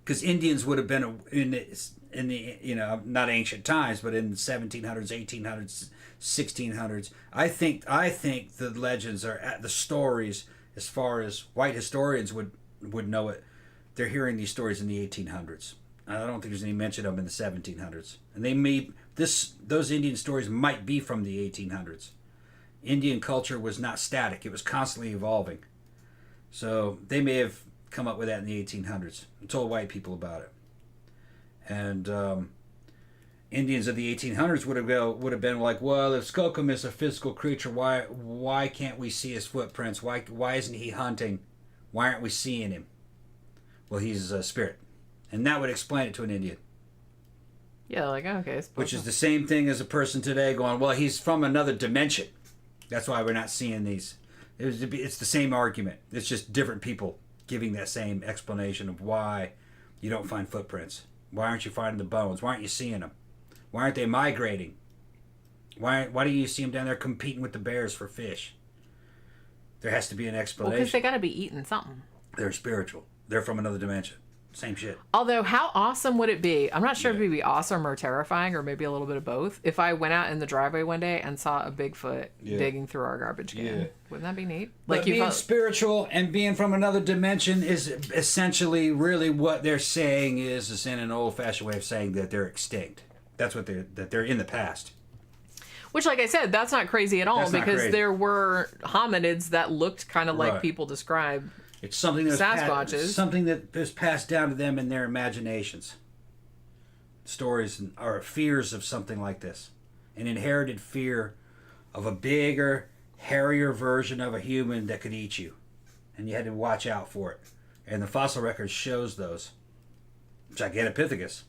because Indians would have been in the not ancient times, but in the 1700s, 1800s, 1600s. I think the legends are the stories, as far as white historians would know it. They're hearing these stories in the 1800s. I don't think there's any mention of them in the 1700s. And those Indian stories might be from the 1800s. Indian culture was not static. It was constantly evolving. So they may have come up with that in the 1800s and told white people about it. And Indians of the 1800s would have been like, well, if Skunk Ape is a physical creature, why can't we see his footprints? Why isn't he hunting? Why aren't we seeing him? Well, he's a spirit. And that would explain it to an Indian. Yeah, like, okay. Which is the same thing as a person today going, well, he's from another dimension. That's why we're not seeing these. It's the same argument. It's just different people giving that same explanation of why you don't find footprints. Why aren't you finding the bones? Why aren't you seeing them? Why aren't they migrating? Why do you see them down there competing with the bears for fish? There has to be an explanation. Well, because they got to be eating something. They're spiritual. They're from another dimension. Same shit. Although, how awesome would it be? I'm not sure if it would be awesome or terrifying, or maybe a little bit of both. If I went out in the driveway one day and saw a Bigfoot digging through our garbage can, wouldn't that be neat? But being spiritual and being from another dimension is essentially really what they're saying is in an old-fashioned way of saying that they're extinct. That's what they're in the past. Which, like I said, that's not crazy at all, because there were hominids that looked kind of like people describe. It's something Sasquatches. Something that is passed down to them in their imaginations. Stories or fears of something like this. An inherited fear of a bigger, hairier version of a human that could eat you. And you had to watch out for it. And the fossil record shows those. Gigantopithecus.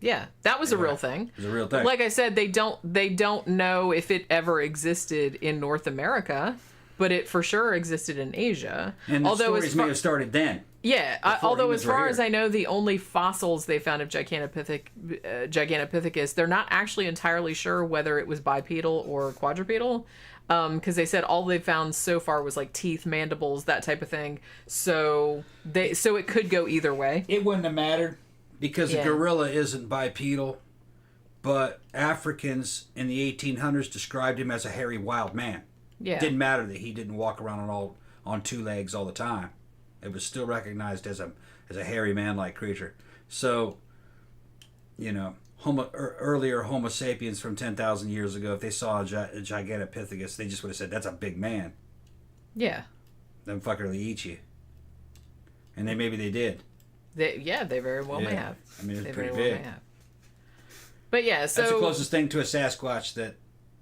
Yeah, that was a real thing. It was a real thing. Like I said, they don't know if it ever existed in North America, but it for sure existed in Asia. And the stories may have started then. Yeah, although as far as I know, the only fossils they found of Gigantopithecus, they're not actually entirely sure whether it was bipedal or quadrupedal, because they said all they found so far was like teeth, mandibles, that type of thing. So it could go either way. It wouldn't have mattered. Because a gorilla isn't bipedal, but Africans in the 1800s described him as a hairy wild man. Yeah. It didn't matter that he didn't walk around on two legs all the time. It was still recognized as a hairy man-like creature. So, earlier Homo sapiens from 10,000 years ago, if they saw a Gigantopithecus, they just would have said, that's a big man. Yeah. Them fucker will eat you. And maybe they did. They very well may have. I mean, it's pretty big. Well but yeah, so that's the closest thing to a Sasquatch that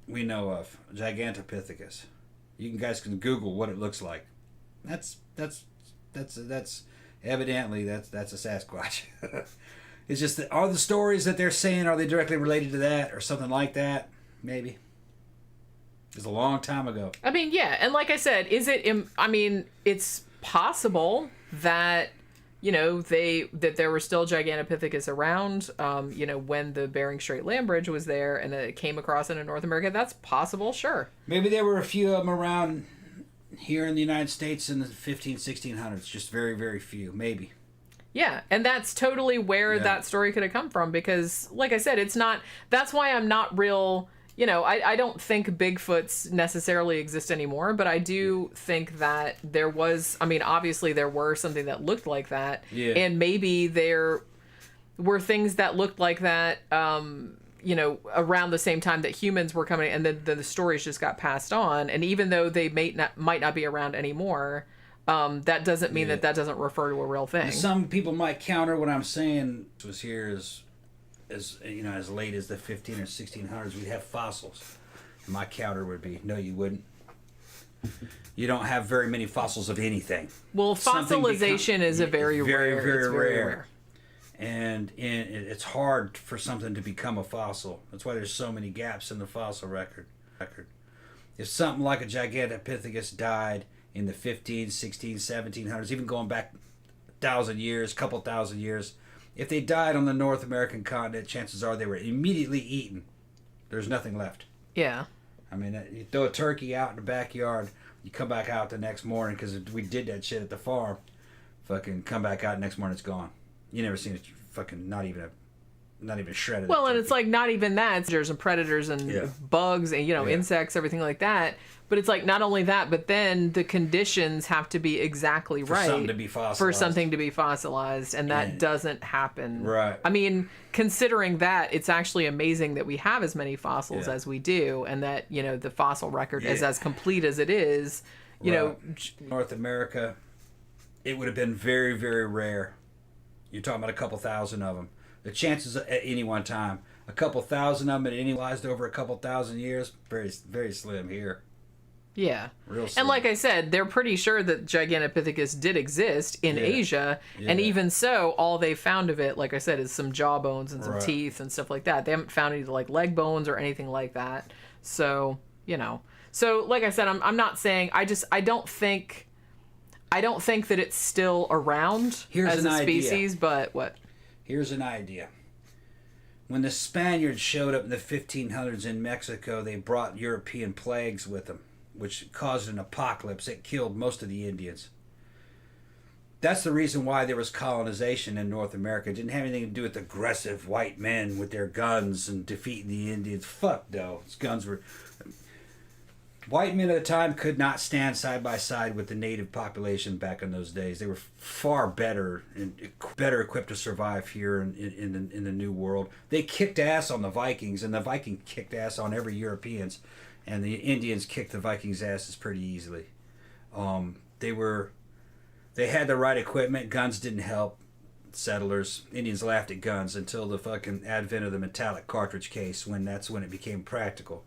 we know of, Gigantopithecus. You guys can Google what it looks like. That's evidently that's a Sasquatch. It's just that are the stories that they're saying, are they directly related to that or something like that? Maybe. It was a long time ago. I mean, yeah, and like I said, it's possible that that there were still Gigantopithecus around, when the Bering Strait land bridge was there and it came across into North America. That's possible, sure. Maybe there were a few of them around here in the United States in the 1600s. Just very, very few, maybe. Yeah, and that's totally where that story could have come from because, like I said, that's why I'm not real... I don't think Bigfoots necessarily exist anymore, but I do think that there was, obviously there were something that looked like that. Yeah. And maybe there were things that looked like that, around the same time that humans were coming, and then the stories just got passed on. And even though they might not be around anymore, that doesn't mean that doesn't refer to a real thing. And some people might counter what I'm saying was here as late as the 15 or 1600s, we'd have fossils. And my counter would be, no, you wouldn't. You don't have very many fossils of anything. Well, fossilization is a very rare. And it's hard for something to become a fossil. That's why there's so many gaps in the fossil record. If something like a Gigantopithecus died in the 15, 16, 1700s, even going back 1,000 years, couple thousand years, if they died on the North American continent, chances are they were immediately eaten. There's nothing left. Yeah. You throw a turkey out in the backyard, you come back out the next morning, because we did that shit at the farm. Fucking come back out next morning, it's gone. You never seen it, fucking not even shredded. Well, and it's like not even that. There's some predators and bugs and, insects, everything like that. But it's like not only that, but then the conditions have to be exactly right for something to be fossilized. And that doesn't happen. Right. Considering that, it's actually amazing that we have as many fossils as we do, and that, the fossil record is as complete as it is. North America, it would have been very, very rare. You're talking about a couple thousand of them. The chances at any one time, a couple thousand of them at any annualized over a couple thousand years, very, very slim here. Yeah. Real slim. And like I said, they're pretty sure that Gigantopithecus did exist in Asia. Yeah. And even so, all they found of it, like I said, is some jaw bones and some teeth and stuff like that. They haven't found any like leg bones or anything like that. So, So, like I said, I'm not saying, I don't think that it's still around as a species, but what? Here's an idea. When the Spaniards showed up in the 1500s in Mexico, they brought European plagues with them, which caused an apocalypse. It killed most of the Indians. That's the reason why there was colonization in North America. It didn't have anything to do with aggressive white men with their guns and defeating the Indians. Fuck no. White men at the time could not stand side by side with the native population back in those days. They were far better and better equipped to survive here in the New World. They kicked ass on the Vikings, and the Viking kicked ass on every Europeans, and the Indians kicked the Vikings' asses pretty easily. They had the right equipment. Guns didn't help settlers. Indians laughed at guns until the fucking advent of the metallic cartridge case, that's when it became practical.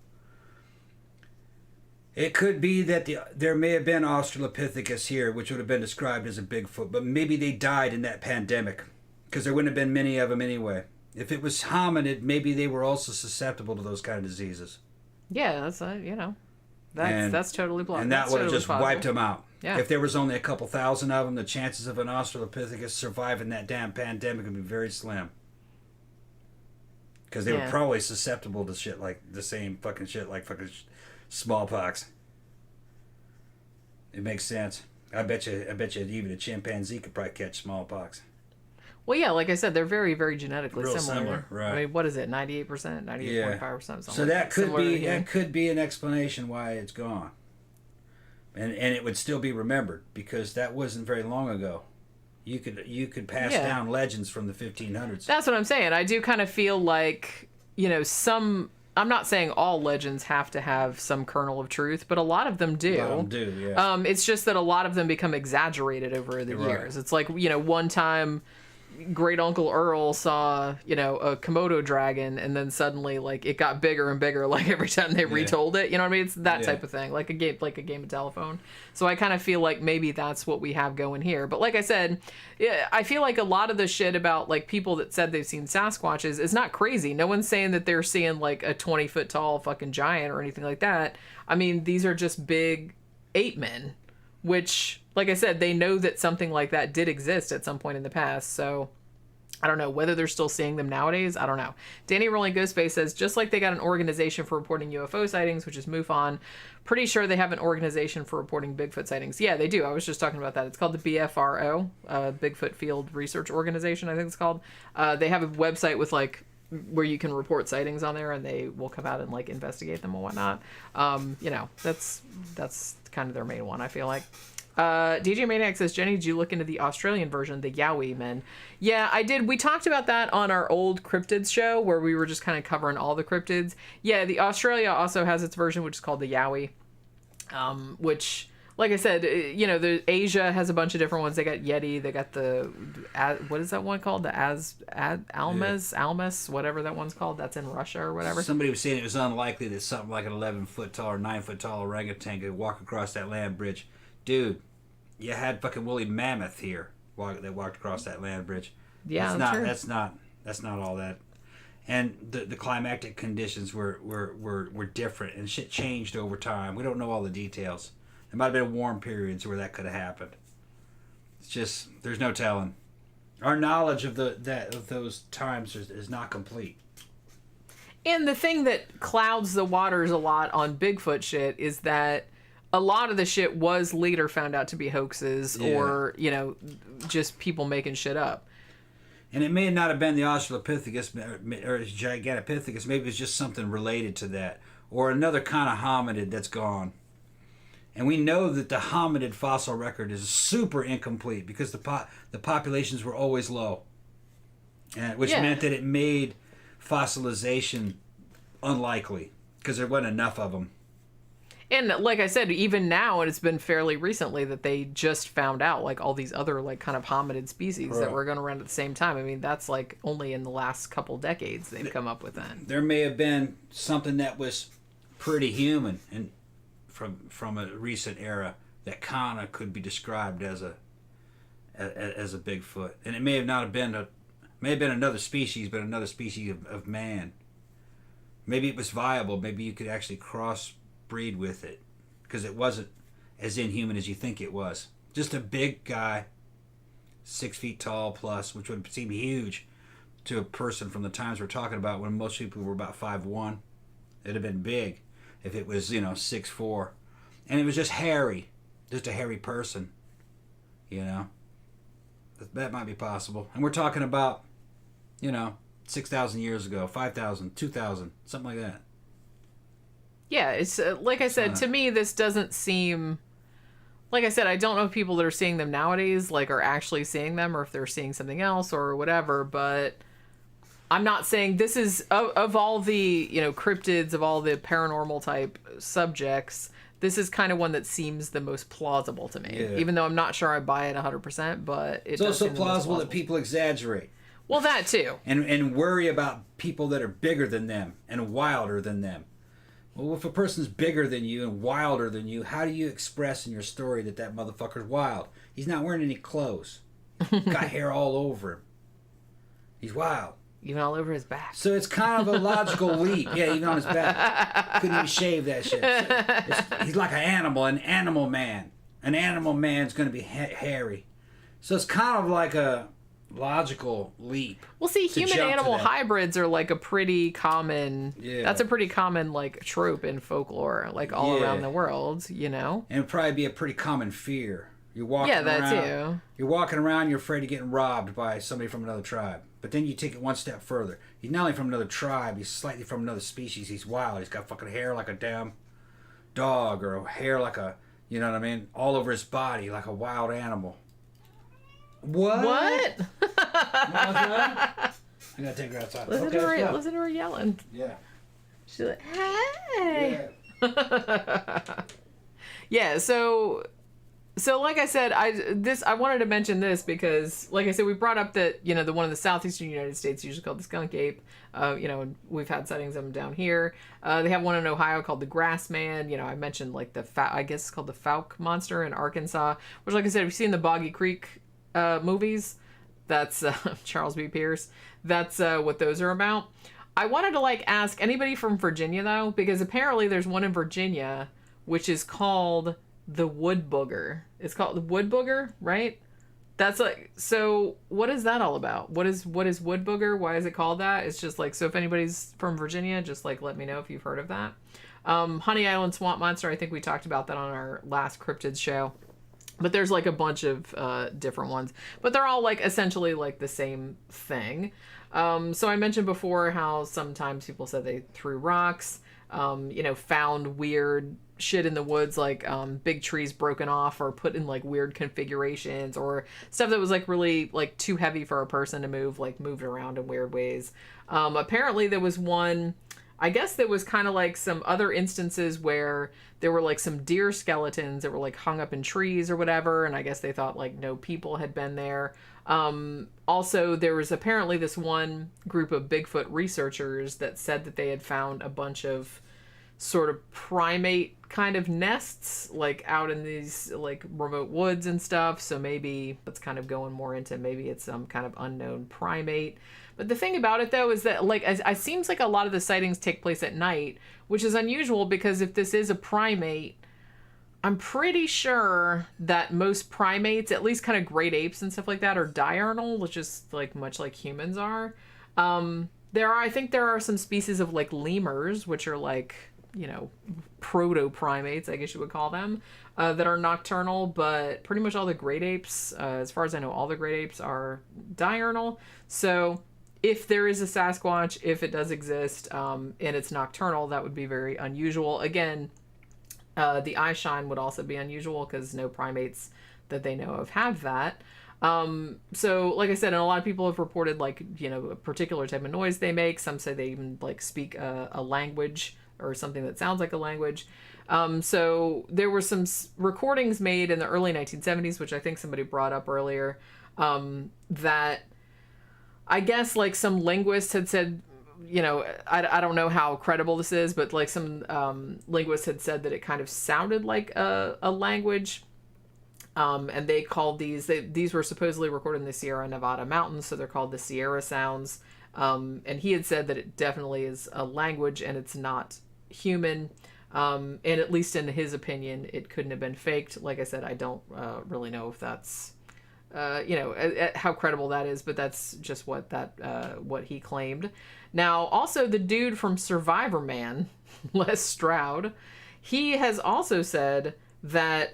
It could be that there may have been Australopithecus here, which would have been described as a Bigfoot, but maybe they died in that pandemic, because there wouldn't have been many of them anyway. If it was hominid, maybe they were also susceptible to those kind of diseases. Yeah, that's that's totally plausible. And that would have just wiped them out. Yeah. If there was only a couple thousand of them, the chances of an Australopithecus surviving that damn pandemic would be very slim. Because they were probably susceptible to shit like the same fucking shit like fucking smallpox. It makes sense. I bet you even a chimpanzee could probably catch smallpox. Well, yeah, like I said, they're very, very genetically similar. Right. What is it? 98%, 98.5%. So that could be an explanation why it's gone. And it would still be remembered, because that wasn't very long ago. You could pass down legends from the 1500s. That's what I'm saying. I do kind of feel like, I'm not saying all legends have to have some kernel of truth, but a lot of them do. A lot of them do, yeah. It's just that a lot of them become exaggerated over the years. It's like, one time Great Uncle Earl saw, a Komodo dragon, and then suddenly, like, it got bigger and bigger, like, every time they retold it. You know what I mean? It's that type of thing, like a game of telephone. So I kind of feel like maybe that's what we have going here. But like I said, I feel like a lot of the shit about, like, people that said they've seen Sasquatches is not crazy. No one's saying that they're seeing, like, a 20-foot tall fucking giant or anything like that. I mean, these are just big ape-men. which, like I said, they know that something like that did exist at some point in the past. So I don't know whether they're still seeing them nowadays. I don't know. Danny Rolling Ghostface says, just like they got an organization for reporting UFO sightings, which is MUFON, pretty sure they have an organization for reporting Bigfoot sightings. Yeah, they do. I was just talking about that. It's called the BFRO, Bigfoot Field Research Organization, I think it's called. They have a website with like where you can report sightings on there, and they will come out and like investigate them and whatnot. You know, that's kind of their main one, I feel like. DJ Maniac says, Jenny, did you look into the Australian version, the Yowie men? Yeah, I did. We talked about that on our old cryptids show where we were just kind of covering all the cryptids. Yeah, the Australia also has its version, which is called the Yowie, which, like I said, you know, the Asia has a bunch of different ones. They got Yeti. They got the, what is that one called? The Almas, whatever that one's called. That's in Russia or whatever. Somebody was saying it was unlikely that something like an 11-foot tall or 9-foot tall orangutan could walk across that land bridge. Dude, you had fucking woolly mammoth here that walked across that land bridge. Yeah, that's not all that. And the climatic conditions were different, and shit changed over time. We don't know all the details. There might have been warm periods where that could have happened. It's just there's no telling. Our knowledge of those times is not complete. And the thing that clouds the waters a lot on Bigfoot shit is that a lot of the shit was later found out to be hoaxes or, you know, just people making shit up. And it may not have been the Australopithecus or Gigantopithecus. Maybe it's just something related to that. Or another kind of hominid that's gone. And we know that the hominid fossil record is super incomplete because the populations were always low. Which meant that it made fossilization unlikely because there wasn't enough of them. And like I said, even now, and it's been fairly recently that they just found out like all these other like kind of hominid species that were going around at the same time. I mean, that's like only in the last couple decades they've come up with that. There may have been something that was pretty human and from a recent era that kind of could be described as a Bigfoot, and it may have been another species, but another species of man. Maybe it was viable. Maybe you could actually crossbreed with it because it wasn't as inhuman as you think it was. Just a big guy, 6 feet tall plus, which would seem huge to a person from the times we're talking about when most people were about 5'1". It'd have been big if it was 6'4", and it was just hairy, just a hairy person. That might be possible. And we're talking about 6,000 years ago, 5,000, 2,000, something like that. Yeah, it's like I said, to me, this doesn't seem... Like I said, I don't know if people that are seeing them nowadays are actually seeing them or if they're seeing something else or whatever, but I'm not saying this is... Of all the, cryptids, of all the paranormal type subjects, this is kind of one that seems the most plausible to me. Yeah. Even though I'm not sure I buy it 100%, but it's also plausible that people exaggerate. Well, that too. And worry about people that are bigger than them and wilder than them. Well, if a person's bigger than you and wilder than you, how do you express in your story that motherfucker's wild? He's not wearing any clothes. Got hair all over him. He's wild. Even all over his back. So it's kind of a logical leap. Yeah, even on his back. Couldn't even shave that shit. He's like an animal man. An animal man's going to be hairy. So it's kind of like a logical leap. Well, see, human-animal hybrids are a pretty common... Yeah. That's a pretty common, trope in folklore, all around the world, And it'd probably be a pretty common fear. You're walking around... Yeah, that too. You're walking around, you're afraid of getting robbed by somebody from another tribe. But then you take it one step further. He's not only from another tribe, he's slightly from another species. He's wild. He's got fucking hair like a damn dog or hair like a... You know what I mean? All over his body like a wild animal. What? I gotta take her outside. Listen to her yelling. Yeah. She's like, hey. Yeah. So like I said, I wanted to mention this because, like I said, we brought up that the one in the southeastern United States, usually called the skunk ape. And we've had sightings of them down here. They have one in Ohio called the grass man. I mentioned I guess it's called the Fouke monster in Arkansas. Which, like I said, if you've seen the Boggy Creek movies, that's Charles B. Pierce. That's what those are about. I wanted to ask anybody from Virginia though, because apparently there's one in Virginia which is called the wood booger. It's called the wood booger, right? That's like, so what is that all about? What is wood booger? Why is it called that? It's just like, so if anybody's from Virginia, just like let me know if you've heard of that. Honey Island Swamp Monster, I think we talked about that on our last cryptid show. But there's like a bunch of different ones. But they're all like essentially like the same thing. So I mentioned before how sometimes people said they threw rocks, found weird shit in the woods, like big trees broken off or put in like weird configurations, or stuff that was like really like too heavy for a person to move, like moved around in weird ways. Apparently there was one, I guess there was kind of like some other instances where there were like some deer skeletons that were like hung up in trees or whatever, and I guess they thought like no people had been there. Also, there was apparently this one group of Bigfoot researchers that said that they had found a bunch of sort of primate kind of nests like out in these like remote woods and stuff. So maybe that's kind of going more into maybe it's some kind of unknown primate. But the thing about it though is that like it seems like a lot of the sightings take place at night, which is unusual because if this is a primate, I'm pretty sure that most primates, at least kind of great apes and stuff like that, are diurnal, which is like much like humans are. I think there are some species of like lemurs, which are like, proto primates, I guess you would call them, that are nocturnal, but pretty much all the great apes, as far as I know, all the great apes are diurnal. So if there is a Sasquatch, if it does exist, and it's nocturnal, that would be very unusual. Again, the eye shine would also be unusual because no primates that they know of have that. So like I said, and a lot of people have reported like, a particular type of noise they make. Some say they even like speak a language or something that sounds like a language. So there were some recordings made in the early 1970s, which I think somebody brought up earlier, that I guess like some linguists had said, I don't know how credible this is, but like some linguists had said that it kind of sounded like a language. And they called these were supposedly recorded in the Sierra Nevada mountains, so they're called the Ciarra sounds. And he had said that it definitely is a language and it's not human. And at least in his opinion, it couldn't have been faked. Like I said, I don't really know if that's, how credible that is, but that's just what he claimed. Now, also the dude from Survivor Man, Les Stroud, he has also said that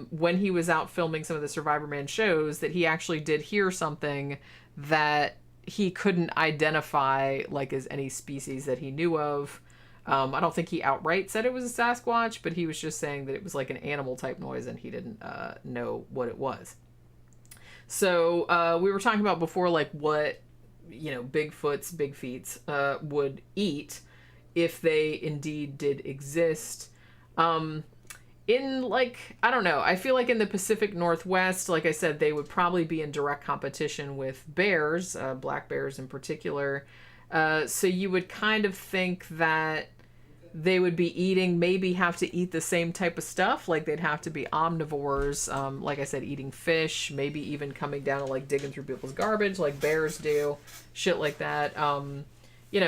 when he was out filming some of the Survivor Man shows, that he actually did hear something that he couldn't identify like as any species that he knew of. I don't think he outright said it was a Sasquatch, but he was just saying that it was like an animal type noise and he didn't know what it was. So we were talking about before, like what, Bigfoot's, big feets would eat if they indeed did exist. In like, I don't know, I feel like in the Pacific Northwest, like I said, they would probably be in direct competition with bears, black bears in particular. So you would kind of think that they would be maybe have to eat the same type of stuff. Like they'd have to be omnivores. Like I said, eating fish, maybe even coming down and like digging through people's garbage like bears do, shit like that.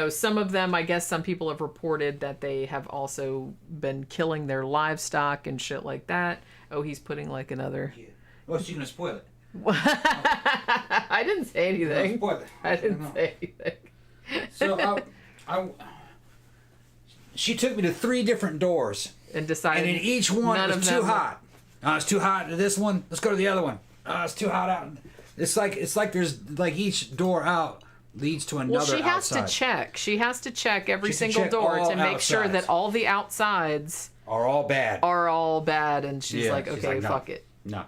Some of them, I guess some people have reported that they have also been killing their livestock and shit like that. Oh, he's putting like another... Yeah. Oh, she's going to spoil it. I didn't say anything. Spoil it. I didn't say anything. So she took me to 3 different doors. And decided... And in each one, it was too hot. It's too hot to this one. Let's go to the other one. It's too hot out. It's like there's like each door out leads to another outside. Well, she has to check. She has to check every single door to make sure that all the outsides are all bad. And she's like, okay, no, fuck it. No.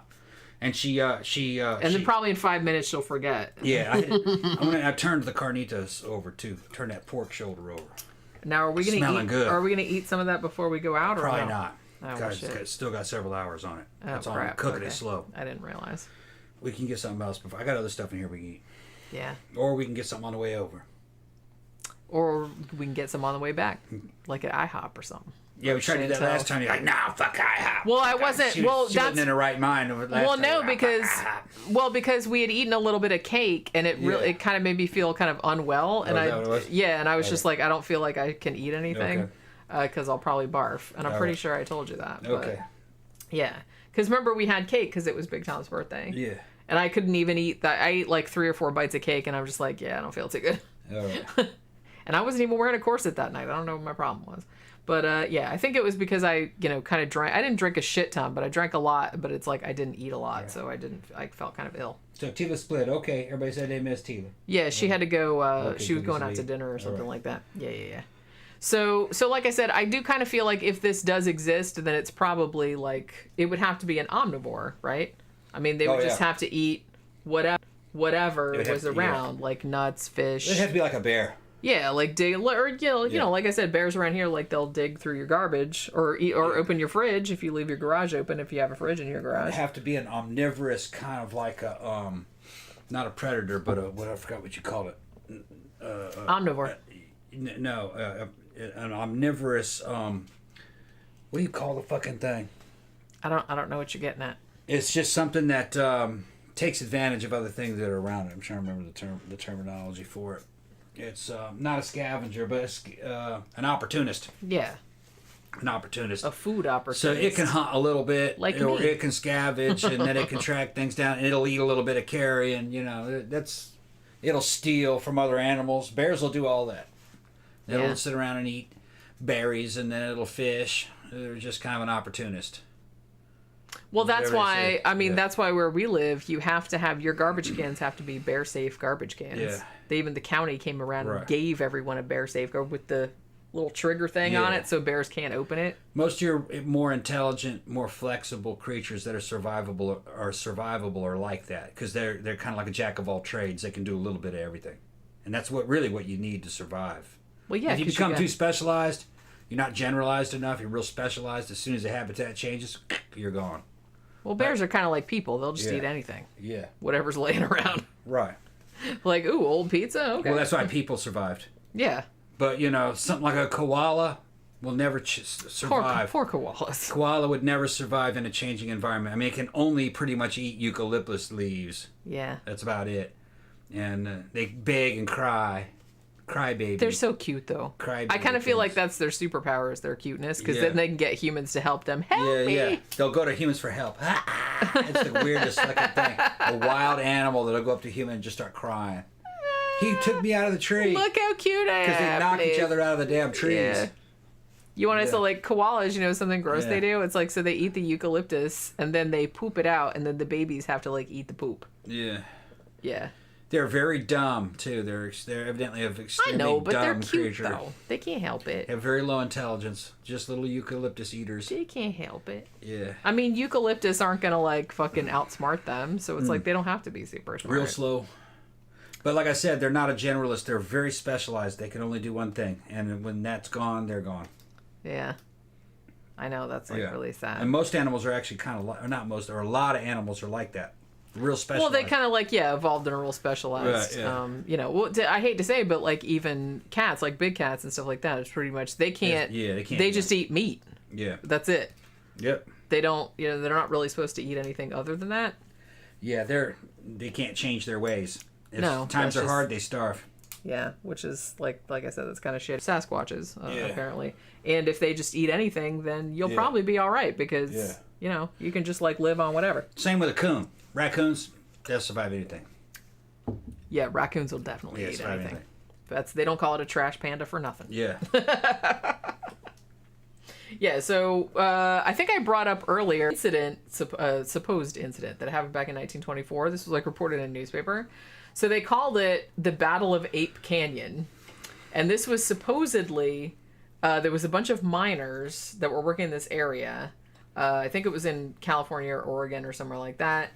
And then probably in 5 minutes she'll forget. Yeah, I turned the carnitas over too. Turn that pork shoulder over. Now are we gonna Smelling good. Are we gonna eat some of that before we go out, or probably no? not? Oh, shit. Still got several hours on it. That's all. Crap. Cooking it slow. I didn't realize. We can get something else before. I got other stuff in here we can eat. Yeah. Or we can get something on the way over. Or we can get some on the way back, like at IHOP or something. Yeah, we tried to do that last time. You're like, nah, fuck IHOP. Well, I wasn't. She that's wasn't in her right mind. Because we had eaten a little bit of cake and it kind of made me feel kind of unwell, and I was just like, I don't feel like I can eat anything because I'll probably barf, and I'm pretty sure I told you that. Okay. Yeah. Because remember, we had cake because it was Big Tom's birthday. Yeah. And I couldn't even eat that. I ate like 3 or 4 bites of cake, and I was just like, yeah, I don't feel too good. All right. And I wasn't even wearing a corset that night. I don't know what my problem was. But yeah, I think it was because I, kind of drank. I didn't drink a shit ton, but I drank a lot. But it's like I didn't eat a lot, so I felt kind of ill. So Tila split. Okay, everybody said they missed Tila. Yeah, she had to go. Okay, she was going out to dinner or something like that. Yeah. So like I said, I do kind of feel like if this does exist, then it's probably like it would have to be an omnivore, right? I mean, they would just have to eat whatever was around, like nuts, fish. It'd have to be like a bear. Yeah, like dig, or you know, like I said, bears around here, like they'll dig through your garbage or eat or open your fridge if you leave your garage open. If you have a fridge in your garage, It'd have to be an omnivorous kind of like a not a predator, but I forgot what you called it. Omnivore. No, an omnivorous. What do you call the fucking thing? I don't know what you're getting at. It's just something that takes advantage of other things that are around it. I'm trying to remember the terminology for it. It's not a scavenger, but it's an opportunist. Yeah. An opportunist. A food opportunist. So it can hunt a little bit, like or me. it can scavenge, and then it can track things down, and it'll eat a little bit of carrion. It'll steal from other animals. Bears will do all that. They'll sit around and eat berries, and then it'll fish. They're just kind of an opportunist. Well, that's why, that's why where we live, you have to have, your garbage cans have to be bear-safe garbage cans. Yeah. Even the county came around and gave everyone a bear-safe with the little trigger thing on it so bears can't open it. Most of your more intelligent, more flexible creatures that are survivable are like that because they're kind of like a jack of all trades. They can do a little bit of everything. And that's what you need to survive. Well, yeah. If you become too specialized, you're not generalized enough, you're real specialized, as soon as the habitat changes, you're gone. Well, bears are kind of like people. They'll just eat anything. Yeah. Whatever's laying around. Right. Like, ooh, old pizza? Okay. Well, that's why people survived. Yeah. But, something like a koala will never survive. Poor koalas. Koala would never survive in a changing environment. I mean, it can only pretty much eat eucalyptus leaves. Yeah. That's about it. And they beg and cry. Cry baby. They're so cute, though. Cry I kind of feel like that's their superpower, is their cuteness, because Yeah. then they can get humans to help them. Help me! Yeah. They'll go to humans for help. It's the weirdest fucking thing. A wild animal that'll go up to a human and just start crying. He took me out of the tree. Look how cute I am. Because they knock each other out of the damn trees. Yeah. You want to say, like, koalas, something gross they do? It's like, so they eat the eucalyptus, and then they poop it out, and then the babies have to, like, eat the poop. Yeah. Yeah. They're very dumb, too. They're evidently an extremely dumb I know, but they're cute, creature. though. They can't help it. They have very low intelligence. Just little eucalyptus eaters. They can't help it. Yeah. I mean, eucalyptus aren't going to, like, fucking outsmart them, so it's like they don't have to be super smart. Real slow. But like I said, they're not a generalist. They're very specialized. They can only do one thing. And when that's gone, they're gone. Yeah. I know, that's, like, really sad. And most animals are actually kind of like, or not most, or a lot of animals are like that. Real specialized. Well, they kind of like, evolved in a real specialized, Right, yeah. I hate to say, but like even cats, like big cats and stuff like that, it's pretty much, they can't, they just eat meat. Yeah. That's it. Yep. They don't, they're not really supposed to eat anything other than that. Yeah, they can't change their ways. If No, times are that's hard, they starve. Yeah, which is, like I said, that's kind of shit. Sasquatches, apparently. And if they just eat anything, then you'll probably be all right because, you can just, like, live on whatever. Same with a coon. Raccoons, they'll survive anything. Yeah, raccoons will definitely eat anything. They don't call it a trash panda for nothing. Yeah. Yeah, so I think I brought up earlier supposed incident that happened back in 1924. This was like reported in a newspaper. So they called it the Battle of Ape Canyon. And this was supposedly, there was a bunch of miners that were working in this area. I think it was in California or Oregon or somewhere like that.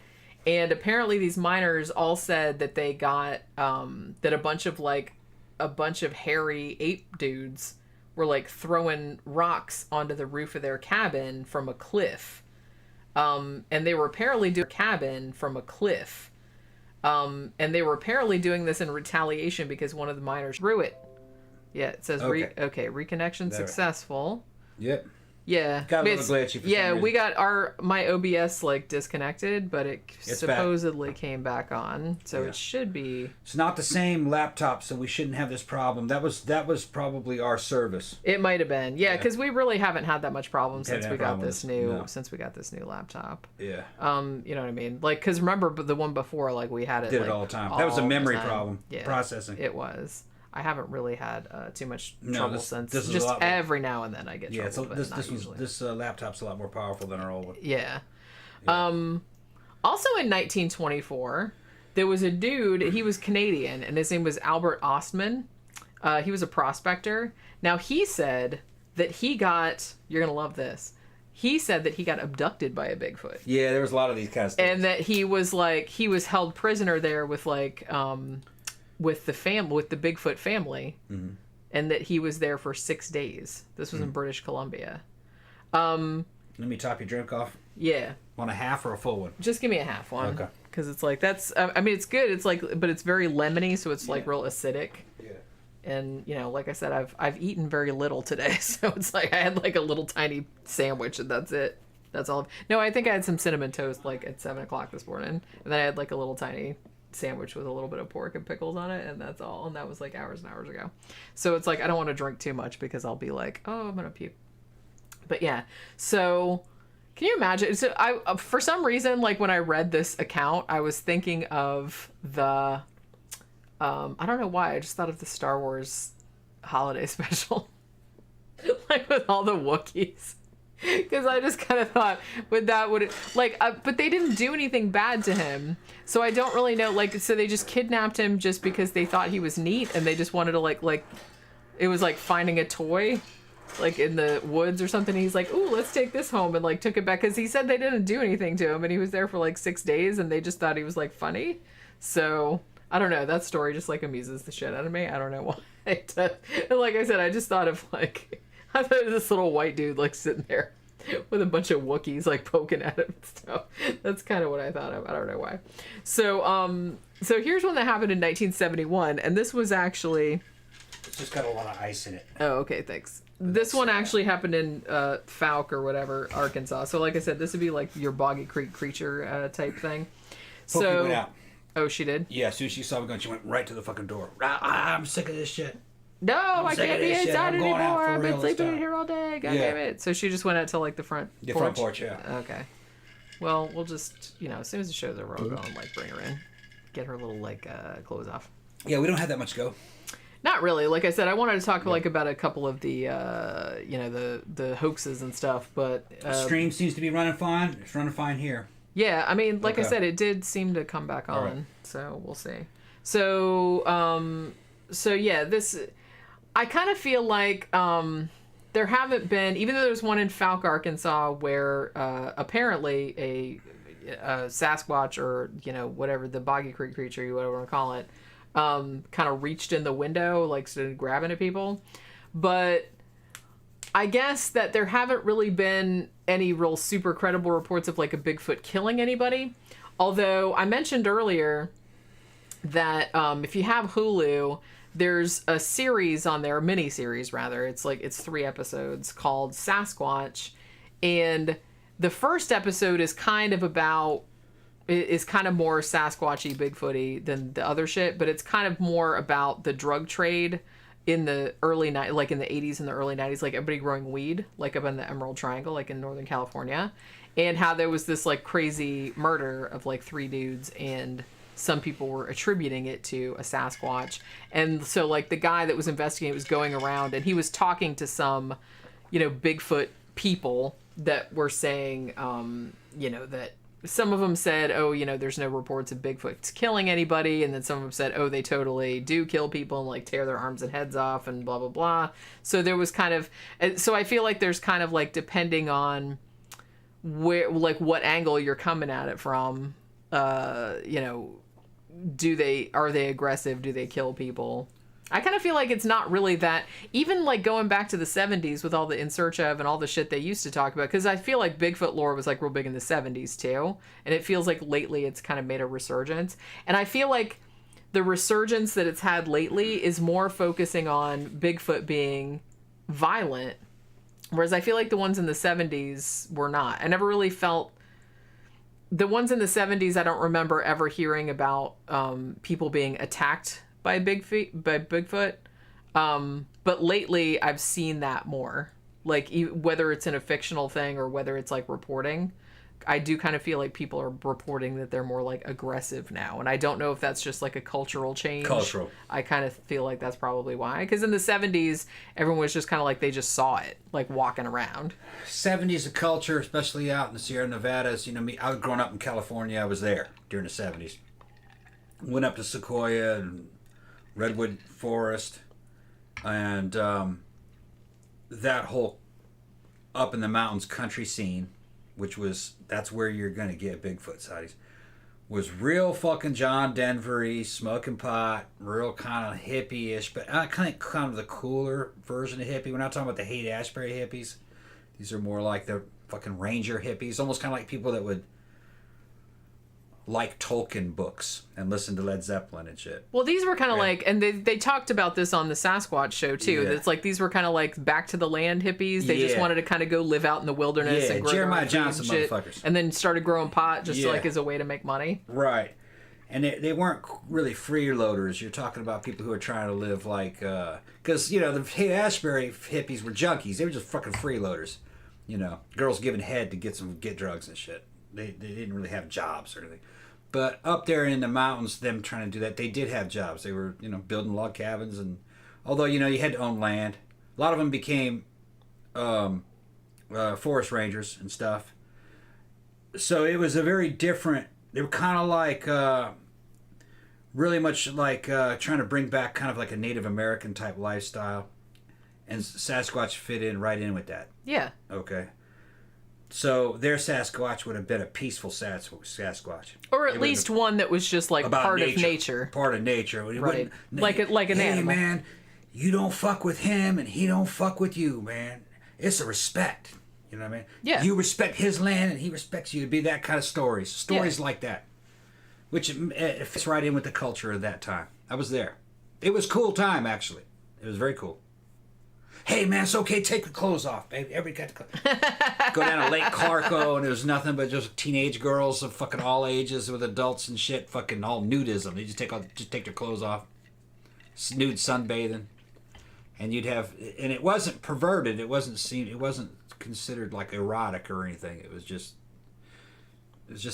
And apparently these miners all said that they got, that a bunch of hairy ape dudes were like throwing rocks onto the roof of their cabin from a cliff. And they were apparently doing this in retaliation because one of the miners threw it. Yeah, it says, reconnection successful. Yep. Yeah. Got a little glitchy for yeah, some we reason. got my OBS like disconnected, but it It's supposedly came back on. So Yeah. it should be. It's not the same laptop, so we shouldn't have this problem. That was probably our service. It might have been. Yeah, because we really haven't had that much problem since Haven't we had got problem this with new it. No. since we got this new laptop. Yeah. You know what I mean? Like, because remember the one before, like we had it. Did like, it all the time. That was a all the memory time. problem. Yeah, Processing. It was. I haven't really had too much No, trouble this- since. this is a Just lot more- every now and then I get Yeah, trouble. but not usually. this laptop's a lot more powerful than our old one. Yeah. Also in 1924, there was a dude. He was Canadian, and his name was Albert Ostman. He was a prospector. Now he said that he got. You're gonna love this. He said that he got abducted by a Bigfoot. Yeah, there was a lot of these kinds of things. And that he was held prisoner there with with the Bigfoot family, and that he was there for 6 days. This was in British Columbia. Let me top your drink off. Yeah, Want a half or a full one? just give me a half one. Okay. Because it's like that's. I mean, it's good. It's like, but it's very lemony, so it's like real acidic. Yeah. And you know, like I said, I've eaten very little today, so it's like I had like a little tiny sandwich, and that's it. That's all. No, I think I had some cinnamon toast like at 7:00 this morning, and then I had like a little tiny sandwich with a little bit of pork and pickles on it, and that's all. And that was like hours and hours ago. So it's like I don't want to drink too much because I'll be like, oh, I'm gonna puke. But yeah, so can you imagine? So I, for some reason, like when I read this account, I was thinking of the, I don't know why, I just thought of the Star Wars holiday special, like with all the Wookiees. Because I just kind of thought, but they didn't do anything bad to him, so I don't really know. Like, so they just kidnapped him just because they thought he was neat, and they just wanted to like, it was like finding a toy, like in the woods or something. He's like, ooh, let's take this home, and like took it back because he said they didn't do anything to him, and he was there for like 6 days, and they just thought he was like funny. So I don't know. That story just like amuses the shit out of me. I don't know why. And like I said, I just thought of like. I thought it was this little white dude like sitting there with a bunch of Wookiees like poking at him and stuff. That's kind of what I thought of. I don't know why. So so here's one that happened in 1971, and this was actually. It's just got a lot of ice in it. Oh, okay, thanks. This one actually happened in Fouke or whatever, Arkansas. So like I said, this would be like your Boggy Creek creature type thing. Pokey went out. Oh, she did? Yeah, as soon as she saw me going, she went right to the fucking door. I'm sick of this shit. No, I sick can't of be this shit. inside I'm going out anymore. for I've been real sleeping in stuff. here all day. God Yeah. damn it. So she just went out to like the front porch? Front porch, yeah. Okay. Well, we'll just, as soon as the show's over, I'll go and like bring her in. Get her little like clothes off. Yeah, we don't have that much to go. Not really. Like I said, I wanted to talk like about a couple of the the hoaxes and stuff, but Stream seems to be running fine. It's running fine here. yeah, I mean, like I Okay. said, it did seem to come back on, right. so we'll see. So yeah, this I kind of feel like there haven't been, even though there's one in Fouke, Arkansas, where apparently a Sasquatch or whatever the Boggy Creek creature you whatever want to call it, kind of reached in the window, like started grabbing at people, but I guess that there haven't really been any real super credible reports of like a Bigfoot killing anybody. Although I mentioned earlier that if you have Hulu, there's a series on there, a mini series rather. It's 3 episodes called Sasquatch, and the first episode is kind of more Sasquatchy, Bigfooty than the other shit, but it's kind of more about the drug trade in the early like in the 80s and the early 90s, like everybody growing weed, like up in the Emerald Triangle, like in Northern California, and how there was this like crazy murder of like 3 dudes, and some people were attributing it to a Sasquatch. And so like the guy that was investigating was going around and he was talking to some, Bigfoot people that were saying, that some of them said, oh, there's no reports of Bigfoot killing anybody. And then some of them said, oh, they totally do kill people and like tear their arms and heads off and blah, blah, blah. So there was kind of, so I feel like there's kind of like, depending on where, like what angle you're coming at it from, are they aggressive? Do they kill people? I kind of feel like it's not really that, even like going back to the 70s with all the In Search Of and all the shit they used to talk about, because I feel like Bigfoot lore was like real big in the 70s too, and it feels like lately it's kind of made a resurgence, and I feel like the resurgence that it's had lately is more focusing on Bigfoot being violent Whereas I feel like the ones in the 70s were not. I never really felt... The ones in the 70s, I don't remember ever hearing about people being attacked by Bigfoot. But lately, I've seen that more. Like, whether it's in a fictional thing or whether it's, like, reporting, I do kind of feel like people are reporting that they're more, like, aggressive now. And I don't know if that's just, like, a cultural change. Cultural. I kind of feel like that's probably why. Because in the 70s, everyone was just kind of like, they just saw it, like, walking around. 70s, a culture, especially out in the Sierra Nevadas. You know, I was growing up in California. I was there during the 70s. Went up to Sequoia and Redwood Forest. And that whole up in the mountains country scene, which was, that's where you're going to get Bigfoot sightings, was real fucking John Denver-y, smoking pot, real kind of hippie-ish, but kind of the cooler version of hippie. We're not talking about the Haight-Ashbury hippies. These are more like the fucking ranger hippies, almost kind of like people that would like Tolkien books and listen to Led Zeppelin and shit. Well, these were kind of like, and they talked about this on the Sasquatch show too. Yeah. It's like these were kind of like back to the land hippies. They just wanted to kind of go live out in the wilderness and grow Jeremiah their own Johnson food and shit, motherfuckers. and then started growing pot just like as a way to make money. Right. And they weren't really freeloaders. You're talking about people who are trying to live like, because, you know, the Haight-Ashbury hippies were junkies. They were just fucking freeloaders. You know, girls giving head to get drugs and shit. They didn't really have jobs or anything. But up there in the mountains, them trying to do that, they did have jobs. They were, you know, building log cabins. And although, you know, you had to own land, a lot of them became forest rangers and stuff. So it was a very different, they were kind of like, really much like trying to bring back kind of like a Native American type lifestyle. And Sasquatch fit in right in with that. Yeah. Okay. So their Sasquatch would have been a peaceful Sasquatch, or at least one that was just like part of nature. Part of nature, right? Like an hey, animal. Man, you don't fuck with him, and he don't fuck with you, man. It's a respect. You know what I mean? Yeah. You respect his land, and he respects you. It'd be that kind of stories like that, which it fits right in with the culture of that time. I was there. It was a cool time, actually. It was very cool. Hey, man, it's okay. Take your clothes off, baby. Everybody got the clothes. Go down to Lake Carco, and there was nothing but just teenage girls of fucking all ages with adults and shit. Fucking all nudism. They just take their clothes off. Nude sunbathing. And you'd have... And it wasn't perverted. It wasn't seen... It wasn't considered like erotic or anything. It was just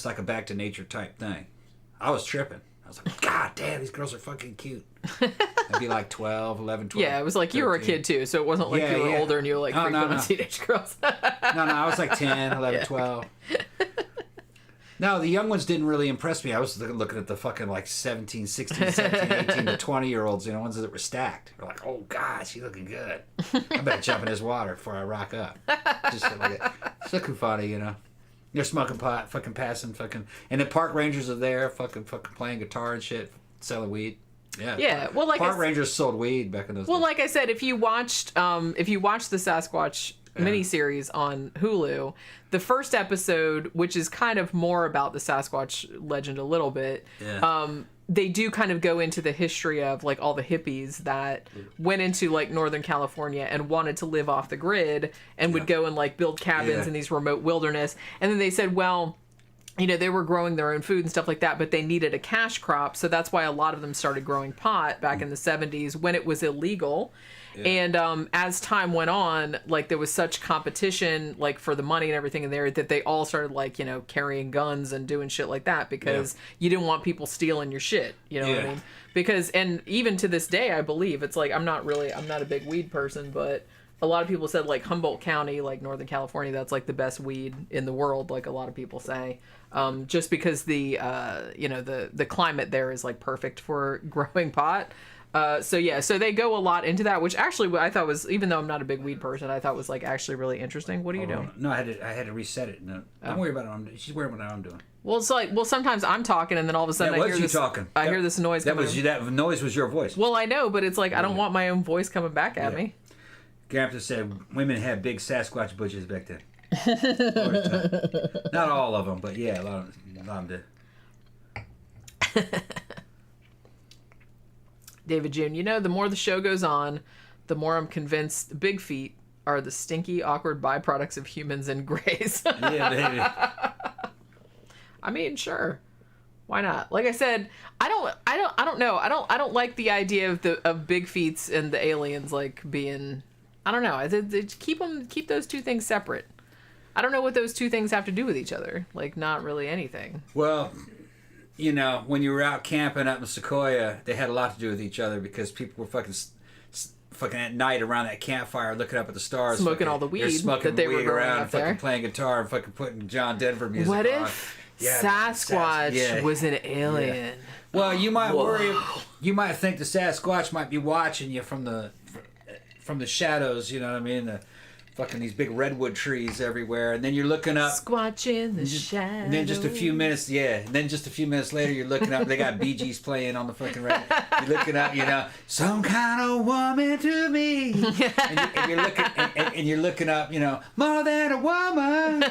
like a back to nature type thing. I was tripping. I was like, God damn, these girls are fucking cute. I'd be like 12, 11, 12. Yeah, it was like 13. You were a kid too, so it wasn't like you were older and you were like creeping on teenage girls. No, I was like 10, 11, 12. No, the young ones didn't really impress me. I was looking at the fucking like 17, 16, 17, 18 to 20-year-olds, you know, ones that were stacked. They're like, oh, God, she's looking good. I better jump in this water before I rock up. Just like it. It's looking funny, you know. They're smoking pot, fucking passing, fucking... And the park rangers are there, fucking playing guitar and shit, selling weed. Yeah. Yeah. Well, like park rangers sold weed back in those days. Well, like I said, if you watched the Sasquatch miniseries on Hulu, the first episode, which is kind of more about the Sasquatch legend a little bit, they do kind of go into the history of like all the hippies that went into like Northern California and wanted to live off the grid and would go and like build cabins in these remote wilderness. And then they said, well, you know, they were growing their own food and stuff like that, but they needed a cash crop. So that's why a lot of them started growing pot back in the 70s when it was illegal. Yeah. And as time went on, like there was such competition, like for the money and everything in there, that they all started like, you know, carrying guns and doing shit like that because you didn't want people stealing your shit. You know what I mean? Because, and even to this day, I believe it's like, I'm not a big weed person, but a lot of people said like Humboldt County, like Northern California, that's like the best weed in the world. Like a lot of people say, just because the, you know, the climate there is like perfect for growing pot. So they go a lot into that, which actually I thought was, even though I'm not a big weed person, I thought was like actually really interesting. What are you doing? No, I had to reset it. No, don't worry about it. She's worried about what I'm doing. Well, it's like, sometimes I'm talking and then all of a sudden I hear this noise coming. That noise was your voice. Well, I know, but it's like, I don't want my own voice coming back at me. Grandpa said women had big Sasquatch bushes back then. Not all of them, but yeah, a lot of them did. David June, you know, the more the show goes on, the more I'm convinced big feet are the stinky, awkward byproducts of humans and grays. Yeah, baby. I mean, sure. Why not? Like I said, I don't know. I don't like the idea of big feets and the aliens like being. I don't know. Keep those two things separate. I don't know what those two things have to do with each other. Like, not really anything. Well, you know, when you were out camping up in Sequoia, they had a lot to do with each other because people were fucking at night around that campfire looking up at the stars. Smoking all the weed smoking that they were weed growing around, up there. fucking playing guitar and fucking putting John Denver music What on. if Yeah, Sasquatch was an alien? Well, you might worry. You might think the Sasquatch might be watching you from the shadows. You know what I mean? The fucking these big redwood trees everywhere, and then you're looking up. Squatch in the shadows. And then just a few minutes, later, you're looking up. They got Bee Gees playing on the fucking radio. You're looking up, you know, some kind of woman to me, and you're looking up, you know, more than a woman.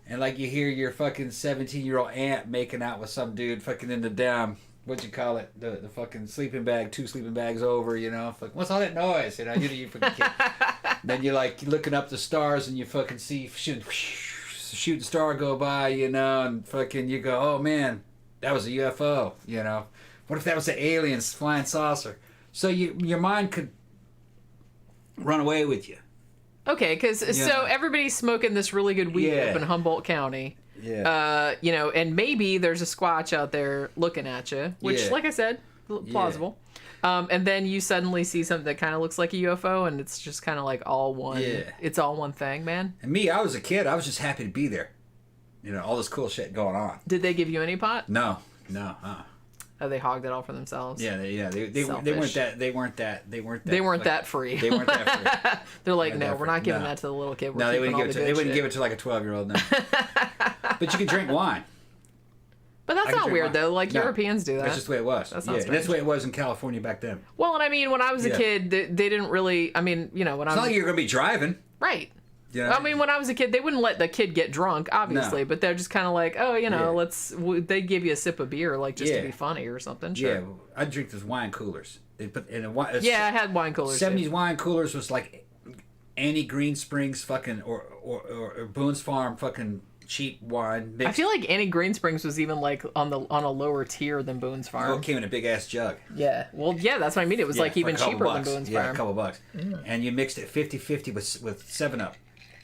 And like you hear your fucking 17-year-old aunt making out with some dude fucking in the damn, what you call it, the fucking sleeping bag, 2 sleeping bags over, you know, fucking, what's all that noise? You know, you fucking kid. Then you're like looking up the stars and you fucking see shooting star go by, you know, and fucking you go, oh man, that was a UFO, you know. What if that was an alien flying saucer? So your mind could run away with you. Okay, because so everybody's smoking this really good weed up in Humboldt County. Yeah. You know, and maybe there's a Squatch out there looking at you, which, like I said, plausible. And then you suddenly see something that kind of looks like a UFO, and it's just kind of like all one. Yeah. It's all one thing, man. And me, I was a kid. I was just happy to be there. You know, all this cool shit going on. Did they give you any pot? No. Oh, they hogged it all for themselves. Yeah, they weren't that free. They weren't that free. They're like, no, we're not giving that to the little kid. No, they wouldn't give it to like a 12-year-old. No. But you can drink wine. But that's not weird though. Like Europeans do that. That's just the way it was. That's the way it was in California back then. Well, and I mean, when I was a kid, they didn't really. I mean, you know, when I was not like you're gonna be driving, right? Yeah. I mean, when I was a kid, they wouldn't let the kid get drunk, obviously, but they're just kind of like, oh, you know, they give you a sip of beer, like just to be funny or something. Sure. Yeah, I drink those wine coolers. They put in a wine. I had wine coolers. 70s wine coolers was like Annie Green Springs fucking or Boone's Farm fucking cheap wine. Mixed. I feel like Annie Green Springs was even like on a lower tier than Boone's Farm. Well, it came in a big ass jug. Yeah. Well, yeah, that's what I mean. It was like even cheaper than Boone's Farm. Yeah, a couple bucks. And you mixed it 50-50 with 7-Up.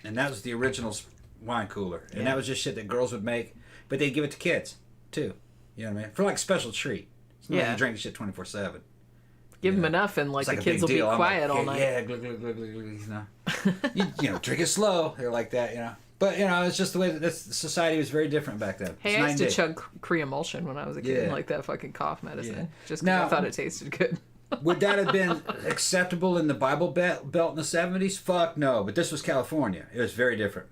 And that was the original wine cooler. And that was just shit that girls would make. But they'd give it to kids, too. You know what I mean? For like special treat. It's not like you drink shit 24/7. Give them enough and like the kids will be quiet all night. Yeah, glug, glug, glug, glug, glug, you know. you know, drink it slow. They're like that, you know. But, you know, it's just the way that society was very different back then. Hey, I used to chug Cree-Emulsion when I was a kid, like that fucking cough medicine. Just because I thought it tasted good. Would that have been acceptable in the Bible Belt in the 70s? Fuck no. But this was California. It was very different.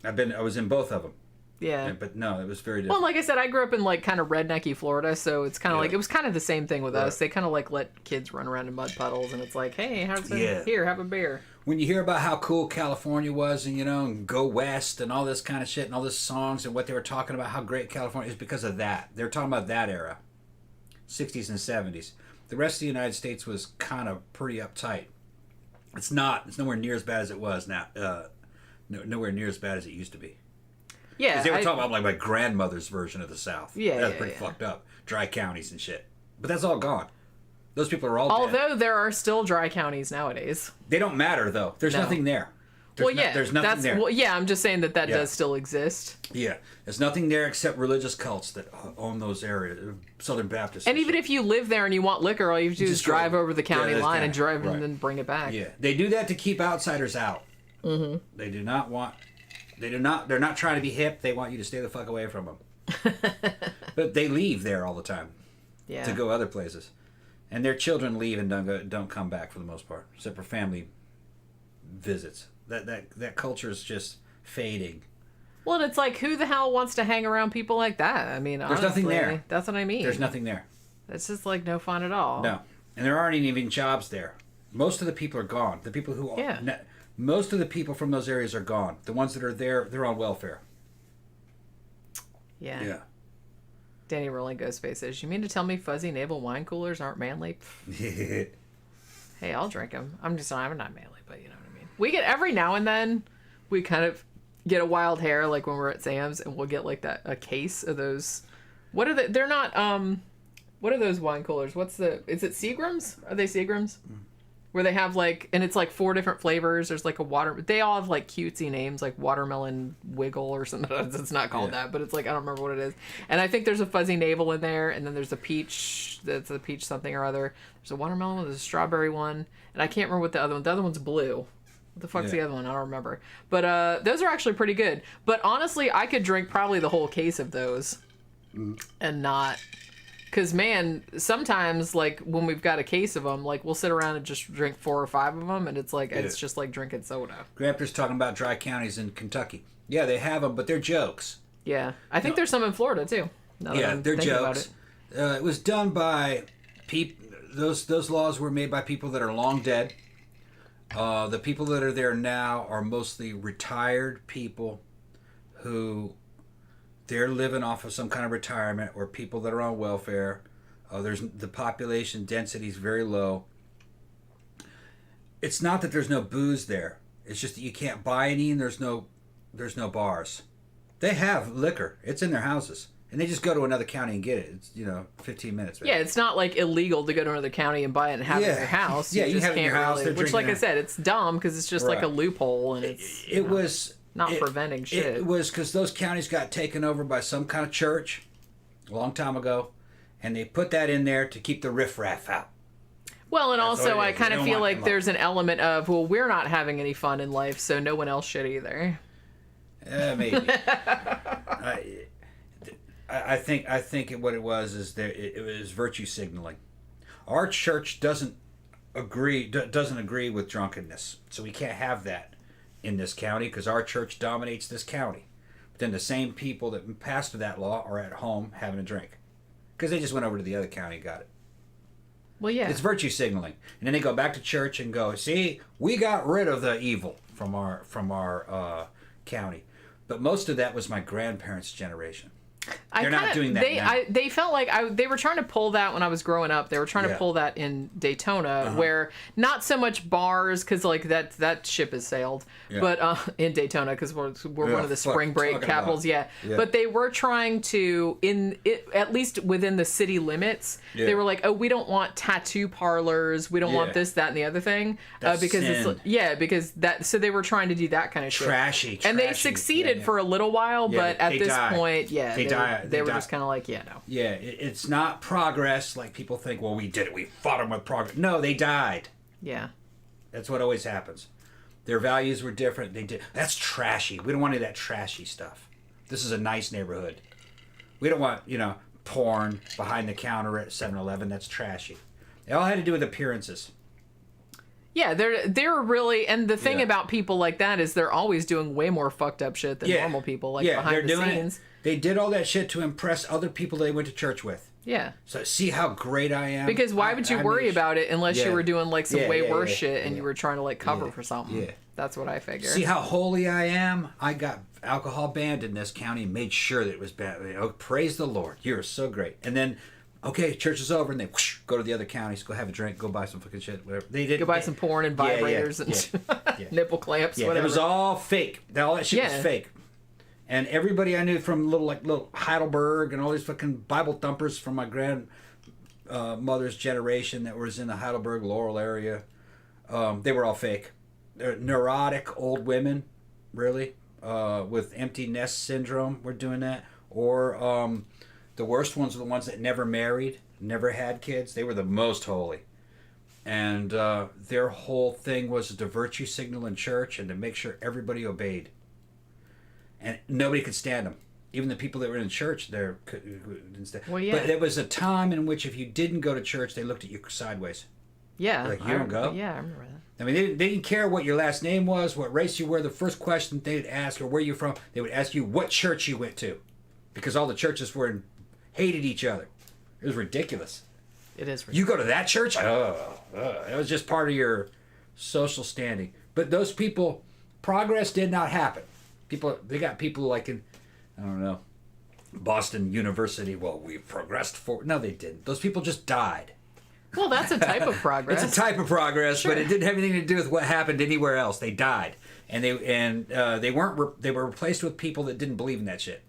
I was in both of them. Yeah. But no, it was very different. Well, like I said, I grew up in like kind of rednecky Florida, so it's kind of like it was kind of the same thing with us. They kind of like let kids run around in mud puddles, and it's like, hey, here, have a beer. When you hear about how cool California was, and you know, and go west, and all this kind of shit, and all this songs, and what they were talking about, how great California is because of that. They're talking about that era, 60s and 70s. The rest of the United States was kind of pretty uptight. It's nowhere near as bad as it was now. Nowhere near as bad as it used to be. Yeah, they were talking about like my grandmother's version of the South. Yeah, that was pretty fucked up. Dry counties and shit. But that's all gone. Those people are all dead. Although there are still dry counties nowadays. They don't matter though. There's nothing there. There's nothing there. Well, yeah, I'm just saying that does still exist. Yeah, there's nothing there except religious cults that own those areas, Southern Baptists. And even if you live there and you want liquor, all you have to do is drive over the county line and drive and then bring it back. Yeah, they do that to keep outsiders out. Mm-hmm. They do not want. They're not trying to be hip. They want you to stay the fuck away from them. But they leave there all the time. Yeah. To go other places, and their children leave and don't come back for the most part, except for family visits. That culture is just fading. Well, and it's like, who the hell wants to hang around people like that? I mean, there's nothing there. That's what I mean. There's nothing there. It's just like no fun at all. No, and there aren't even jobs there. Most of the people are gone. The people who most of the people from those areas are gone. The ones that are there, they're on welfare. Yeah. Yeah. Danny Rolling Ghostface says, "You mean to tell me fuzzy navel wine coolers aren't manly?" Hey, I'll drink them. I'm not manly, but you know what I mean. We get every now and then, we kind of get a wild hair, like when we're at Sam's, and we'll get like a case of those. What are they? They're not. What are those wine coolers? Is it Seagrams? Are they Seagrams? Where they have like, and it's like 4 different flavors. There's like they all have like cutesy names, like watermelon wiggle or something. It's not called that, but it's like, I don't remember what it is. And I think there's a fuzzy navel in there, and then there's a peach, that's a peach something or other. There's a watermelon one, there's a strawberry one, and I can't remember what the other one, the other one's blue. What the fuck's the other one? I don't remember. But those are actually pretty good. But honestly, I could drink probably the whole case of those and not... Because, man, sometimes, like, when we've got a case of them, like, we'll sit around and just drink 4 or 5 of them, and it's like, it's just like drinking soda. Grandpa's talking about dry counties in Kentucky. Yeah, they have them, but they're jokes. Yeah. I think there's some in Florida, too. Yeah, they're jokes. It was done by people... Those laws were made by people that are long dead. The people that are there now are mostly retired people who... They're living off of some kind of retirement, or people that are on welfare. The population density is very low. It's not that there's no booze there. It's just that you can't buy any, and there's no bars. They have liquor. It's in their houses, and they just go to another county and get it. It's 15 minutes. Right? Yeah, it's not like illegal to go to another county and buy it and have it in your house. Yeah, you just have it in your house. Which, like I said, it's dumb because it's just like a loophole, and it's it was. Not preventing shit. It was because those counties got taken over by some kind of church a long time ago, and they put that in there to keep the riffraff out. Well, and also I kind of feel like there's an element of, well, we're not having any fun in life, so no one else should either. Maybe. I think what it was is it was virtue signaling. Our church doesn't agree with drunkenness, so we can't have that in this county because our church dominates this county. But then the same people that passed that law are at home having a drink because they just went over to the other county and got it. Well, yeah. It's virtue signaling. And then they go back to church and go, see, we got rid of the evil from our county. But most of that was my grandparents' generation. They're not doing that now. They felt like they were trying to pull that when I was growing up. They were trying to pull that in Daytona, where not so much bars, because like that ship has sailed, but in Daytona, because we're one of the spring break capitals. Yeah. But they were trying to at least within the city limits. Yeah. They were like, oh, we don't want tattoo parlors. We don't want this, that, and the other thing, because because that. So they were trying to do that kind of shit. Trashy. And they succeeded for a little while, but at this point, they were just kind of like, no. Yeah, it's not progress like people think, well, we did it. We fought them with progress. No, they died. Yeah. That's what always happens. Their values were different. They did. That's trashy. We don't want any of that trashy stuff. This is a nice neighborhood. We don't want, porn behind the counter at 7-Eleven. That's trashy. It all had to do with appearances. Yeah, they're really, and the thing about people like that is they're always doing way more fucked up shit than normal people, like behind the scenes. They did all that shit to impress other people they went to church with. Yeah. So see how great I am? Because why would you worry about it unless you were doing like some way worse shit and you were trying to like cover for something? Yeah. That's what I figure. See how holy I am? I got alcohol banned in this county and made sure that it was banned. Oh, praise the Lord. You're so great. And then, okay, church is over, and they go to the other counties, go have a drink, go buy some fucking shit, whatever. They did. Go buy some porn and vibrators and nipple clamps, whatever. It was all fake. All that shit was fake. And everybody I knew from little Heidelberg and all these fucking Bible thumpers from my grandmother's generation that was in the Heidelberg, Laurel area, they were all fake. They're neurotic old women, really, with empty nest syndrome were doing that. Or the worst ones are the ones that never married, never had kids. They were the most holy. And their whole thing was to virtue signal in church and to make sure everybody obeyed. And nobody could stand them. Even the people that were in church there didn't stand. Well, yeah. But there was a time in which if you didn't go to church, they looked at you sideways. Yeah. Like, you don't go? Yeah, I remember that. I mean, they didn't care what your last name was, what race you were. The first question they'd ask, or where you're from, they would ask you what church you went to. Because all the churches hated each other. It was ridiculous. It is ridiculous. You go to that church? It was just part of your social standing. But those people, progress did not happen. They got people like in, I don't know, Boston University. Well, we progressed forward. No, they didn't. Those people just died. Well, that's a type of progress. It's a type of progress, but it didn't have anything to do with what happened anywhere else. They died, and they were replaced with people that didn't believe in that shit.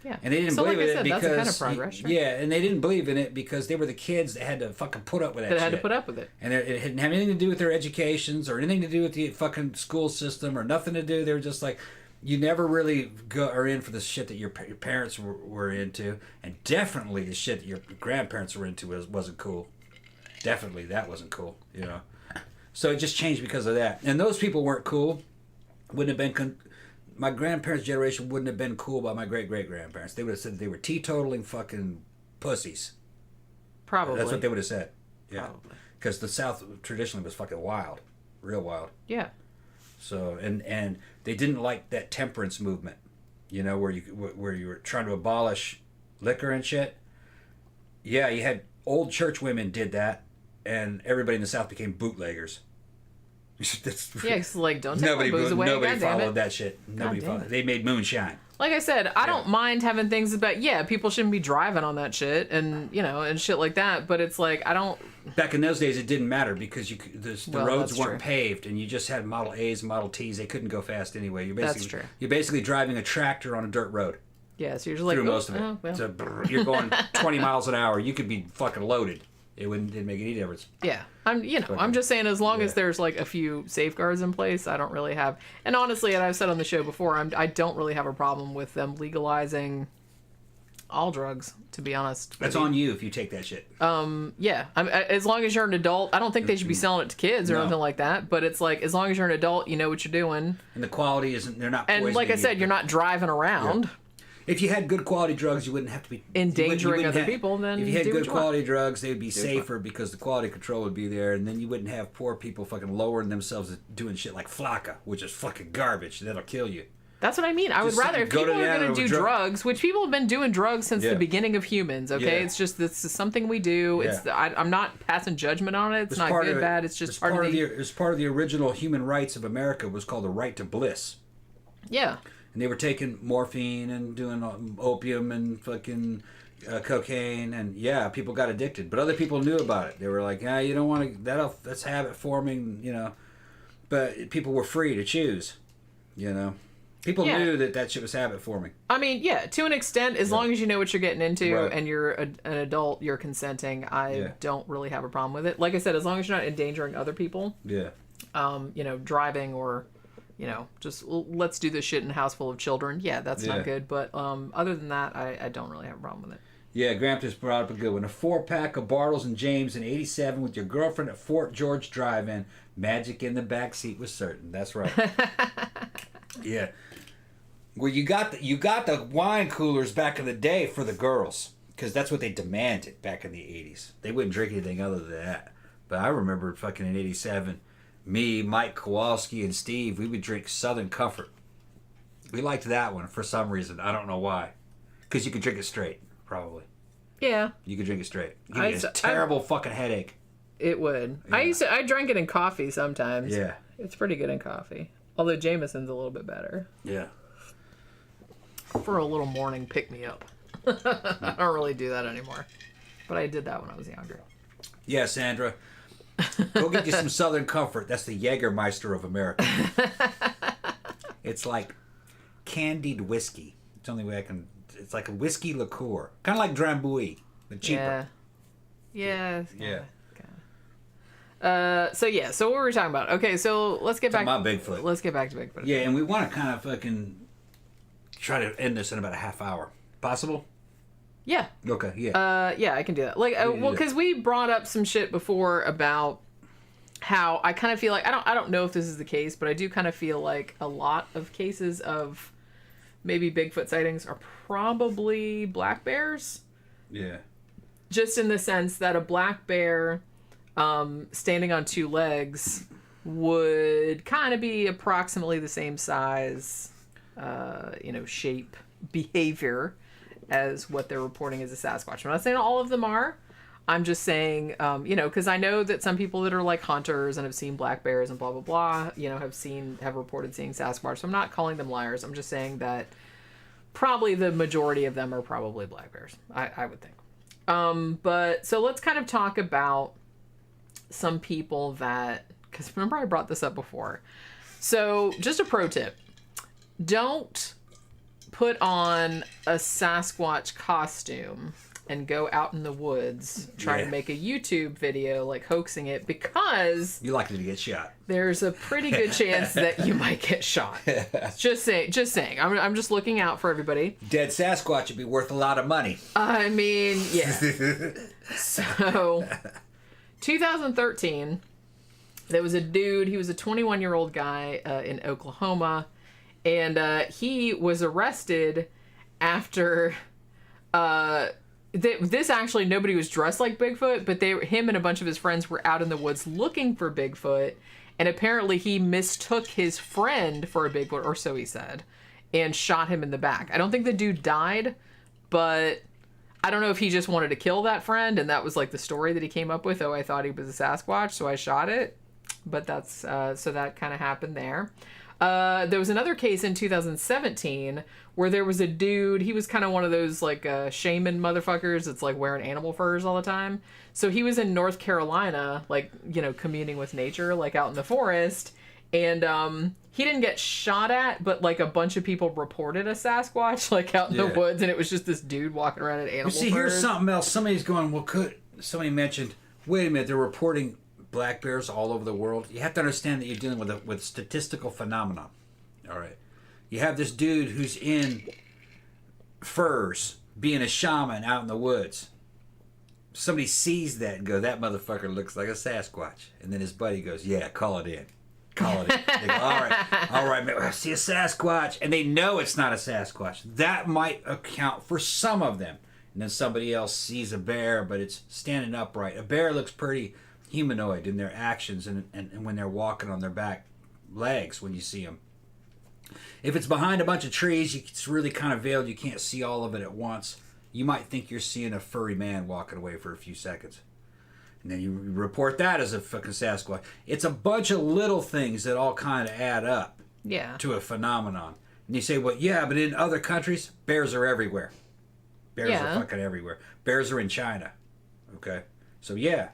Yeah. And they didn't so believe like I in said, it because that's a kind of progress. Sure. yeah, and they didn't believe in it because they were the kids that had to fucking put up with that shit. That had to put up with it. And it didn't have anything to do with their educations or anything to do with the fucking school system or nothing to do. They were just like, you never really are in for the shit that your parents were into, and definitely the shit that your grandparents were into wasn't cool. Definitely that wasn't cool, you know. So it just changed because of that. And those people weren't cool. Wouldn't have been. My grandparents' generation wouldn't have been cool by my great-great-grandparents. They would have said they were teetotaling fucking pussies. Probably. That's what they would have said. Yeah. Probably. Because the South traditionally was fucking wild. Real wild. Yeah. So, and they didn't like that temperance movement, you know, where you were trying to abolish liquor and shit. Yeah, you had old church women did that, and everybody in the South became bootleggers. Yeah, it's like, don't take my booze away. Nobody goddamn followed it. that shit. Nobody damn followed it. it. They made moonshine. Like I said, I don't mind having things about, people shouldn't be driving on that shit and, and shit like that. But it's like, I don't. Back in those days, it didn't matter because the Well, roads that's weren't true. paved, and you just had Model A's, Model T's. They couldn't go fast anyway. That's true. You're basically driving a tractor on a dirt road. Yeah, so you're just like, Through most of it. oh, well. So you're going 20 miles an hour. You could be fucking loaded. Didn't make any difference. Yeah, I'm just saying, as long as there's like a few safeguards in place, I don't really have. And honestly, and I've said on the show before, I don't really have a problem with them legalizing all drugs. To be honest, That's on you if you take that shit. yeah. As long as you're an adult, I don't think they should be selling it to kids or No. anything like that. But it's like, as long as you're an adult, you know what you're doing. And the quality isn't. They're not. And like I poisoning said, you're not driving around. If you had good quality drugs, you wouldn't have to be Endangering you wouldn't other people, then if you had do what good you want. quality drugs, they'd be safer because the quality control would be there, and then you wouldn't have poor people fucking lowering themselves doing shit like flakka, which is fucking garbage. That'll kill you. That's what I mean. I would Just rather, if go to people the are going animal to do drug- drugs, which people have been doing drugs since Yeah. the beginning of humans, okay? Yeah. It's just, this is something we do. Yeah. It's I'm not passing judgment on it. It's not part good, of it- bad. It's just part of the... It's part of the original human rights of America was called the right to bliss. Yeah. And they were taking morphine and doing opium and fucking cocaine, and people got addicted. But other people knew about it. They were like, you don't want to. That's habit forming, you know. But people were free to choose, you know. People Yeah. knew that shit was habit forming. I mean, yeah, to an extent, as long as you know what you're getting into Right. and you're an adult, you're consenting, I don't really have a problem with it. Like I said, as long as you're not endangering other people, Yeah. driving or, just let's do this shit in a house full of children. Yeah, that's Yeah. not good. But other than that, I don't really have a problem with it. Yeah, Gramps brought up a good one. A 4-pack of Bartles and James in '87 with your girlfriend at Fort George Drive-In. Magic in the backseat was certain. That's right. Yeah. Well, you got the wine coolers back in the day for the girls, because that's what they demanded back in the '80s. They wouldn't drink anything other than that. But I remember fucking in '87, me, Mike Kowalski, and Steve, we would drink Southern Comfort. We liked that one for some reason. I don't know why. Because you could drink it straight, probably. Yeah, You could drink it straight. Give me a terrible fucking headache. it would. Yeah. I drank it in coffee sometimes. Yeah. It's pretty good in coffee. Although Jameson's a little bit better. Yeah. For a little morning pick-me-up. I don't really do that anymore. But I did that when I was younger. Yeah, Sandra. Go get you some Southern Comfort. That's the Jägermeister of America. It's like candied whiskey. It's the only way I can... It's like a whiskey liqueur. Kind of like Drambuie, but cheaper. Yeah. Yeah. So what were we talking about? Okay, so let's get back Talking about Bigfoot. Let's get back to Bigfoot. Yeah, and we want to kind of fucking try to end this in about a half hour. Possible? Yeah. Okay, yeah. Yeah, I can do that. Like, well, because we brought up some shit before about how I kind of feel like I don't know if this is the case, but I do kind of feel like a lot of cases of maybe Bigfoot sightings are probably black bears. Yeah. Just in the sense that a black bear standing on two legs would kind of be approximately the same size, shape, behavior as what they're reporting as a Sasquatch. I'm not saying all of them are. I'm just saying, because I know that some people that are like hunters and have seen black bears and blah, blah, blah, have reported seeing Sasquatch. So I'm not calling them liars. I'm just saying that probably the majority of them are probably black bears, I would think. But so let's kind of talk about some people that, because remember I brought this up before. So just a pro tip. Don't put on a Sasquatch costume and go out in the woods trying to make a YouTube video like hoaxing it, because You're likely to get shot. there's a pretty good chance that you might get shot. Just saying. I'm just looking out for everybody. Dead Sasquatch would be worth a lot of money. I mean, yeah. So, 2013, there was a dude, he was a 21-year-old guy in Oklahoma, and he was arrested after... this actually, nobody was dressed like Bigfoot, but him and a bunch of his friends were out in the woods looking for Bigfoot, and apparently he mistook his friend for a Bigfoot, or so he said, and shot him in the back. I don't think the dude died, but I don't know if he just wanted to kill that friend, and that was like the story that he came up with. Oh, I thought he was a Sasquatch, so I shot it. But that's, so that kind of happened there. There was another case in 2017 where there was a dude, he was kind of one of those like shaman motherfuckers that's like wearing animal furs all the time. So he was in North Carolina, like, you know, communing with nature, like out in the forest. And he didn't get shot at, but like a bunch of people reported a Sasquatch like out in the woods, and it was just this dude walking around in animal furs. See, here's something else. Somebody's going, somebody mentioned, wait a minute, they're reporting black bears all over the world. You have to understand that you're dealing with statistical phenomenon. All right. You have this dude who's in furs, being a shaman out in the woods. Somebody sees that and go, that motherfucker looks like a Sasquatch. And then his buddy goes, yeah, call it in. Call it in. They go, all right, man, I see a Sasquatch. And they know it's not a Sasquatch. That might account for some of them. And then somebody else sees a bear, but it's standing upright. A bear looks pretty humanoid in their actions and when they're walking on their back legs when you see them. If it's behind a bunch of trees, it's really kind of veiled. You can't see all of it at once. You might think you're seeing a furry man walking away for a few seconds. And then you report that as a fucking Sasquatch. It's a bunch of little things that all kind of add up to a phenomenon. And you say, well, yeah, but in other countries, bears are everywhere. Bears are fucking everywhere. Bears are in China. Okay? So, yeah,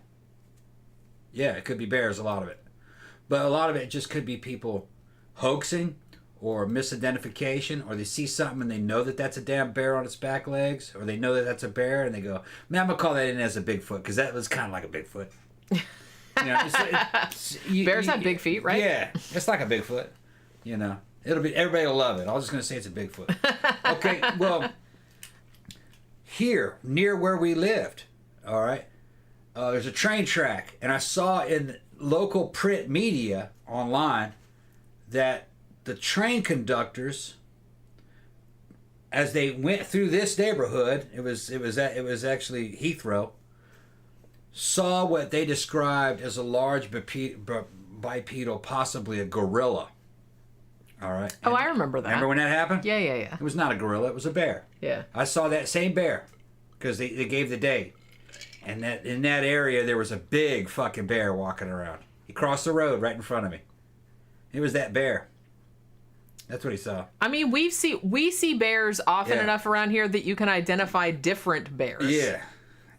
it could be bears, a lot of it. But a lot of it just could be people hoaxing or misidentification, or they see something and they know that that's a damn bear on its back legs, or they know that that's a bear and they go, man, I'm going to call that in as a Bigfoot because that was kind of like a Bigfoot. You know, bears have big feet, right? Yeah, it's like a Bigfoot. You know, everybody will love it. I was just going to say it's a Bigfoot. Okay, well, here, near where we lived, all right, there's a train track, and I saw in local print media online that the train conductors, as they went through this neighborhood, it was actually Heathrow, saw what they described as a large bipedal, possibly a gorilla. All right. Oh, I remember that. Remember when that happened? Yeah. It was not a gorilla. It was a bear. Yeah. I saw that same bear because they gave the date. And that in that area, there was a big fucking bear walking around. He crossed the road right in front of me. It was that bear. That's what he saw. I mean, we see bears often enough around here that you can identify different bears.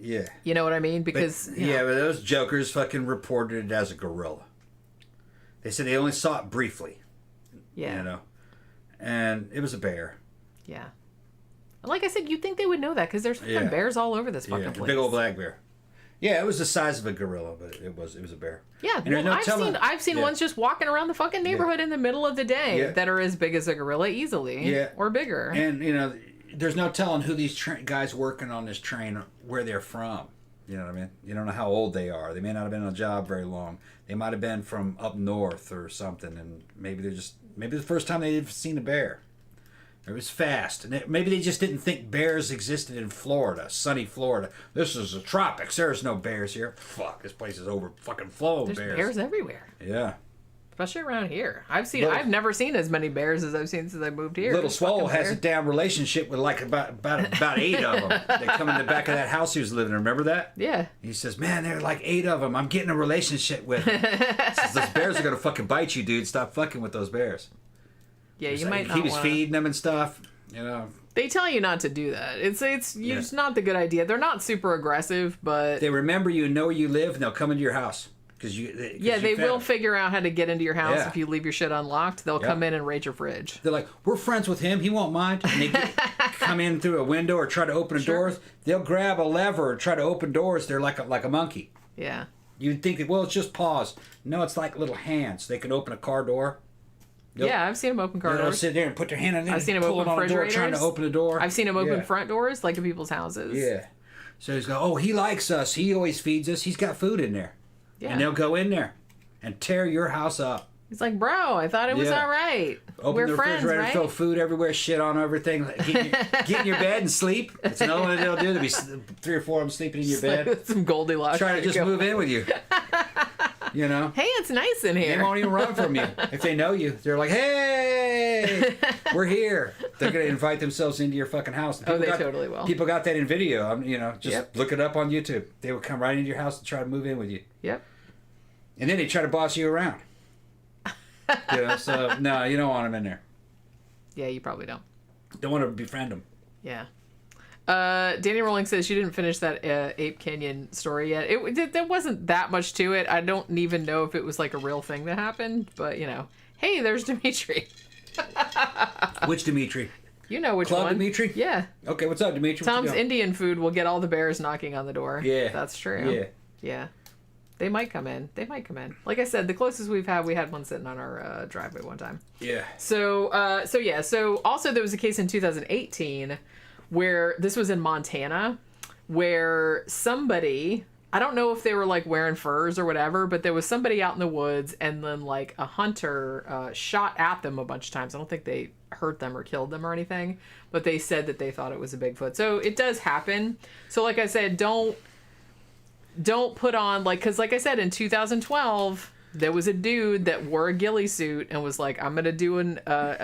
Yeah. You know what I mean? Because but those jokers fucking reported it as a gorilla. They said they only saw it briefly. Yeah. You know, and it was a bear. Yeah. Like I said, you'd think they would know that because there's fucking bears all over this fucking place. Big old black bear. Yeah, it was the size of a gorilla, but it was a bear. Yeah, well, I've seen ones just walking around the fucking neighborhood in the middle of the day that are as big as a gorilla easily, or bigger. And you know, there's no telling who these guys working on this train, where they're from. You know what I mean? You don't know how old they are. They may not have been on a job very long. They might have been from up north or something, and maybe the first time they've seen a bear. It was fast, and maybe they just didn't think bears existed in Florida, sunny Florida. This is the tropics. There's no bears here. Fuck, this place is over fucking full of bears. There's bears everywhere. Yeah. Especially around here. I've never seen as many bears as I've seen since I moved here. Little Swole has a damn relationship with like about 8 of them. They come in the back of that house he was living in. Remember that? Yeah. He says, man, there are like 8 of them. I'm getting a relationship with them. He says, those bears are going to fucking bite you, dude. Stop fucking with those bears. Yeah, you might not. He was feeding them and stuff, you know. They tell you not to do that. It's not the good idea. They're not super aggressive, but they remember you, know where you live, and they'll come into your house. Because they will figure out how to get into your house Yeah. if you leave your shit unlocked. They'll come in and raid your fridge. They're like, we're friends with him. He won't mind. And they come in through a window or try to open a door. They'll grab a lever or try to open doors. They're like a monkey. Yeah. You'd think, well, it's just paws. No, it's like little hands. They can open a car door. Yeah, I've seen them open car They'll doors. sit there and put their hand in there. I've seen them pull open it on the door, refrigerators. trying to open the door. I've seen them open front doors, like in people's houses. Yeah. So he's going, oh, he likes us. He always feeds us. He's got food in there. Yeah. And they'll go in there and tear your house up. He's like, bro, I thought it was all right. Open We're the friends, refrigerator, right? throw food everywhere, shit on everything. Get in your bed and sleep. That's another one they'll do. There'll be 3 or 4 of them sleeping in your bed. Like some Goldilocks. Trying to just move in with you. You know? Hey, it's nice in here. They won't even run from you. If they know you, they're like, hey, we're here. They're going to invite themselves into your fucking house. They totally will. People got that in video. Just look it up on YouTube. They would come right into your house and try to move in with you. Yep. And then they try to boss you around. So, no, you don't want them in there. Yeah, you probably don't. Don't want to befriend them. Yeah. Danny Rolling says she didn't finish that Ape Canyon story yet. There wasn't that much to it. I don't even know if it was like a real thing that happened, but hey, there's Dimitri. Which Dimitri? You know which Club one. Dimitri? Yeah. Okay, what's up, Dimitri? Tom's Indian food will get all the bears knocking on the door. Yeah. That's true. Yeah. Yeah. They might come in. Like I said, the closest we had one sitting on our driveway one time. Yeah. So also there was a case in 2018 where this was in Montana where somebody, I don't know if they were like wearing furs or whatever, but there was somebody out in the woods and then like a hunter shot at them a bunch of times. I don't think they hurt them or killed them or anything, but they said that they thought it was a Bigfoot. So it does happen. So like I said, don't put on because like I said, in 2012 there was a dude that wore a ghillie suit and was like, I'm gonna do a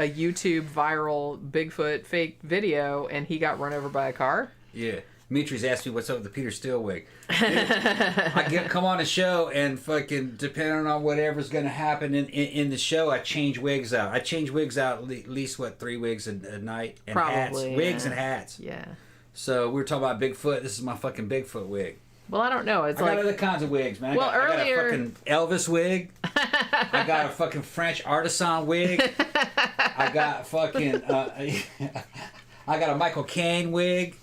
YouTube viral Bigfoot fake video, and he got run over by a car. Yeah. Dimitri's asked me what's up with the Peter Steele wig. I come on a show and fucking depending on whatever's gonna happen in the show, I change wigs out. I change wigs out at least 3 wigs a night and Probably, hats, wigs and hats. Yeah. So we were talking about Bigfoot. This is my fucking Bigfoot wig. Well, I don't know. It's I like got other kinds of wigs, man. Well, I got earlier- a fucking Elvis wig. I got a fucking French artisan wig. I got fucking I got a Michael Caine wig.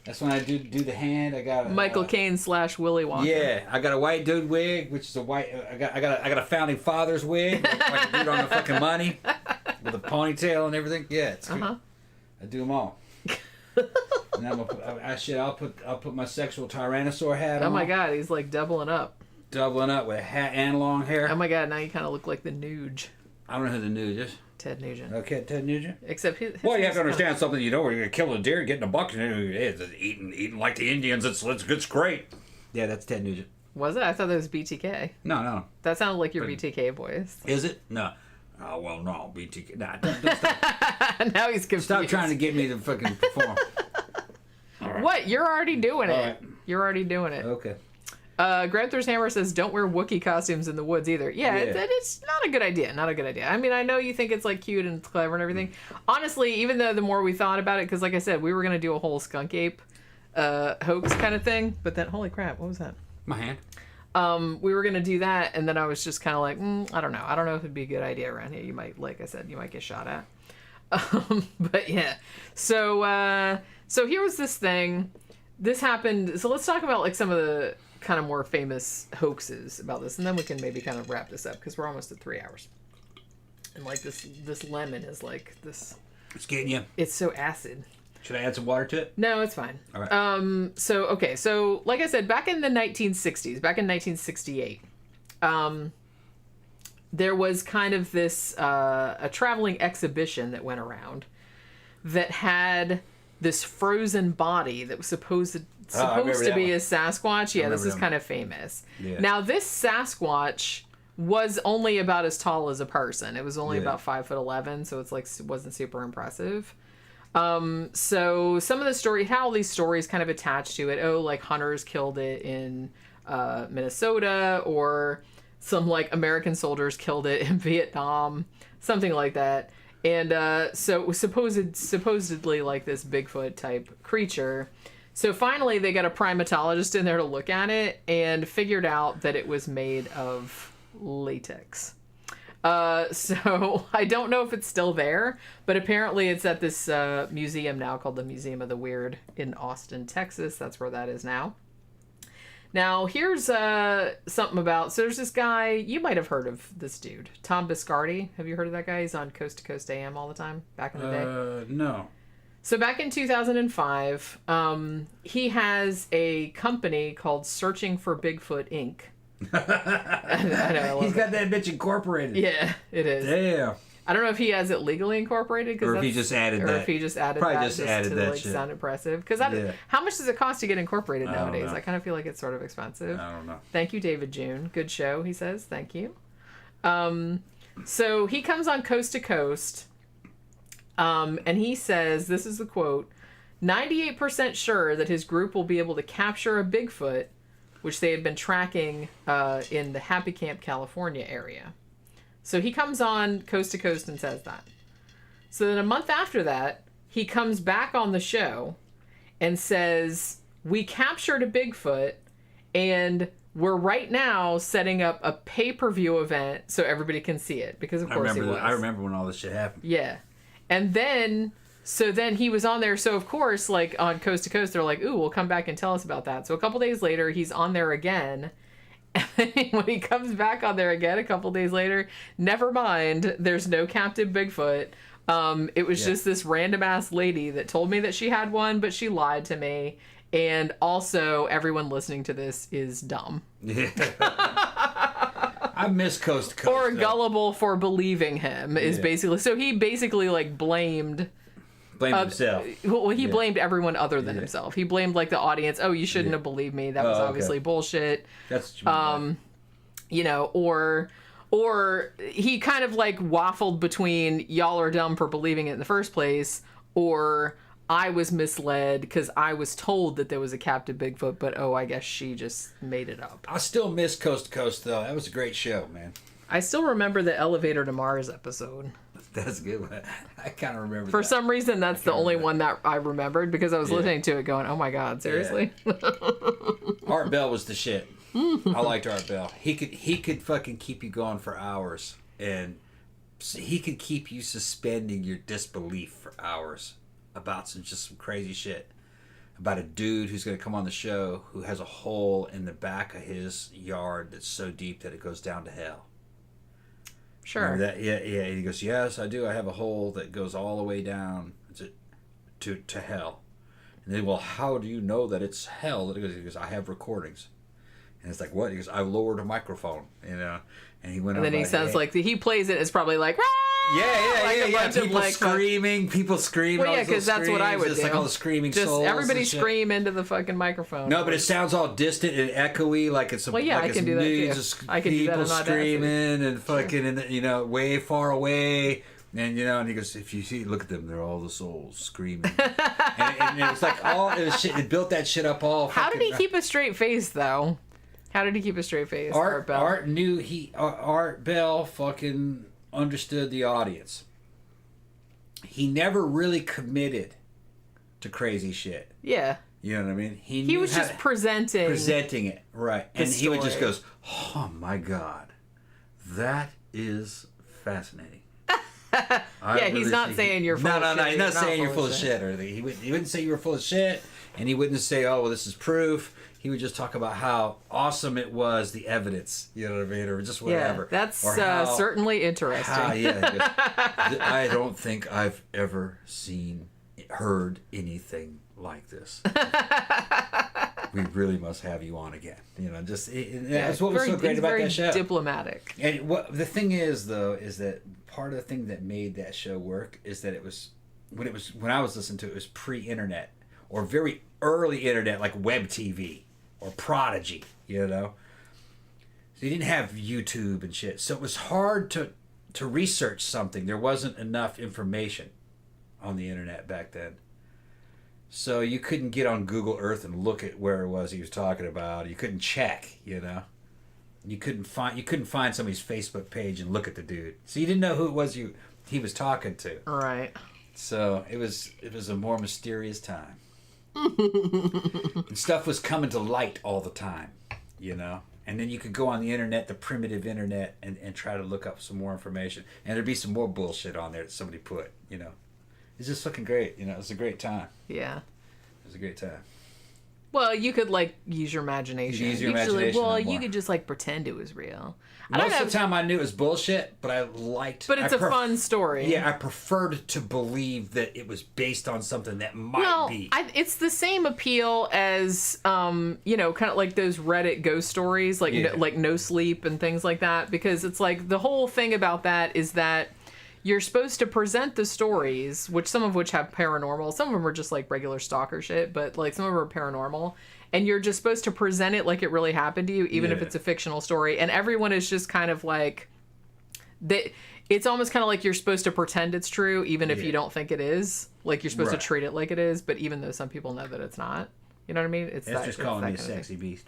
That's when I do the hand. I got a, Michael Caine / Willy Wonka. Yeah, I got a white dude wig, which is a white. I got a founding fathers wig, like a dude on the fucking money, with a ponytail and everything. Yeah, it's good. I do them all. And I'll put my sexual tyrannosaur hat on. Oh my god, he's like doubling up. Doubling up with a hat and long hair. Oh my god, now you kind of look like the Nuge. I don't know who the Nuge is. Ted Nugent. Okay, Ted Nugent. Except his Well, you have to hair's understand something. You know, where you're gonna kill a deer, get in a bucket, and it's eating like the Indians. It's great. Yeah, that's Ted Nugent. Was it? I thought that was BTK. No. That sounded like your BTK voice. Is it? No. Oh well, no. BTK. Nah, don't stop. Now he's confused. Stop trying to get me to fucking perform. Right. What? You're already doing it. All right. You're already doing it. Okay. Granther's Hammer says, don't wear Wookiee costumes in the woods either. Yeah, it's not a good idea. Not a good idea. I mean, I know you think it's like cute and clever and everything. Honestly, even though the more we thought about it, because like I said, we were going to do a whole Skunk Ape hoax kind of thing. But then, holy crap, what was that? My hand. We were going to do that. And then I was just kind of like, I don't know. I don't know if it'd be a good idea around here. You might, like I said, you might get shot at. But yeah. So here was this thing. This happened. So let's talk about like some of the kind of more famous hoaxes about this, and then we can maybe kind of wrap this up because we're almost at 3 hours. And like this lemon is like this. It's getting you. It's so acid. Should I add some water to it? No, it's fine. All right. So like I said, back in the 1960s, back in 1968, there was kind of this a traveling exhibition that went around that had this frozen body that was supposed to be a Sasquatch. Yeah, this is kind of famous. Yeah. Now, this Sasquatch was only about as tall as a person. It was only about 5'11", so it's like wasn't super impressive. So some of the story, how all these stories kind of attached to it. Oh, like hunters killed it in Minnesota, or some like American soldiers killed it in Vietnam, something like that. And so it was supposedly like this Bigfoot type creature. So finally, they got a primatologist in there to look at it and figured out that it was made of latex. So I don't know if it's still there, but apparently it's at this museum now called the Museum of the Weird in Austin, Texas. That's where that is now. Now, here's something about... So there's this guy... You might have heard of this dude. Tom Biscardi. Have you heard of that guy? He's on Coast to Coast AM all the time back in the day. No. So back in 2005, he has a company called Searching for Bigfoot, Inc. I know, He's got that bitch incorporated. Yeah, it is. Damn. I don't know if he has it legally incorporated, Or if he just added or that. if he just added Probably that just added to that like shit. sound impressive. Because Yeah. how much does it cost to get incorporated I don't nowadays? know. I kind of feel like it's sort of expensive. I don't know. Thank you, David June. Good show, he says. Thank you. So he comes on Coast to Coast, and he says, this is the quote, 98% sure that his group will be able to capture a Bigfoot, which they had been tracking in the Happy Camp, California area. So he comes on Coast to Coast and says that. So then a month after that, he comes back on the show and says, we captured a Bigfoot and we're right now setting up a pay-per-view event so everybody can see it. Because of course he was. I remember when all this shit happened. Yeah. And then... So then he was on there. So, of course, like on Coast to Coast, they're like, ooh, we'll come back and tell us about that. So a couple days later, he's on there again. And when he comes back on there again a couple days later, never mind, there's no captive Bigfoot. It was just this random ass lady that told me that she had one, but she lied to me. And also, everyone listening to this is dumb. Yeah. I miss Coast to Coast. Or though. gullible for believing him is basically... So he basically, like, blamed... Blamed himself. Well, he blamed everyone other than himself. He blamed like the audience. Oh, you shouldn't have believed me. That was obviously bullshit. That's what you mean. You know, or he kind of like waffled between y'all are dumb for believing it in the first place, or I was misled because I was told that there was a captive Bigfoot, but I guess she just made it up. I still miss Coast to Coast though. That was a great show, man. I still remember the Elevator to Mars episode. That's a good one. I kind of remember For that. some reason, that's the only one that I remembered because I was listening to it going, oh my God, seriously? Art Bell was the shit. I liked Art Bell. He could fucking keep you going for hours, and he could keep you suspending your disbelief for hours about some crazy shit. About a dude who's going to come on the show who has a hole in the back of his yard that's so deep that it goes down to hell. Sure. Remember that? Yeah. And he goes, yes, I do. I have a hole that goes all the way down to hell. And then, well, how do you know that it's hell? He goes, I have recordings. And it's like, what? He goes, I lowered a microphone, you know. And he went And on then he like, sounds hey. like he plays it. It's probably like, like a bunch of, People like, screaming, people screaming. well, all yeah, these little because that's what I screams. would It's do. like all the screaming Just souls. everybody and shit. scream into the fucking microphone. No, but it sounds all distant and echoey, like it's Well, yeah, like I it's can do that, millions too. of I can do that people on Audacity. screaming and fucking, and you know, way far away. And you know, and he goes, if you see, look at them, they're all the souls screaming. and it was like all it was shit. It built that shit up all. How did fucking- he keep a straight face, though? How did he keep a straight face? Art Bell? Art Bell fucking understood the audience. He never really committed to crazy shit. Yeah. You know what I mean? He was just presenting it, right? the And he would just story. goes, "Oh my god, that is fascinating." he's not saying you're full of no. shit. He's You're not saying you're full of shit or anything. He wouldn't say you were full of shit, and he wouldn't say, "Oh, well, this is proof." He would just talk about how awesome it was, the evidence. You know what I mean, or just whatever. Yeah, that's Or how- certainly interesting. he goes, I don't think I've ever heard anything like this. We really must have you on again. You know, that's what was so great about that show. Diplomatic. And what the thing is, though, is that part of the thing that made that show work is that it was when I was listening to it was pre-internet or very early internet, like web TV or Prodigy. You know, so you didn't have YouTube and shit, so it was hard to research something. There wasn't enough information on the internet back then. So you couldn't get on Google Earth and look at where it was he was talking about. You couldn't check, you know. You couldn't find somebody's Facebook page and look at the dude. So you didn't know who it was he was talking to. Right. So it was a more mysterious time. And stuff was coming to light all the time, you know? And then you could go on the internet, the primitive internet, and try to look up some more information. And there'd be some more bullshit on there that somebody put, you know? It's just fucking great, you know? It was a great time. Yeah. It was a great time. Well, you could, like, use your imagination. Use your imagination Well, more. you could just, like, pretend it was real. Most of the time I knew it was bullshit, but I liked... But it's a fun story. Yeah, I preferred to believe that it was based on something that might be. It's the same appeal as, you know, kind of like those Reddit ghost stories, like like No Sleep and things like that, because it's like the whole thing about that is that you're supposed to present the stories, some of which have paranormal, some of them are just like regular stalker shit, but like some of them are paranormal. And you're just supposed to present it like it really happened to you, even if it's a fictional story. And everyone is just kind of like, it's almost kind of like you're supposed to pretend it's true, even if you don't think it is. Like you're supposed to treat it like it is, but even though some people know that it's not. You know what I mean? It's just calling me a sexy beast.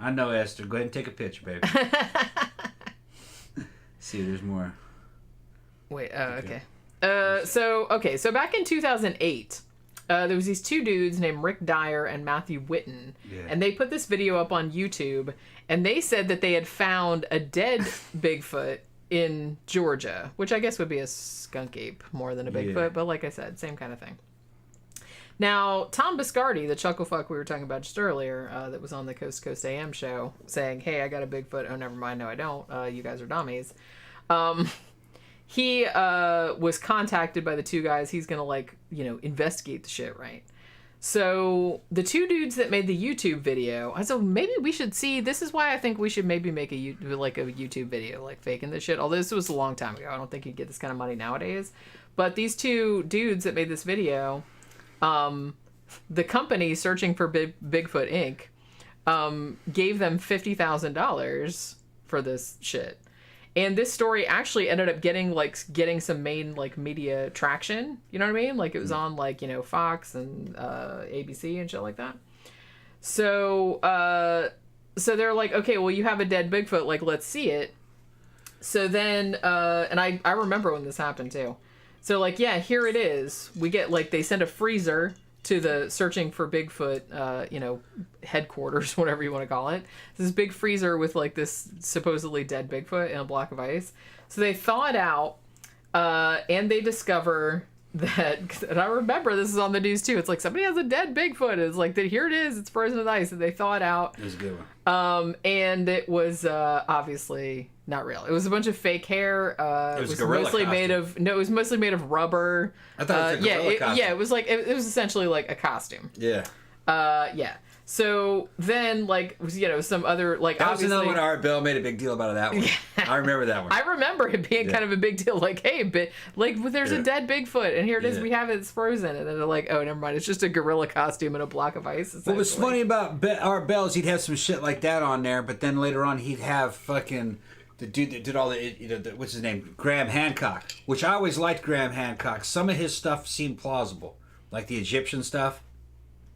I know, Esther. Go ahead and take a picture, baby. See, there's more. Wait, okay. So back in 2008... there was these two dudes named Rick Dyer and Matthew Whitten, and they put this video up on YouTube, and they said that they had found a dead Bigfoot in Georgia, which I guess would be a skunk ape more than a Bigfoot, but like I said, same kind of thing. Now, Tom Biscardi, the chucklefuck we were talking about just earlier, that was on the Coast to Coast AM show, saying, hey, I got a Bigfoot, oh, never mind, no, I don't, you guys are dummies. He was contacted by the two guys. He's going to, like, you know, investigate the shit, right? So the two dudes that made the YouTube video, I said, maybe we should see, this is why I think we should maybe make a YouTube video, like, faking this shit. Although this was a long time ago. I don't think you'd get this kind of money nowadays. But these two dudes that made this video, the company Searching for Bigfoot Inc. Gave them $50,000 for this shit. And this story actually ended up getting some main like media traction. You know what I mean? Like it was on like, you know, Fox and ABC and shit like that. So they're like, okay, well you have a dead Bigfoot, like let's see it. So then and I remember when this happened too. So like, yeah, here it is. We get like they send a freezer to the Searching for Bigfoot, you know, headquarters, whatever you want to call it. This big freezer with like this supposedly dead Bigfoot in a block of ice. So they thaw it out, and they discover that, and I remember this is on the news too. It's like somebody has a dead Bigfoot. It's like, here it is. It's frozen in ice, and they thaw it out. It was a good one. And it was obviously not real. It was a bunch of fake hair. It was mostly made of it was mostly made of rubber. I thought it was a gorilla costume. Yeah, it was like it was essentially like a costume. Yeah. Yeah. So then, like, you know, some other like that was obviously another one. Art Bell made a big deal about that one. I remember that one. I remember it being kind of a big deal. Like, hey, there's a dead Bigfoot, and here it is. We have it. It's frozen, and then they're like, oh, never mind. It's just a gorilla costume in a block of ice. What was funny about Art Bell is he'd have some shit like that on there, but then later on he'd have fucking the dude that did all the what's his name, Graham Hancock, which I always liked Graham Hancock. Some of his stuff seemed plausible, like the Egyptian stuff.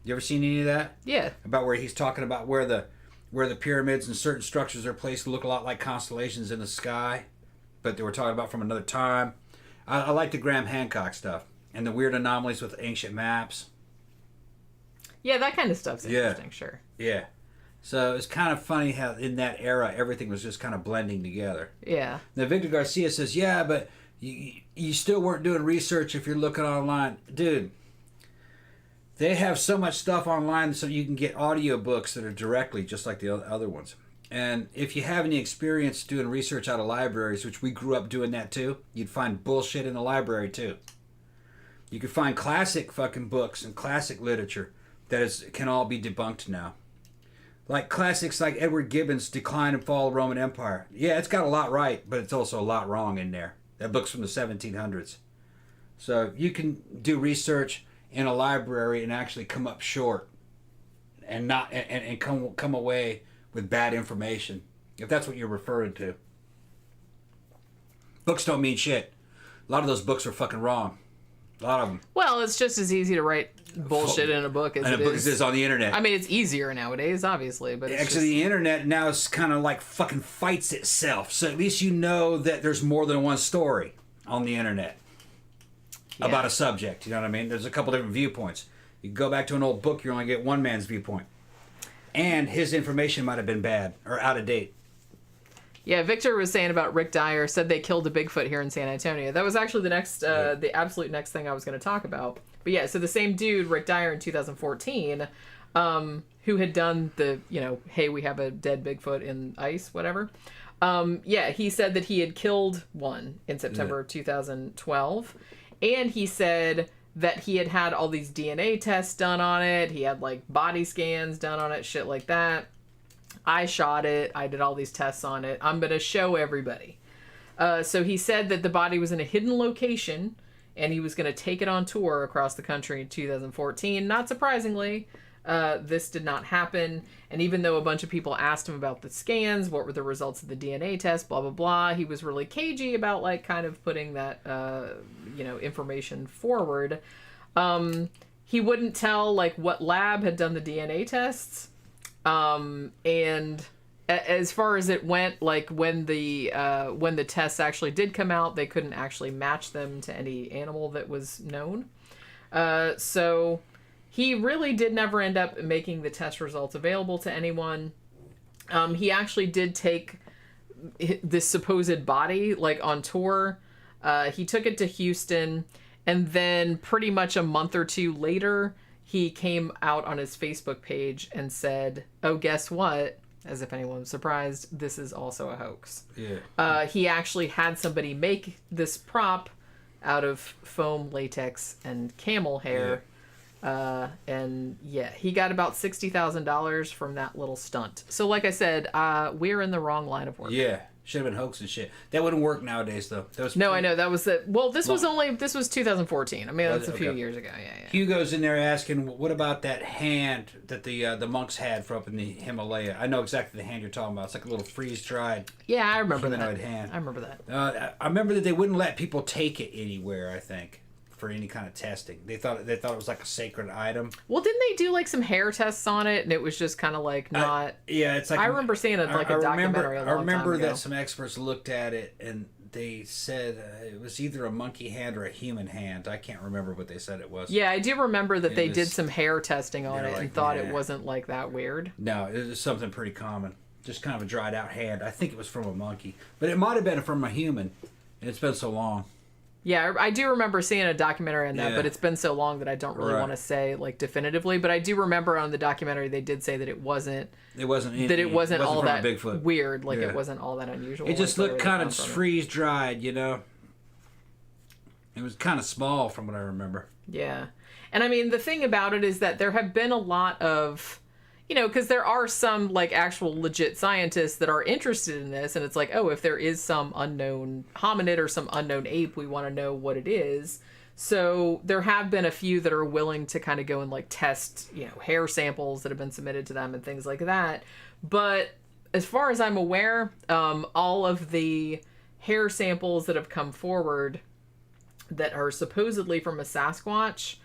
You ever seen any of that? Yeah. About where he's talking about where the pyramids and certain structures are placed look a lot like constellations in the sky, but they were talking about from another time. I like the Graham Hancock stuff and the weird anomalies with ancient maps. Yeah, that kind of stuff's interesting, sure. Yeah. So it's kind of funny how in that era everything was just kind of blending together. Yeah. Now Victor Garcia says, yeah, but you still weren't doing research if you're looking online. Dude, they have so much stuff online so you can get audiobooks that are directly just like the other ones. And if you have any experience doing research out of libraries, which we grew up doing that too, you'd find bullshit in the library too. You could find classic fucking books and classic literature that can all be debunked now. Like classics like Edward Gibbon's Decline and Fall of the Roman Empire. Yeah, it's got a lot right, but it's also a lot wrong in there. That book's from the 1700s. So you can do research in a library and actually come up short and not and come away with bad information, if that's what you're referring to. Books don't mean shit. A lot of those books are fucking wrong. A lot of them. Well, it's just as easy to write bullshit in a book as it is on the internet. I mean, it's easier nowadays, obviously, but it's actually the internet now is kind of like fucking fights itself. So at least you know that there's more than one story on the internet about a subject. You know what I mean? There's a couple different viewpoints. You go back to an old book, you only get one man's viewpoint. And his information might have been bad or out of date. Yeah, Victor was saying about Rick Dyer, said they killed a Bigfoot here in San Antonio. That was actually the next, the absolute next thing I was going to talk about. But yeah, so the same dude, Rick Dyer, in 2014, who had done the, hey, we have a dead Bigfoot in ice, whatever. Yeah, he said that he had killed one in September of 2012. And he said that he had had all these DNA tests done on it. He had, like, body scans done on it, shit like that. I shot it. I did all these tests on it. I'm going to show everybody. So he said that the body was in a hidden location, and he was going to take it on tour across the country in 2014. Not surprisingly, this did not happen. And even though a bunch of people asked him about the scans, what were the results of the DNA test, blah, blah, blah, he was really cagey about, like, kind of putting that, information forward. He wouldn't tell, like, what lab had done the DNA tests. And as far as it went, like when the tests actually did come out, they couldn't actually match them to any animal that was known. So he really did never end up making the test results available to anyone. He actually did take this supposed body, like, on tour. He took it to Houston, and then pretty much a month or two later, he came out on his Facebook page and said, oh, guess what? As if anyone was surprised, this is also a hoax. Yeah. He actually had somebody make this prop out of foam, latex, and camel hair. Yeah. And yeah, he got about $60,000 from that little stunt. So like I said, we're in the wrong line of work. Yeah. Should have been hoax and shit. That wouldn't work nowadays, though. That was I know. That was the... Well, this was 2014. I mean, that's a few years ago. Yeah. Hugo's in there asking, what about that hand that the monks had for up in the Himalaya? I know exactly the hand you're talking about. It's like a little freeze-dried... Yeah, I remember humanoid that. hand. I remember that. I remember that they wouldn't let people take it anywhere, I think, for any kind of testing. They thought it was like a sacred item. Well, didn't they do like some hair tests on it, and it was just kind of like not? Yeah, it's like I remember seeing it like a documentary. I remember that some experts looked at it and they said it was either a monkey hand or a human hand. I can't remember what they said it was. Yeah, I do remember that they did some hair testing on it and thought it wasn't like that weird. No, it was something pretty common. Just kind of a dried out hand. I think it was from a monkey, but it might have been from a human. And it's been so long. Yeah, I do remember seeing a documentary on that, Yeah. but it's been so long that I don't really want to say like definitively. But I do remember on the documentary they did say that it wasn't all that Bigfoot. weird. Like Yeah. it wasn't all that unusual. It just like, looked kind of freeze dried, It was kind of small from what I remember. Yeah, and I mean the thing about it is that there have been a lot of, because there are some like actual legit scientists that are interested in this, and it's like, oh, if there is some unknown hominid or some unknown ape, we want to know what it is. So there have been a few that are willing to kind of go and like test, hair samples that have been submitted to them and things like that. But as far as I'm aware, all of the hair samples that have come forward that are supposedly from a Sasquatch,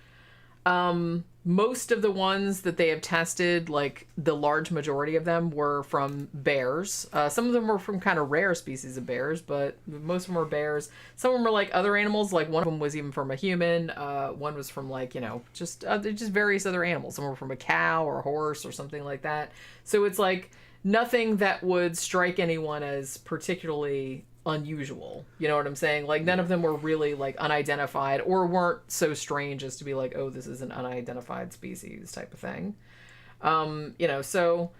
most of the ones that they have tested, like the large majority of them were from bears. Some of them were from kind of rare species of bears, but most of them were bears. Some of them were like other animals. Like one of them was even from a human. One was from like, just various other animals. Some were from a cow or a horse or something like that. So it's like nothing that would strike anyone as particularly unusual. You know what I'm saying? Like none of them were really like unidentified or weren't so strange as to be like, oh, this is an unidentified species type of thing. So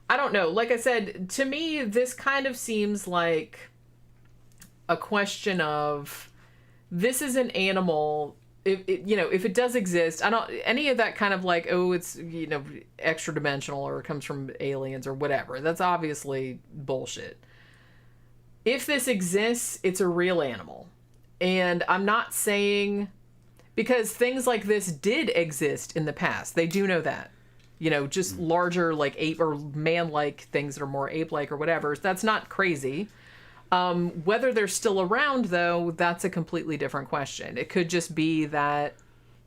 I don't know. Like I said, to me, this kind of seems like a question of this is an animal. If it does exist, I don't any of that kind of like, oh, it's extra dimensional or it comes from aliens or whatever. That's obviously bullshit. If this exists, it's a real animal. And I'm not saying... Because things like this did exist in the past. They do know that. Just larger, like, ape or man-like things that are more ape-like or whatever. That's not crazy. Whether they're still around, though, that's a completely different question. It could just be that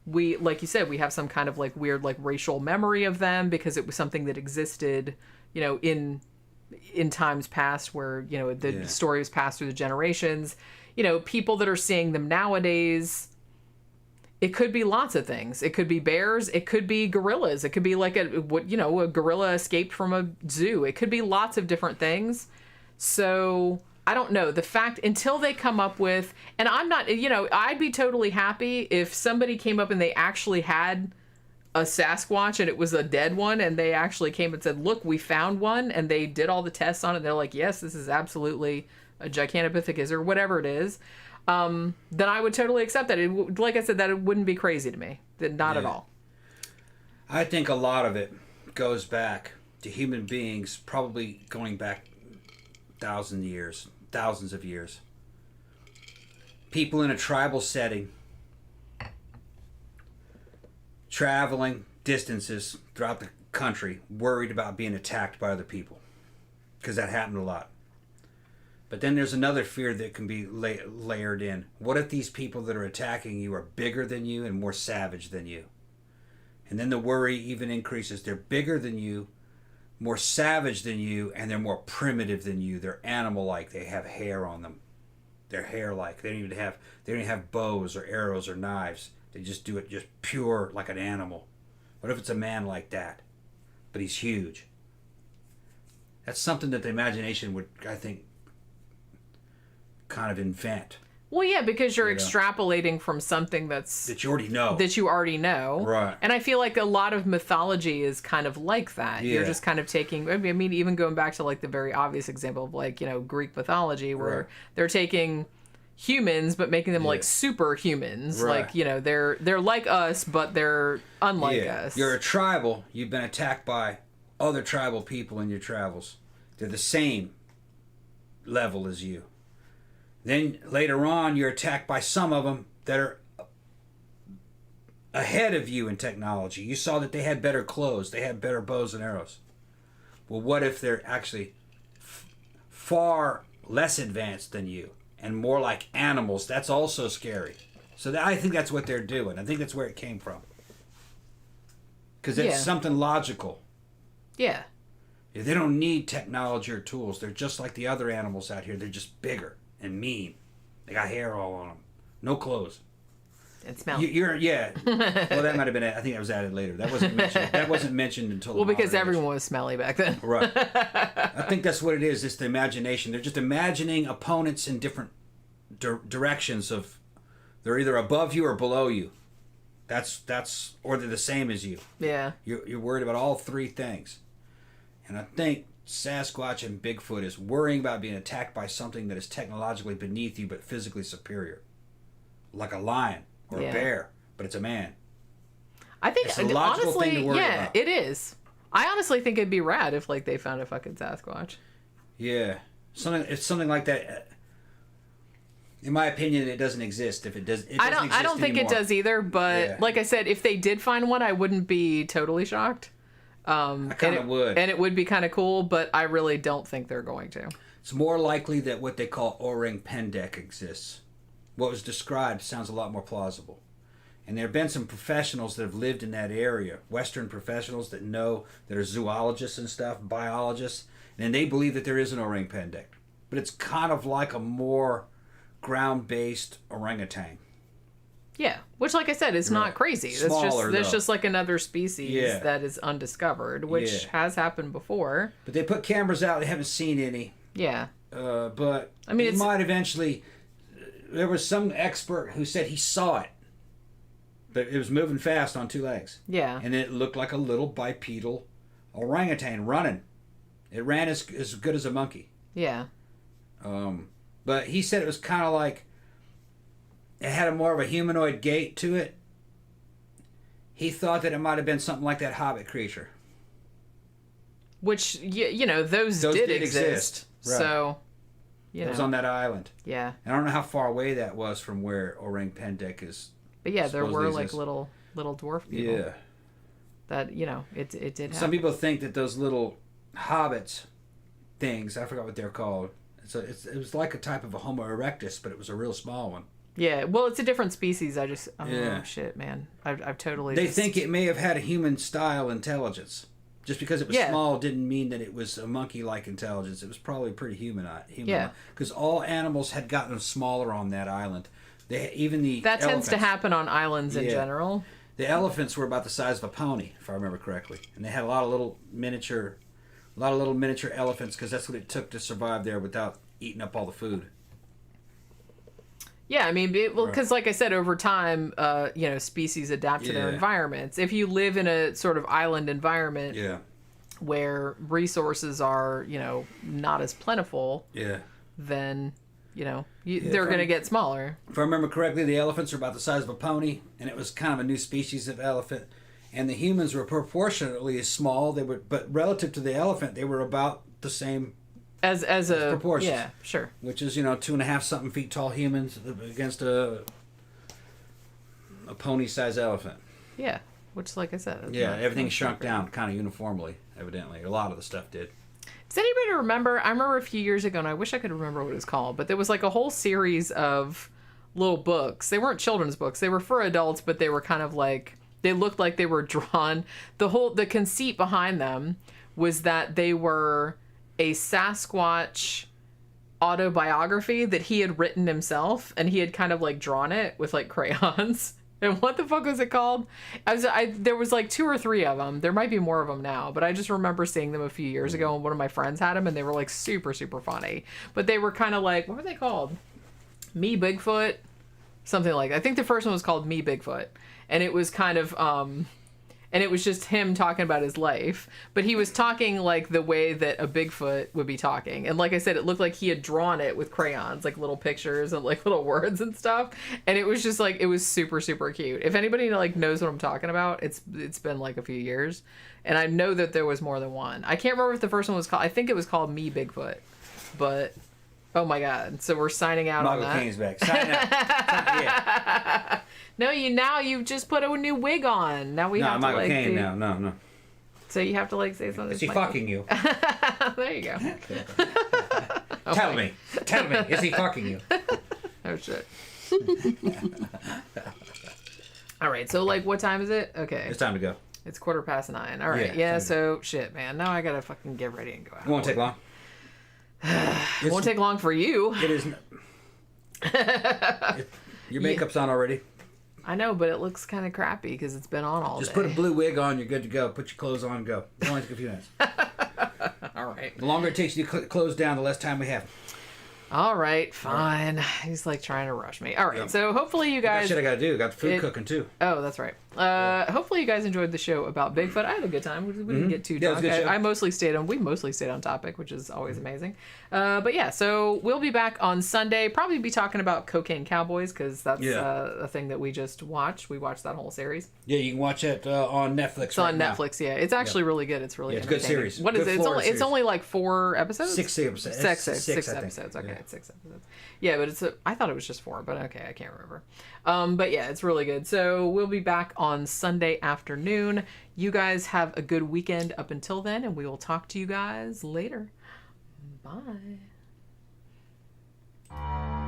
we, like you said, we have some kind of, like, weird, like, racial memory of them because it was something that existed, in times past where, the story was passed through the generations. People that are seeing them nowadays, It could be lots of things. It could be bears. It could be gorillas. It could be like a gorilla escaped from a zoo. It could be lots of different things. So I don't know. The fact, until they come up with, and I'm not, I'd be totally happy if somebody came up and they actually had a Sasquatch and it was a dead one, and they actually came and said, look, we found one, and they did all the tests on it. They're like, yes, this is absolutely a Gigantopithecus or whatever it is. Then I would totally accept that. Like I said, that it wouldn't be crazy to me. Not at all. I think a lot of it goes back to human beings, probably going back thousands of years. People in a tribal setting, traveling distances throughout the country, worried about being attacked by other people, because that happened a lot. But then there's another fear that can be layered in. What if these people that are attacking you are bigger than you and more savage than you? And then the worry even increases. They're bigger than you, more savage than you, and they're more primitive than you. They're animal-like. They have hair on them. They're hair-like. They don't even have bows or arrows or knives. They just do it just pure like an animal. What if it's a man like that, but he's huge? That's something that the imagination would, I think, kind of invent. Well, yeah, because you're extrapolating from something that you already know. Right. And I feel like a lot of mythology is kind of like that. Yeah. You're just kind of taking, I mean, even going back to like the very obvious example of like, Greek mythology, where they're taking humans but making them like superhumans. Right. Like, they're like us, but they're unlike us. You're a tribal. You've been attacked by other tribal people in your travels. They're the same level as you. Then later on, you're attacked by some of them that are ahead of you in technology. You saw that they had better clothes. They had better bows and arrows. Well, what if they're actually far less advanced than you and more like animals? That's also scary. So I think that's what they're doing. I think that's where it came from. Because it's something logical. Yeah. They don't need technology or tools. They're just like the other animals out here. They're just bigger and mean. They got hair all on them. No clothes. And smell. Well, that might have been. I think that was added later. That wasn't mentioned. That wasn't mentioned until. Well, because everyone was smelly back then. Right. I think that's what it is. It's the imagination. They're just imagining opponents in different directions. They're either above you or below you. That's or they're the same as you. Yeah. You're worried about all three things, and I think Sasquatch and Bigfoot is worrying about being attacked by something that is technologically beneath you but physically superior, like a lion or a bear, but it's a man. I think it's a logical honestly, thing to worry about. It is. I honestly think it'd be rad if like they found a fucking Sasquatch. Yeah, it's something like that. In my opinion, it doesn't exist. If it does, I don't think it does either. But like I said, if they did find one, I wouldn't be totally shocked. I kind of would. And it would be kind of cool, but I really don't think they're going to. It's more likely that what they call orang pendek exists. What was described sounds a lot more plausible. And there have been some professionals that have lived in that area, Western professionals that are zoologists and stuff, biologists, and they believe that there is an orang pendek. But it's kind of like a more ground-based orangutan. Yeah, which, like I said, is not crazy. Smaller, that's just like another species that is undiscovered, which has happened before. But they put cameras out; they haven't seen any. Yeah. But I mean, it might eventually. There was some expert who said he saw it, but it was moving fast on two legs. Yeah. And it looked like a little bipedal orangutan running. It ran as good as a monkey. Yeah. But he said it was kind of like. It had a more of a humanoid gait to it. He thought that it might have been something like that hobbit creature. Which, those did exist. Right. So, it was on that island. Yeah. And I don't know how far away that was from where orang pendek is. But yeah, there were like little dwarf people. Yeah. That, it did happen. Some people think that those little hobbits things, I forgot what they're called. It was like a type of a Homo erectus, but it was a real small one. Yeah, well, it's a different species. Oh, shit, man. I've totally... They think it may have had a human-style intelligence. Just because it was small didn't mean that it was a monkey-like intelligence. It was probably pretty human. Yeah. Because all animals had gotten smaller on that island. Even the That tends to elephants. happen on islands in Yeah. general. The elephants were about the size of a pony, if I remember correctly, and they had a lot of little miniature elephants because that's what it took to survive there without eating up all the food. Yeah, I mean, because like I said, over time, species adapt to their Yeah. environments. If you live in a sort of island environment Yeah. where resources are, not as plentiful, Yeah. then, they're going to get smaller. If I remember correctly, the elephants were about the size of a pony, and it was kind of a new species of elephant. And the humans were proportionately small. But relative to the elephant, they were about the same, As a proportions. yeah, sure. which is 2.5 something feet tall humans against a pony-sized elephant. Yeah, which, like I said, it's Yeah, not- everything not shrunk great. down kind of uniformly. Evidently, a lot of the stuff did. Does anybody remember? I remember a few years ago, and I wish I could remember what it was called, but there was like a whole series of little books. They weren't children's books; they were for adults, but they were kind of like they looked like they were drawn. The conceit behind them was that they were a Sasquatch autobiography that he had written himself, and he had kind of like drawn it with like crayons. And what the fuck was it called? There was like 2 or 3 of them. There might be more of them now, but I just remember seeing them a few years ago, and one of my friends had them, and they were like super, super funny. But they were kind of like, what were they called? Me Bigfoot? Something like that. I think the first one was called Me Bigfoot. And it was kind of, and it was just him talking about his life. But he was talking like the way that a Bigfoot would be talking. And like I said, it looked like he had drawn it with crayons, like little pictures and like little words and stuff. And it was just like, it was super, super cute. If anybody like knows what I'm talking about, it's been like a few years. And I know that there was more than one. I can't remember if the first one was called, I think it was called Me Bigfoot. But, oh my God. So we're signing out on Michael that. Caine's back. Sign up. Yeah. No, you've just put a new wig on. Now we No, have to Michael like Caine do- now. No. So you have to like say something. Is he Michael- fucking you? There you go. Tell me. Is he fucking you? Oh shit. All right. So like, what time is it? Okay. It's time to go. It's 9:15. All right. Yeah, Yeah. time So shit, man. Now I gotta fucking get ready and go out. It won't take long. It won't take long for you. It is. Your makeup's on already. I know, but it looks kind of crappy because it's been on all Just day. put a blue wig on. You're good to go. Put your clothes on. Go. It only take a few minutes. All right. The longer it takes you to close down, the less time we have. All right. Fine. He's like trying to rush me. All right. Yep. So hopefully you That guys. shit I gotta do. Got the food It- cooking too. Oh, that's right. Hopefully you guys enjoyed the show about Bigfoot. I had a good time. We didn't get too Yeah, it was drunk. a good show. We mostly stayed on topic, which is always amazing. But yeah, so we'll be back on Sunday. Probably be talking about Cocaine Cowboys because that's a thing that we just watched. We watched that whole series. Yeah, you can watch it on Netflix. It's on now. Netflix. Yeah, it's actually really good. It's really Yeah, it's a good entertaining. series. What is Good it? Florida it's series. only like 4 episodes. 6 episodes. Six I think. episodes. Okay, Yeah. it's 6 episodes. Yeah, but I thought it was just 4, but okay, I can't remember. But yeah, it's really good. So we'll be back on Sunday afternoon. You guys have a good weekend up until then, and we will talk to you guys later. Bye.